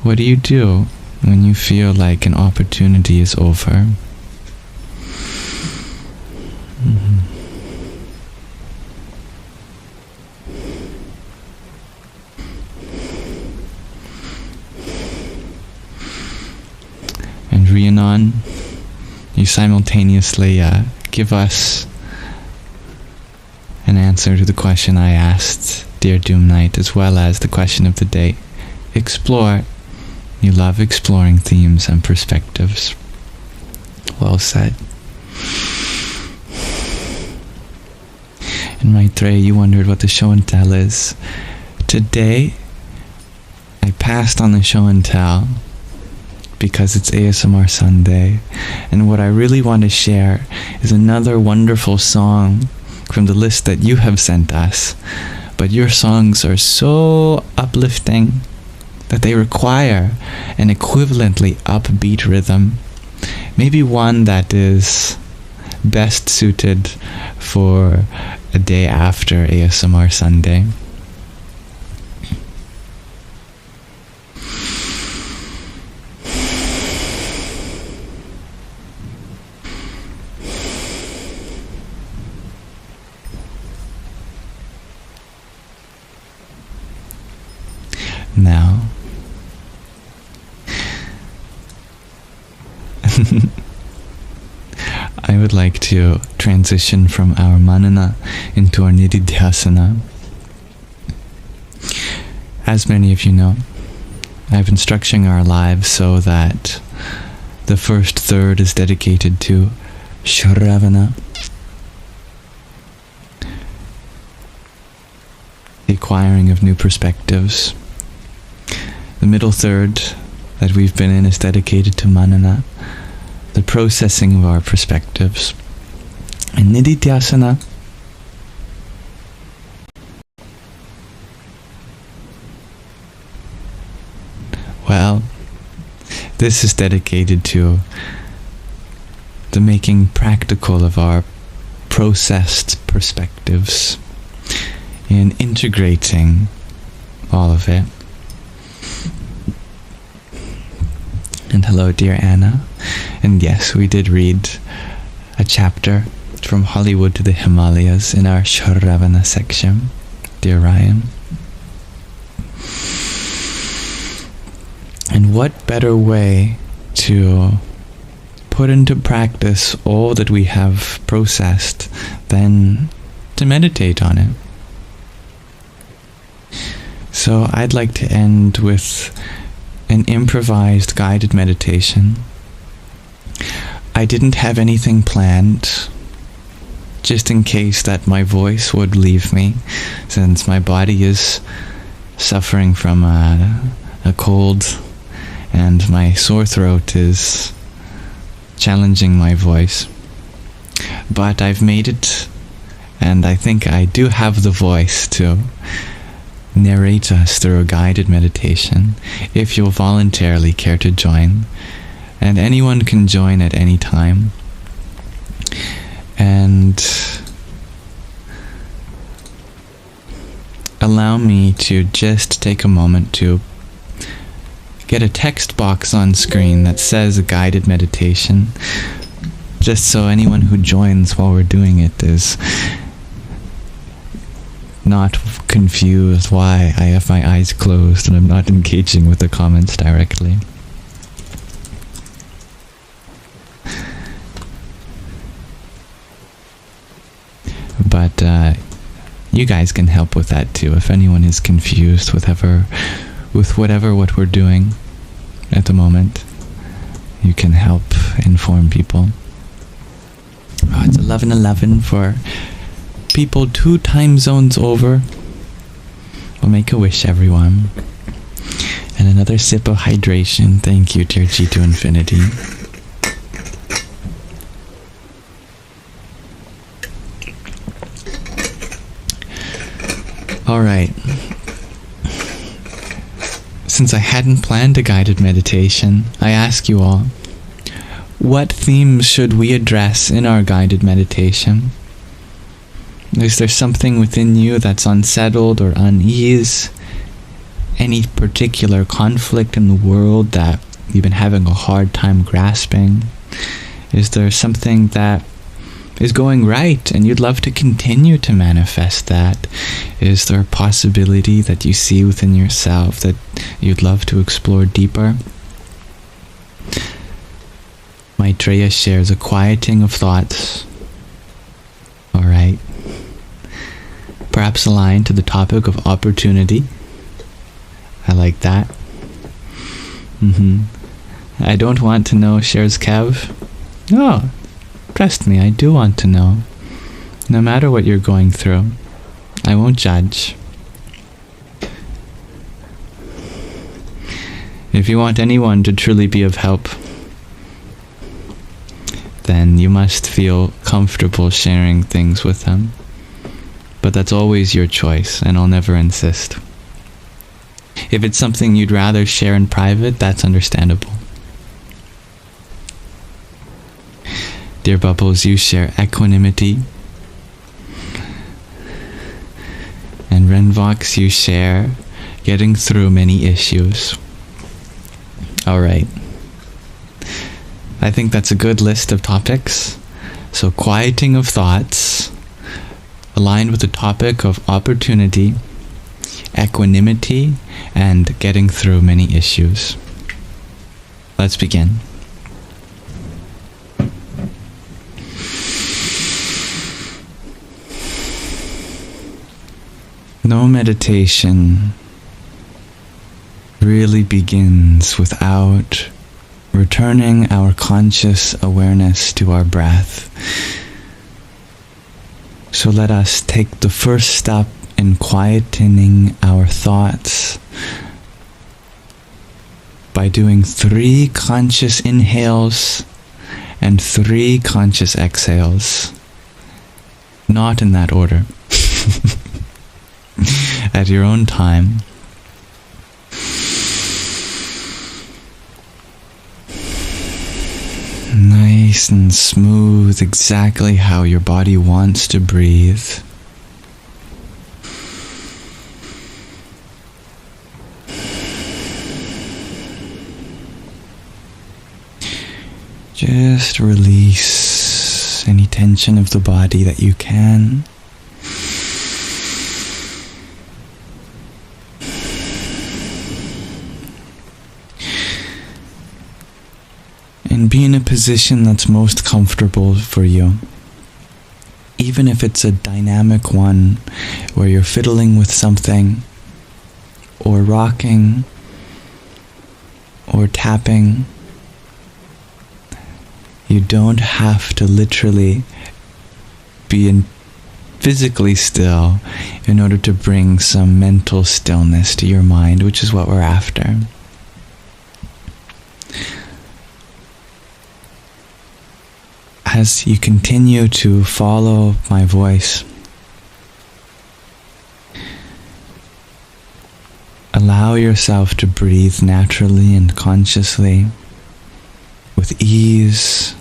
what do you do when you feel like an opportunity is over? And Rhiannon, you simultaneously give us an answer to the question I asked, dear Doom Knight, as well as the question of the day. Explore. You love exploring themes and perspectives. Well said. And Maitreya, you wondered what the show and tell is. Today, I passed on the show and tell because it's ASMR Sunday, and what I really want to share is another wonderful song from the list that you have sent us. But your songs are so uplifting that they require an equivalently upbeat rhythm. Maybe one that is best suited for a day after ASMR Sunday. Now, I would like to transition from our manana into our nididhyasana. As many of you know, I've been structuring our lives so that the first third is dedicated to Shravana, the acquiring of new perspectives. The middle third that we've been in is dedicated to manana, the processing of our perspectives. And nididhyasana, well, this is dedicated to the making practical of our processed perspectives and integrating all of it. And hello, dear Anna. And yes, we did read a chapter from Hollywood to the Himalayas in our Shravana section, dear Ryan. And what better way to put into practice all that we have processed than to meditate on it? So I'd like to end with an improvised guided meditation. I didn't have anything planned, just in case that my voice would leave me, since my body is suffering from a cold and my sore throat is challenging my voice. But I've made it, and I think I do have the voice to narrate us through a guided meditation, if you'll voluntarily care to join. And anyone can join at any time. And allow me to just take a moment to get a text box on screen that says a guided meditation, just so anyone who joins while we're doing it is not confused why I have my eyes closed and I'm not engaging with the comments directly. But You guys can help with that too. If anyone is confused with whatever what we're doing at the moment, you can help inform people. Oh, it's 11:11 for people 2 time zones over. We'll make a wish, everyone. And another sip of hydration. Thank you, dear G to Infinity. Alright. Since I hadn't planned a guided meditation, I ask you all, what themes should we address in our guided meditation? Is there something within you that's unsettled or unease? Any particular conflict in the world that you've been having a hard time grasping? Is there something that is going right and you'd love to continue to manifest that? Is there a possibility that you see within yourself that you'd love to explore deeper? Maitreya shares a quieting of thoughts. Alright. Perhaps aligned to the topic of opportunity. I like that. I don't want to know, shares Kev. Oh, trust me, I do want to know. No matter what you're going through, I won't judge. If you want anyone to truly be of help, then you must feel comfortable sharing things with them. But that's always your choice, and I'll never insist. If it's something you'd rather share in private, that's understandable. Dear Bubbles, you share equanimity. And Renvox, you share getting through many issues. Alright. I think that's a good list of topics. So quieting of thoughts, aligned with the topic of opportunity, equanimity, and getting through many issues. Let's begin. No meditation really begins without returning our conscious awareness to our breath. So let us take the first step in quietening our thoughts by doing 3 conscious inhales and 3 conscious exhales. Not in that order. At your own time. Nice and smooth, exactly how your body wants to breathe. Just release any tension of the body that you can. And be in a position that's most comfortable for you. Even if it's a dynamic one where you're fiddling with something, or rocking, or tapping. You don't have to literally be physically still in order to bring some mental stillness to your mind, which is what we're after. As you continue to follow my voice, allow yourself to breathe naturally and consciously, with ease.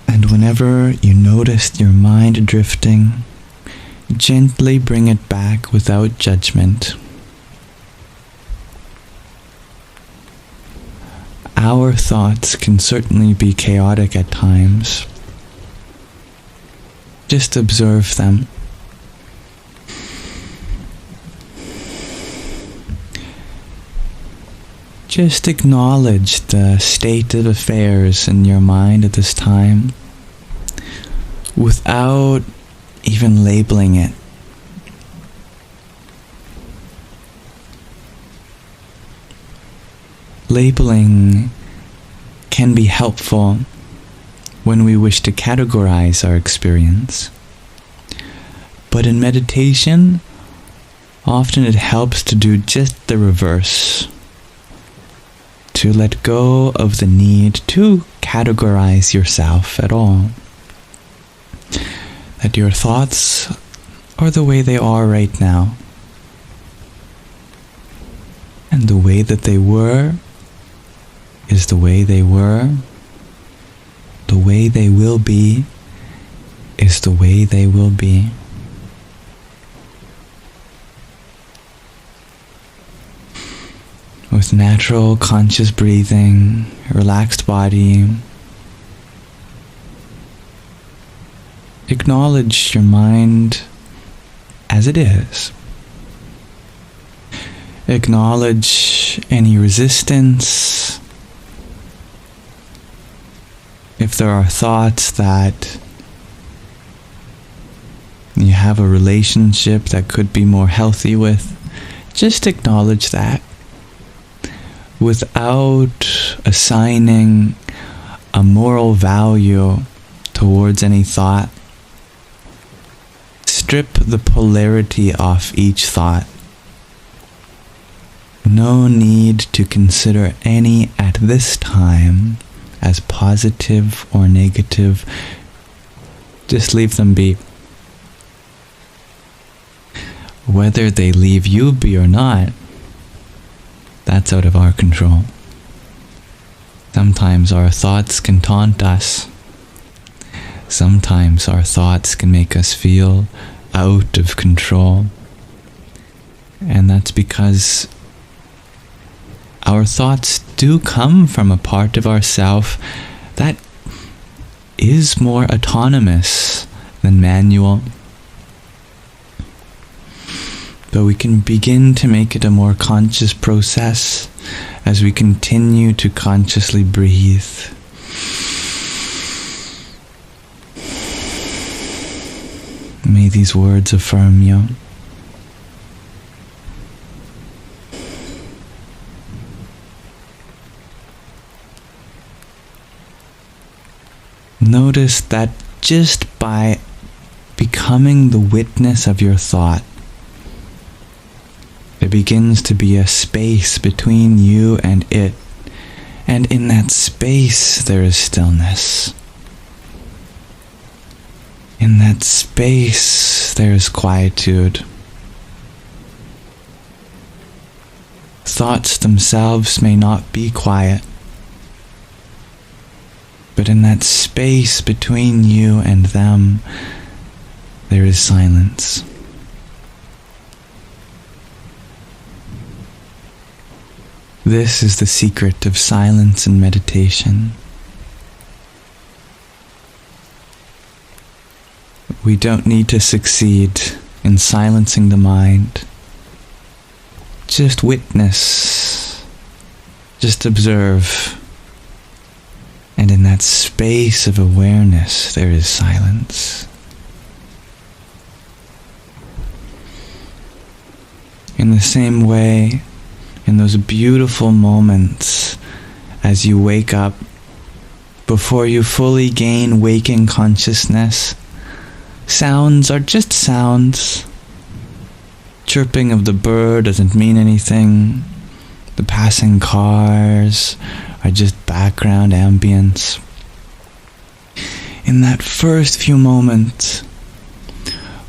And whenever you notice your mind drifting, gently bring it back without judgment. Our thoughts can certainly be chaotic at times. Just observe them. Just acknowledge the state of affairs in your mind at this time. without even labeling it. Labeling can be helpful when we wish to categorize our experience. But in meditation, often it helps to do just the reverse. To let go of the need to categorize yourself at all. That your thoughts are the way they are right now. And the way that they were is the way they were. The way they will be is the way they will be. With natural conscious breathing, relaxed body, acknowledge your mind as it is. Acknowledge any resistance. If there are thoughts that you have a relationship that could be more healthy with, just acknowledge that without assigning a moral value towards any thought. Strip the polarity off each thought. No need to consider any at this time as positive or negative. Just leave them be. Whether they leave you be or not, that's out of our control. Sometimes our thoughts can taunt us. Sometimes our thoughts can make us feel out of control. And that's because our thoughts do come from a part of ourself that is more autonomous than manual. But we can begin to make it a more conscious process as we continue to consciously breathe. May these words affirm you. Notice that just by becoming the witness of your thought, there begins to be a space between you and it, and in that space there is stillness. In that space there is quietude. Thoughts themselves may not be quiet, but in that space between you and them, there is silence. This is the secret of silence and meditation. We don't need to succeed in silencing the mind. Just witness. Just observe. And in that space of awareness, there is silence. In the same way, in those beautiful moments as you wake up, before you fully gain waking consciousness, sounds are just sounds. Chirping of the bird doesn't mean anything. The passing cars are just background ambience. In that first few moments,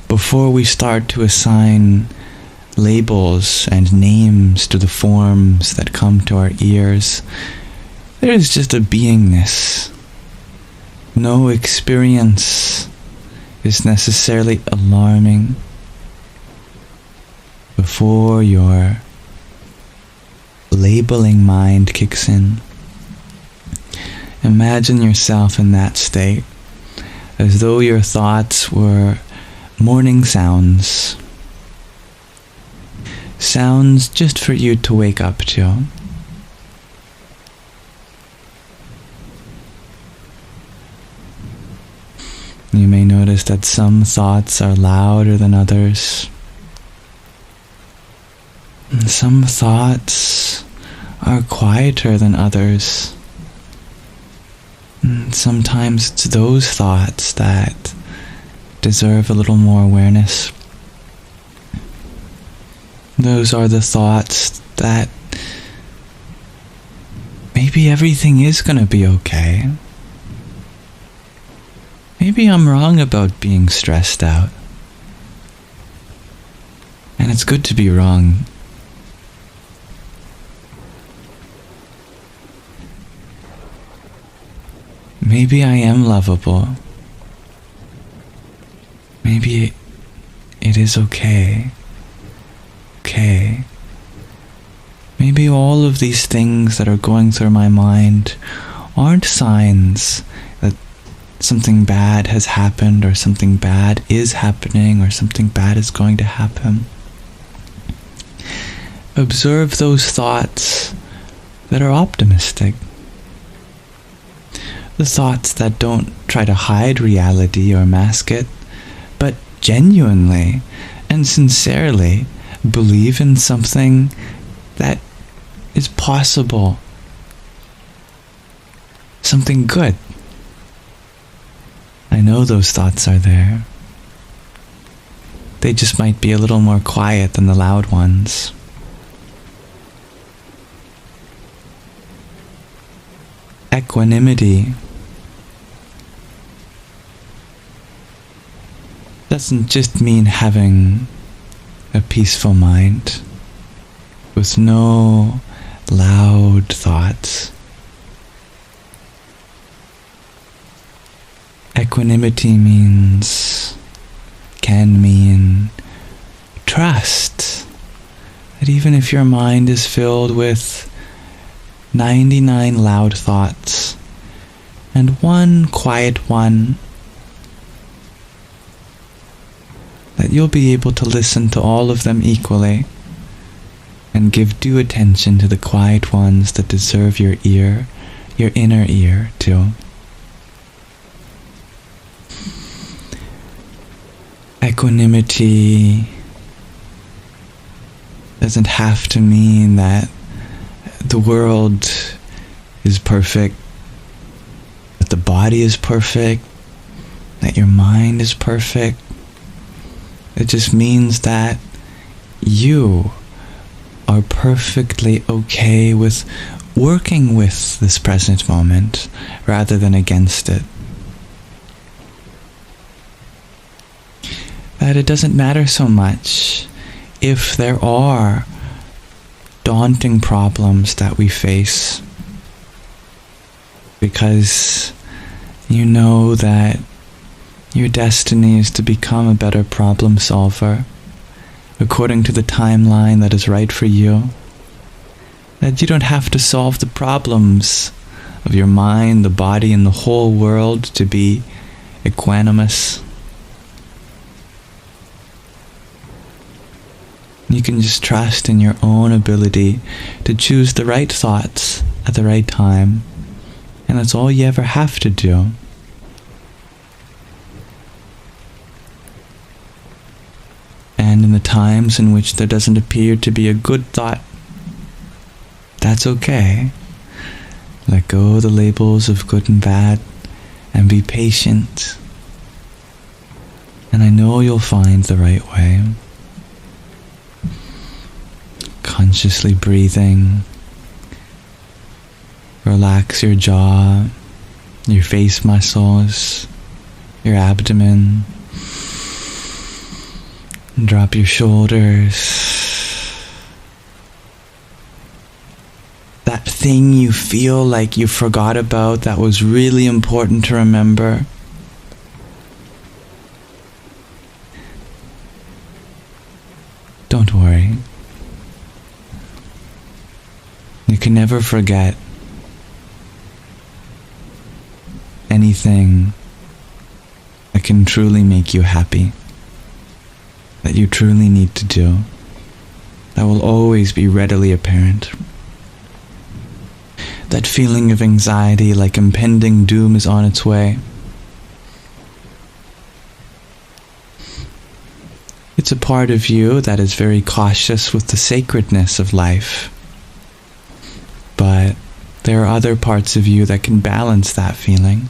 before we start to assign labels and names to the forms that come to our ears, there is just a beingness. No experience is necessarily alarming before your labeling mind kicks in. Imagine yourself in that state, as though your thoughts were morning sounds. Sounds just for you to wake up to. You may notice that some thoughts are louder than others. And some thoughts are quieter than others. And sometimes it's those thoughts that deserve a little more awareness. Those are the thoughts that maybe everything is going to be okay. Maybe I'm wrong about being stressed out. And it's good to be wrong. Maybe I am lovable. Maybe it is okay. Okay. Maybe all of these things that are going through my mind aren't signs that something bad has happened, or something bad is happening, or something bad is going to happen. Observe those thoughts that are optimistic. The thoughts that don't try to hide reality or mask it, but genuinely and sincerely believe in something that is possible. Something good. I know those thoughts are there. They just might be a little more quiet than the loud ones. Equanimity doesn't just mean having a peaceful mind with no loud thoughts. Equanimity can mean trust that even if your mind is filled with 99 loud thoughts and one quiet one, that you'll be able to listen to all of them equally and give due attention to the quiet ones that deserve your ear, your inner ear too. Equanimity doesn't have to mean that the world is perfect, that the body is perfect, that your mind is perfect. It just means that you are perfectly okay with working with this present moment rather than against it. That it doesn't matter so much if there are daunting problems that we face, because you know that your destiny is to become a better problem solver according to the timeline that is right for you. That you don't have to solve the problems of your mind, the body, and the whole world to be equanimous. You can just trust in your own ability to choose the right thoughts at the right time, and that's all you ever have to do. And in the times in which there doesn't appear to be a good thought, that's okay. Let go of the labels of good and bad and be patient. And I know you'll find the right way. Consciously breathing. Relax your jaw, your face muscles, your abdomen. Drop your shoulders. That thing you feel like you forgot about that was really important to remember. Don't worry. You can never forget anything that can truly make you happy, that you truly need to do, that will always be readily apparent. That feeling of anxiety like impending doom is on its way. It's a part of you that is very cautious with the sacredness of life. But there are other parts of you that can balance that feeling.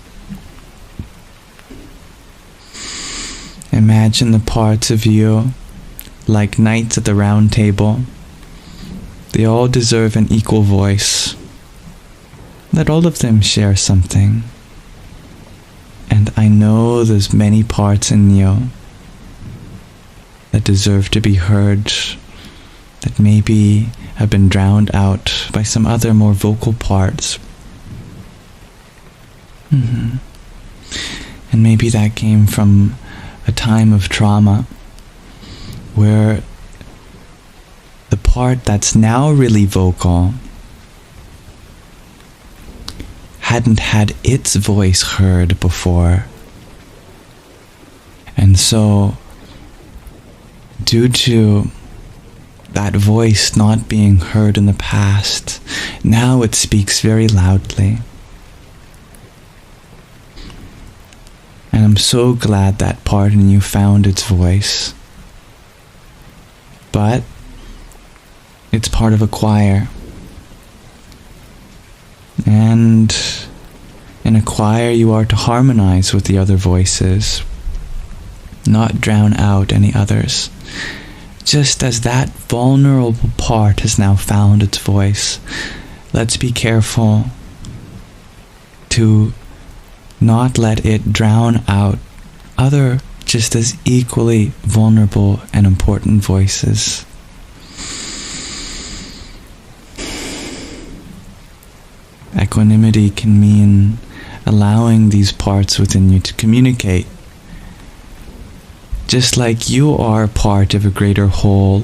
Imagine the parts of you like knights at the round table. They all deserve an equal voice. Let all of them share something. And I know there's many parts in you that deserve to be heard, that maybe have been drowned out by some other more vocal parts. And maybe that came from a time of trauma where the part that's now really vocal hadn't had its voice heard before. And so, due to that voice not being heard in the past, now it speaks very loudly. And I'm so glad that part in you found its voice. But it's part of a choir. And in a choir you are to harmonize with the other voices, not drown out any others. Just as that vulnerable part has now found its voice, let's be careful to not let it drown out other just as equally vulnerable and important voices. Equanimity can mean allowing these parts within you to communicate. Just like you are part of a greater whole,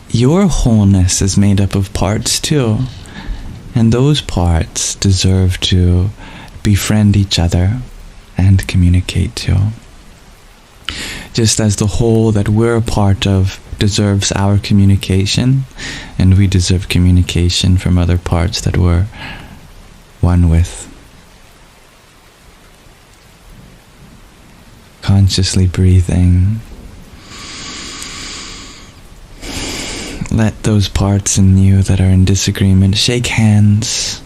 your wholeness is made up of parts too. And those parts deserve to befriend each other and communicate too. Just as the whole that we're a part of deserves our communication, and we deserve communication from other parts that we're one with. Consciously breathing. Let those parts in you that are in disagreement shake hands.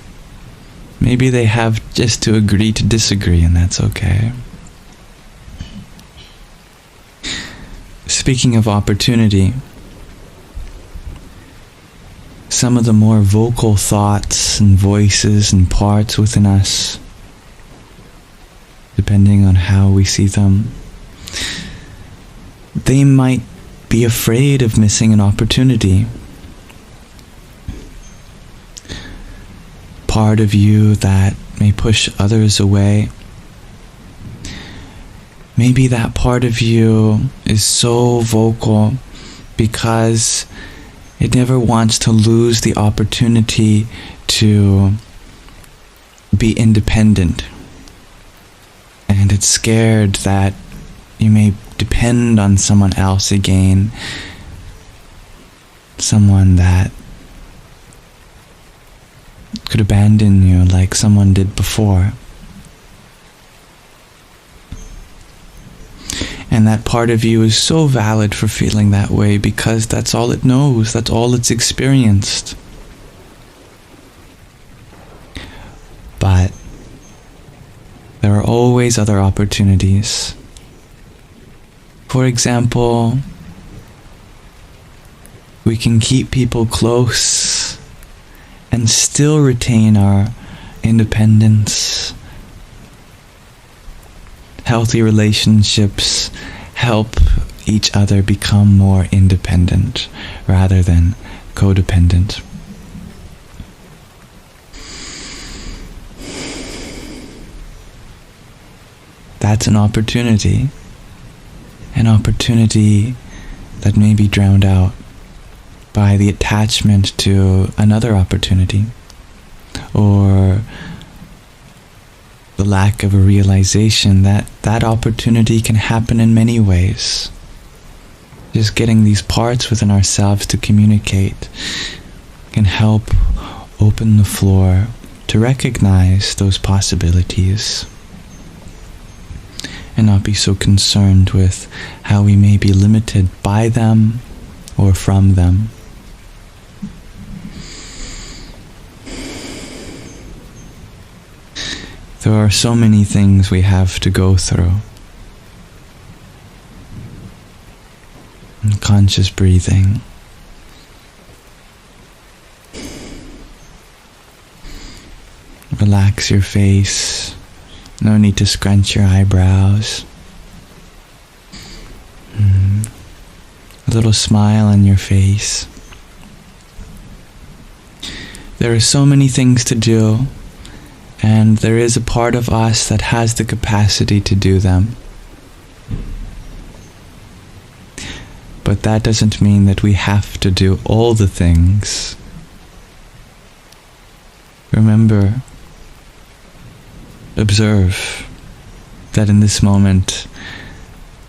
Maybe they have just to agree to disagree, and that's okay. Speaking of opportunity, some of the more vocal thoughts and voices and parts within us, depending on how we see them, they might be afraid of missing an opportunity. Part of you that may push others away. Maybe that part of you is so vocal because it never wants to lose the opportunity to be independent. And it's scared that you may depend on someone else again. Someone that could abandon you like someone did before. And that part of you is so valid for feeling that way because that's all it knows, that's all it's experienced. But there are always other opportunities. For example, we can keep people close and still retain our independence. Healthy relationships help each other become more independent rather than codependent. That's an opportunity that may be drowned out by the attachment to another opportunity, or the lack of a realization that that opportunity can happen in many ways. Just getting these parts within ourselves to communicate can help open the floor to recognize those possibilities and not be so concerned with how we may be limited by them or from them. There are so many things we have to go through. And conscious breathing. Relax your face. No need to scrunch your eyebrows. A little smile on your face. There are so many things to do, and there is a part of us that has the capacity to do them. But that doesn't mean that we have to do all the things. Remember, observe that in this moment,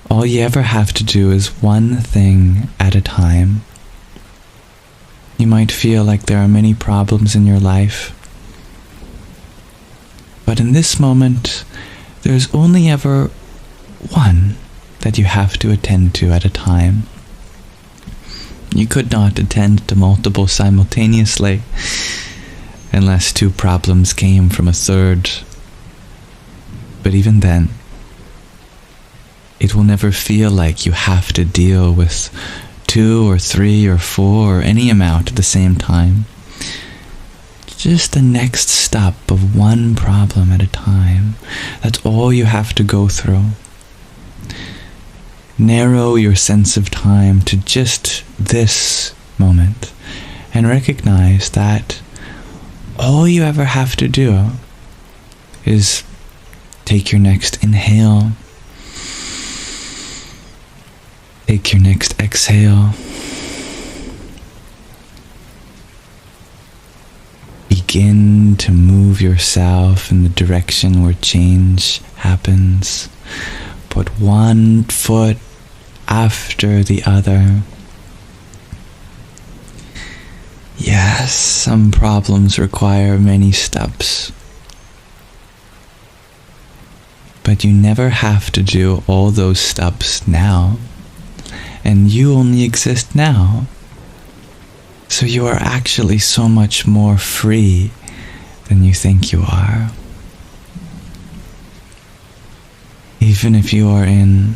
all you ever have to do is one thing at a time. You might feel like there are many problems in your life, but in this moment, there's only ever one that you have to attend to at a time. You could not attend to multiple simultaneously unless two problems came from a third. But even then, it will never feel like you have to deal with 2 or 3 or 4 or any amount at the same time. Just the next step of one problem at a time. That's all you have to go through. Narrow your sense of time to just this moment and recognize that all you ever have to do is take your next inhale, take your next exhale, begin to move yourself in the direction where change happens. Put one foot after the other. Yes, some problems require many steps. But you never have to do all those steps now. And you only exist now. So you are actually so much more free than you think you are. Even if you are in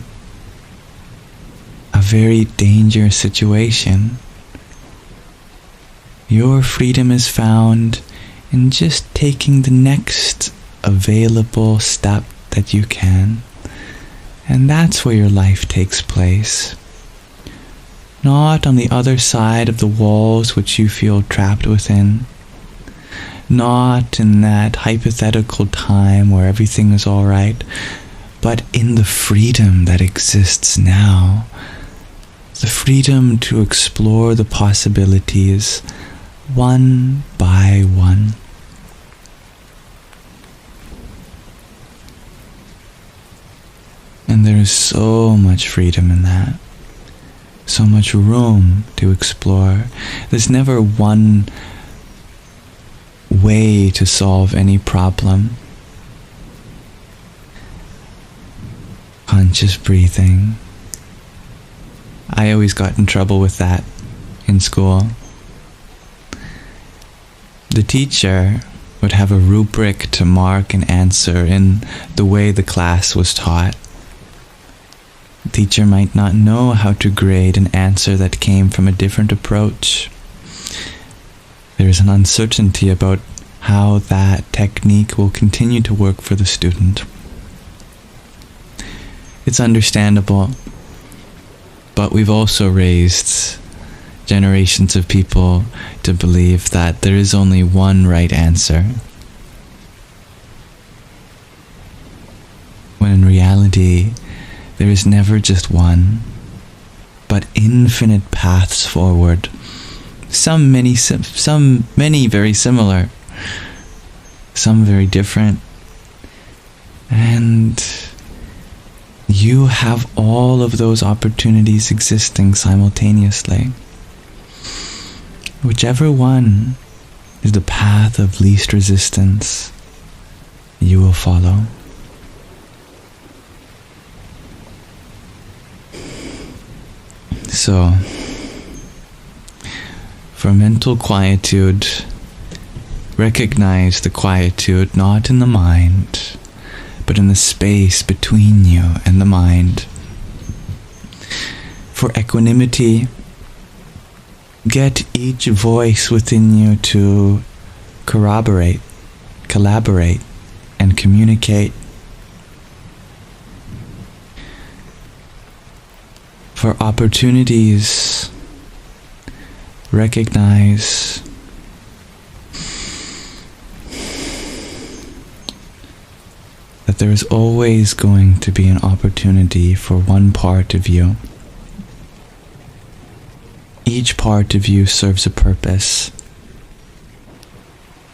a very dangerous situation, your freedom is found in just taking the next available step that you can. And that's where your life takes place. Not on the other side of the walls which you feel trapped within. Not in that hypothetical time where everything is all right, but in the freedom that exists now. The freedom to explore the possibilities one by one. And there is so much freedom in that. So much room to explore. There's never one way to solve any problem. Conscious breathing. I always got in trouble with that in school. The teacher would have a rubric to mark an answer in the way the class was taught. The teacher might not know how to grade an answer that came from a different approach. There is an uncertainty about how that technique will continue to work for the student. It's understandable, but we've also raised generations of people to believe that there is only one right answer, when in reality there is never just one, but infinite paths forward. Some many very similar, some very different, and you have all of those opportunities existing simultaneously. Whichever one is the path of least resistance, you will follow. So, for mental quietude, recognize the quietude not in the mind, but in the space between you and the mind. For equanimity, get each voice within you to corroborate, collaborate, and communicate. For opportunities, recognize that there is always going to be an opportunity for one part of you. Each part of you serves a purpose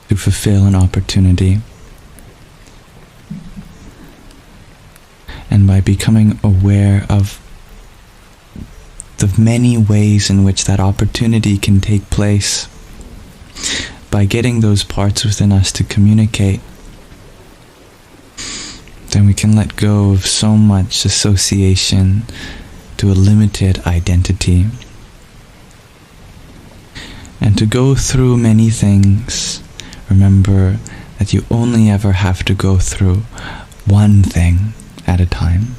to fulfill an opportunity. And by becoming aware of the many ways in which that opportunity can take place, by getting those parts within us to communicate, then we can let go of so much association to a limited identity. And to go through many things, remember that you only ever have to go through one thing at a time.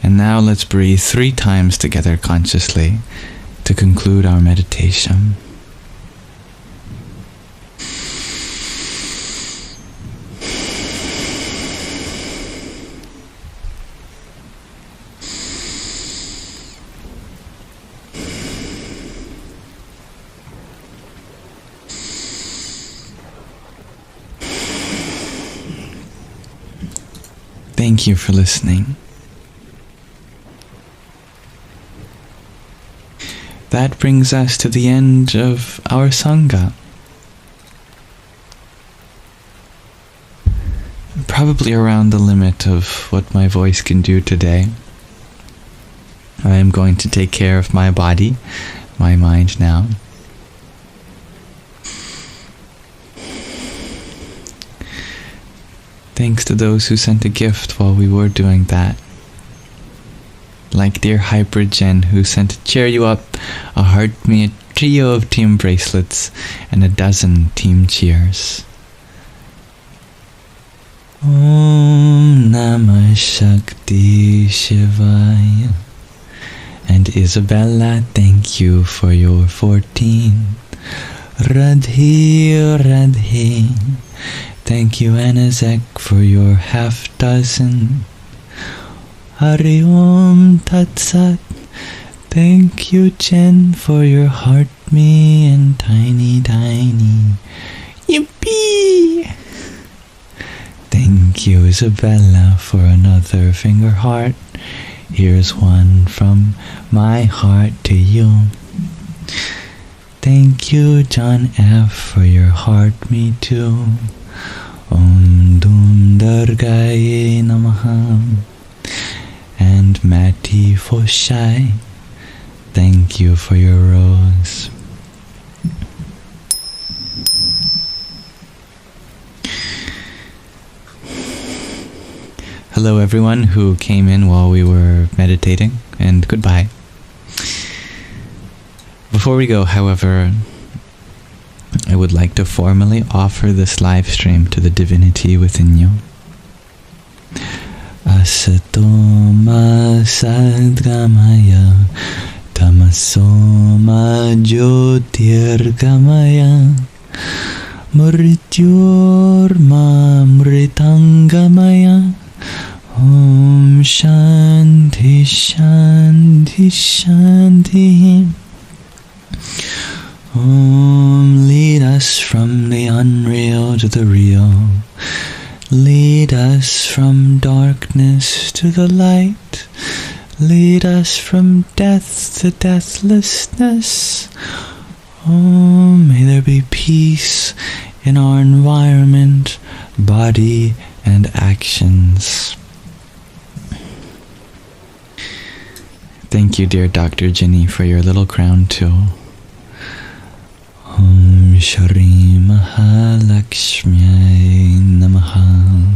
And now let's breathe 3 times together consciously to conclude our meditation. Thank you for listening. That brings us to the end of our Sangha. Probably around the limit of what my voice can do today. I am going to take care of my body, my mind now. Thanks to those who sent a gift while we were doing that. Like dear Hypergen, who sent to cheer you up, a heart me, a trio of team bracelets, and a dozen team cheers. Om Namah Shakti Shivaya. And Isabella, thank you for your 14. Radhe Radhe. Thank you, Anazek, for your 6. Hari Om Tat Sat. Thank you, Jen, for your heart me and tiny. Yippee! Thank you, Isabella, for another finger heart. Here's one from my heart to you. Thank you, John F, for your heart me too. Om Dum Durgaye Namaha. And Matty Foshai, thank you for your rose. Hello everyone who came in while we were meditating, and goodbye. Before we go, however, I would like to formally offer this live stream to the divinity within you. Asatoma Sadgamaya Tamasoma Jyotirgamaya Mrityorma Mritangamaya. Om Shanti Shanti Shanti. Om, lead us from the unreal to the real. Lead us from darkness to the light. Lead us from death to deathlessness. Oh, may there be peace in our environment, body, and actions. Thank you, dear Dr. Ginny, for your little crown too. Om Shri Mahalakshmi Namaha.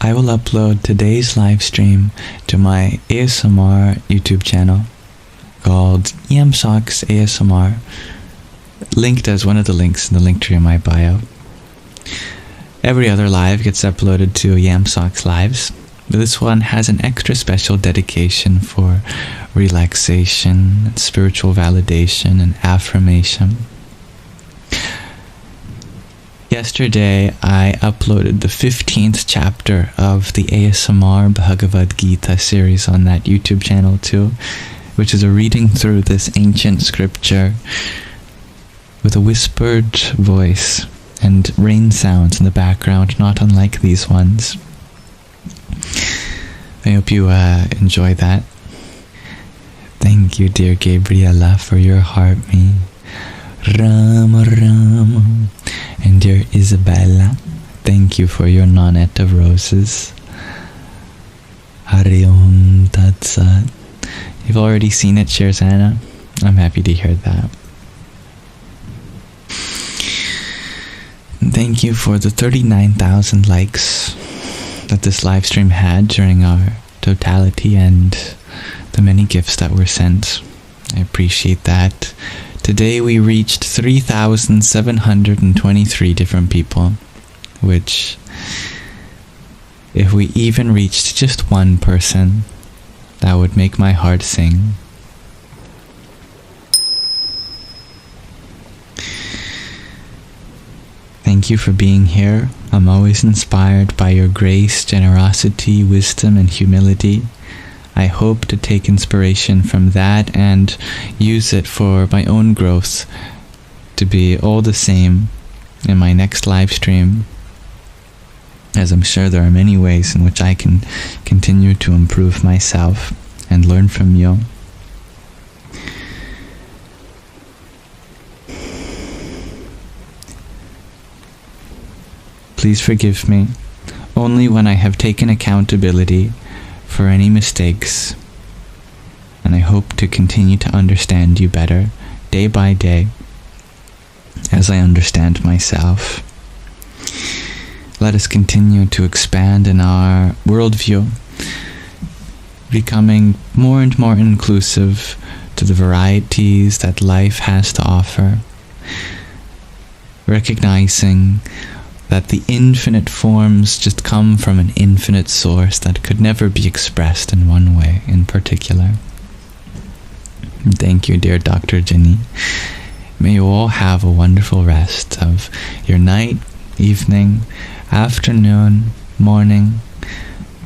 I will upload today's live stream to my ASMR YouTube channel called Yamsox ASMR, linked as one of the links in the link tree in my bio. Every other live gets uploaded to Yamsox Lives, but this one has an extra special dedication for relaxation, and spiritual validation, and affirmation. Yesterday, I uploaded the 15th chapter of the ASMR Bhagavad Gita series on that YouTube channel too, which is a reading through this ancient scripture with a whispered voice and rain sounds in the background, not unlike these ones. I hope you enjoy that. Thank you, dear Gabriella, for your heart me. Rama Rama. And dear Isabella, thank you for your nonet of roses. Hari Om Tat Sat. You've already seen it, Shirzana. I'm happy to hear that. And thank you for the 39,000 likes that this live stream had during our totality and the many gifts that were sent. I appreciate that. Today we reached 3,723 different people, which, if we even reached just one person, that would make my heart sing. Thank you for being here. I'm always inspired by your grace, generosity, wisdom, and humility. I hope to take inspiration from that and use it for my own growth to be all the same in my next live stream, as I'm sure there are many ways in which I can continue to improve myself and learn from you. Please forgive me only when I have taken accountability for any mistakes, and I hope to continue to understand you better day by day as I understand myself. Let us continue to expand in our worldview, becoming more and more inclusive to the varieties that life has to offer, recognizing that the infinite forms just come from an infinite source that could never be expressed in one way in particular. Thank you, dear Dr. Jenny. May you all have a wonderful rest of your night, evening, afternoon, morning,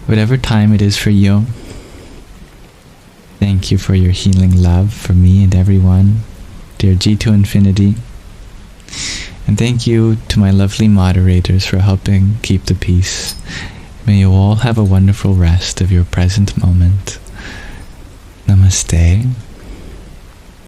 whatever time it is for you. Thank you for your healing love for me and everyone, dear G to Infinity. And thank you to my lovely moderators for helping keep the peace. May you all have a wonderful rest of your present moment. Namaste.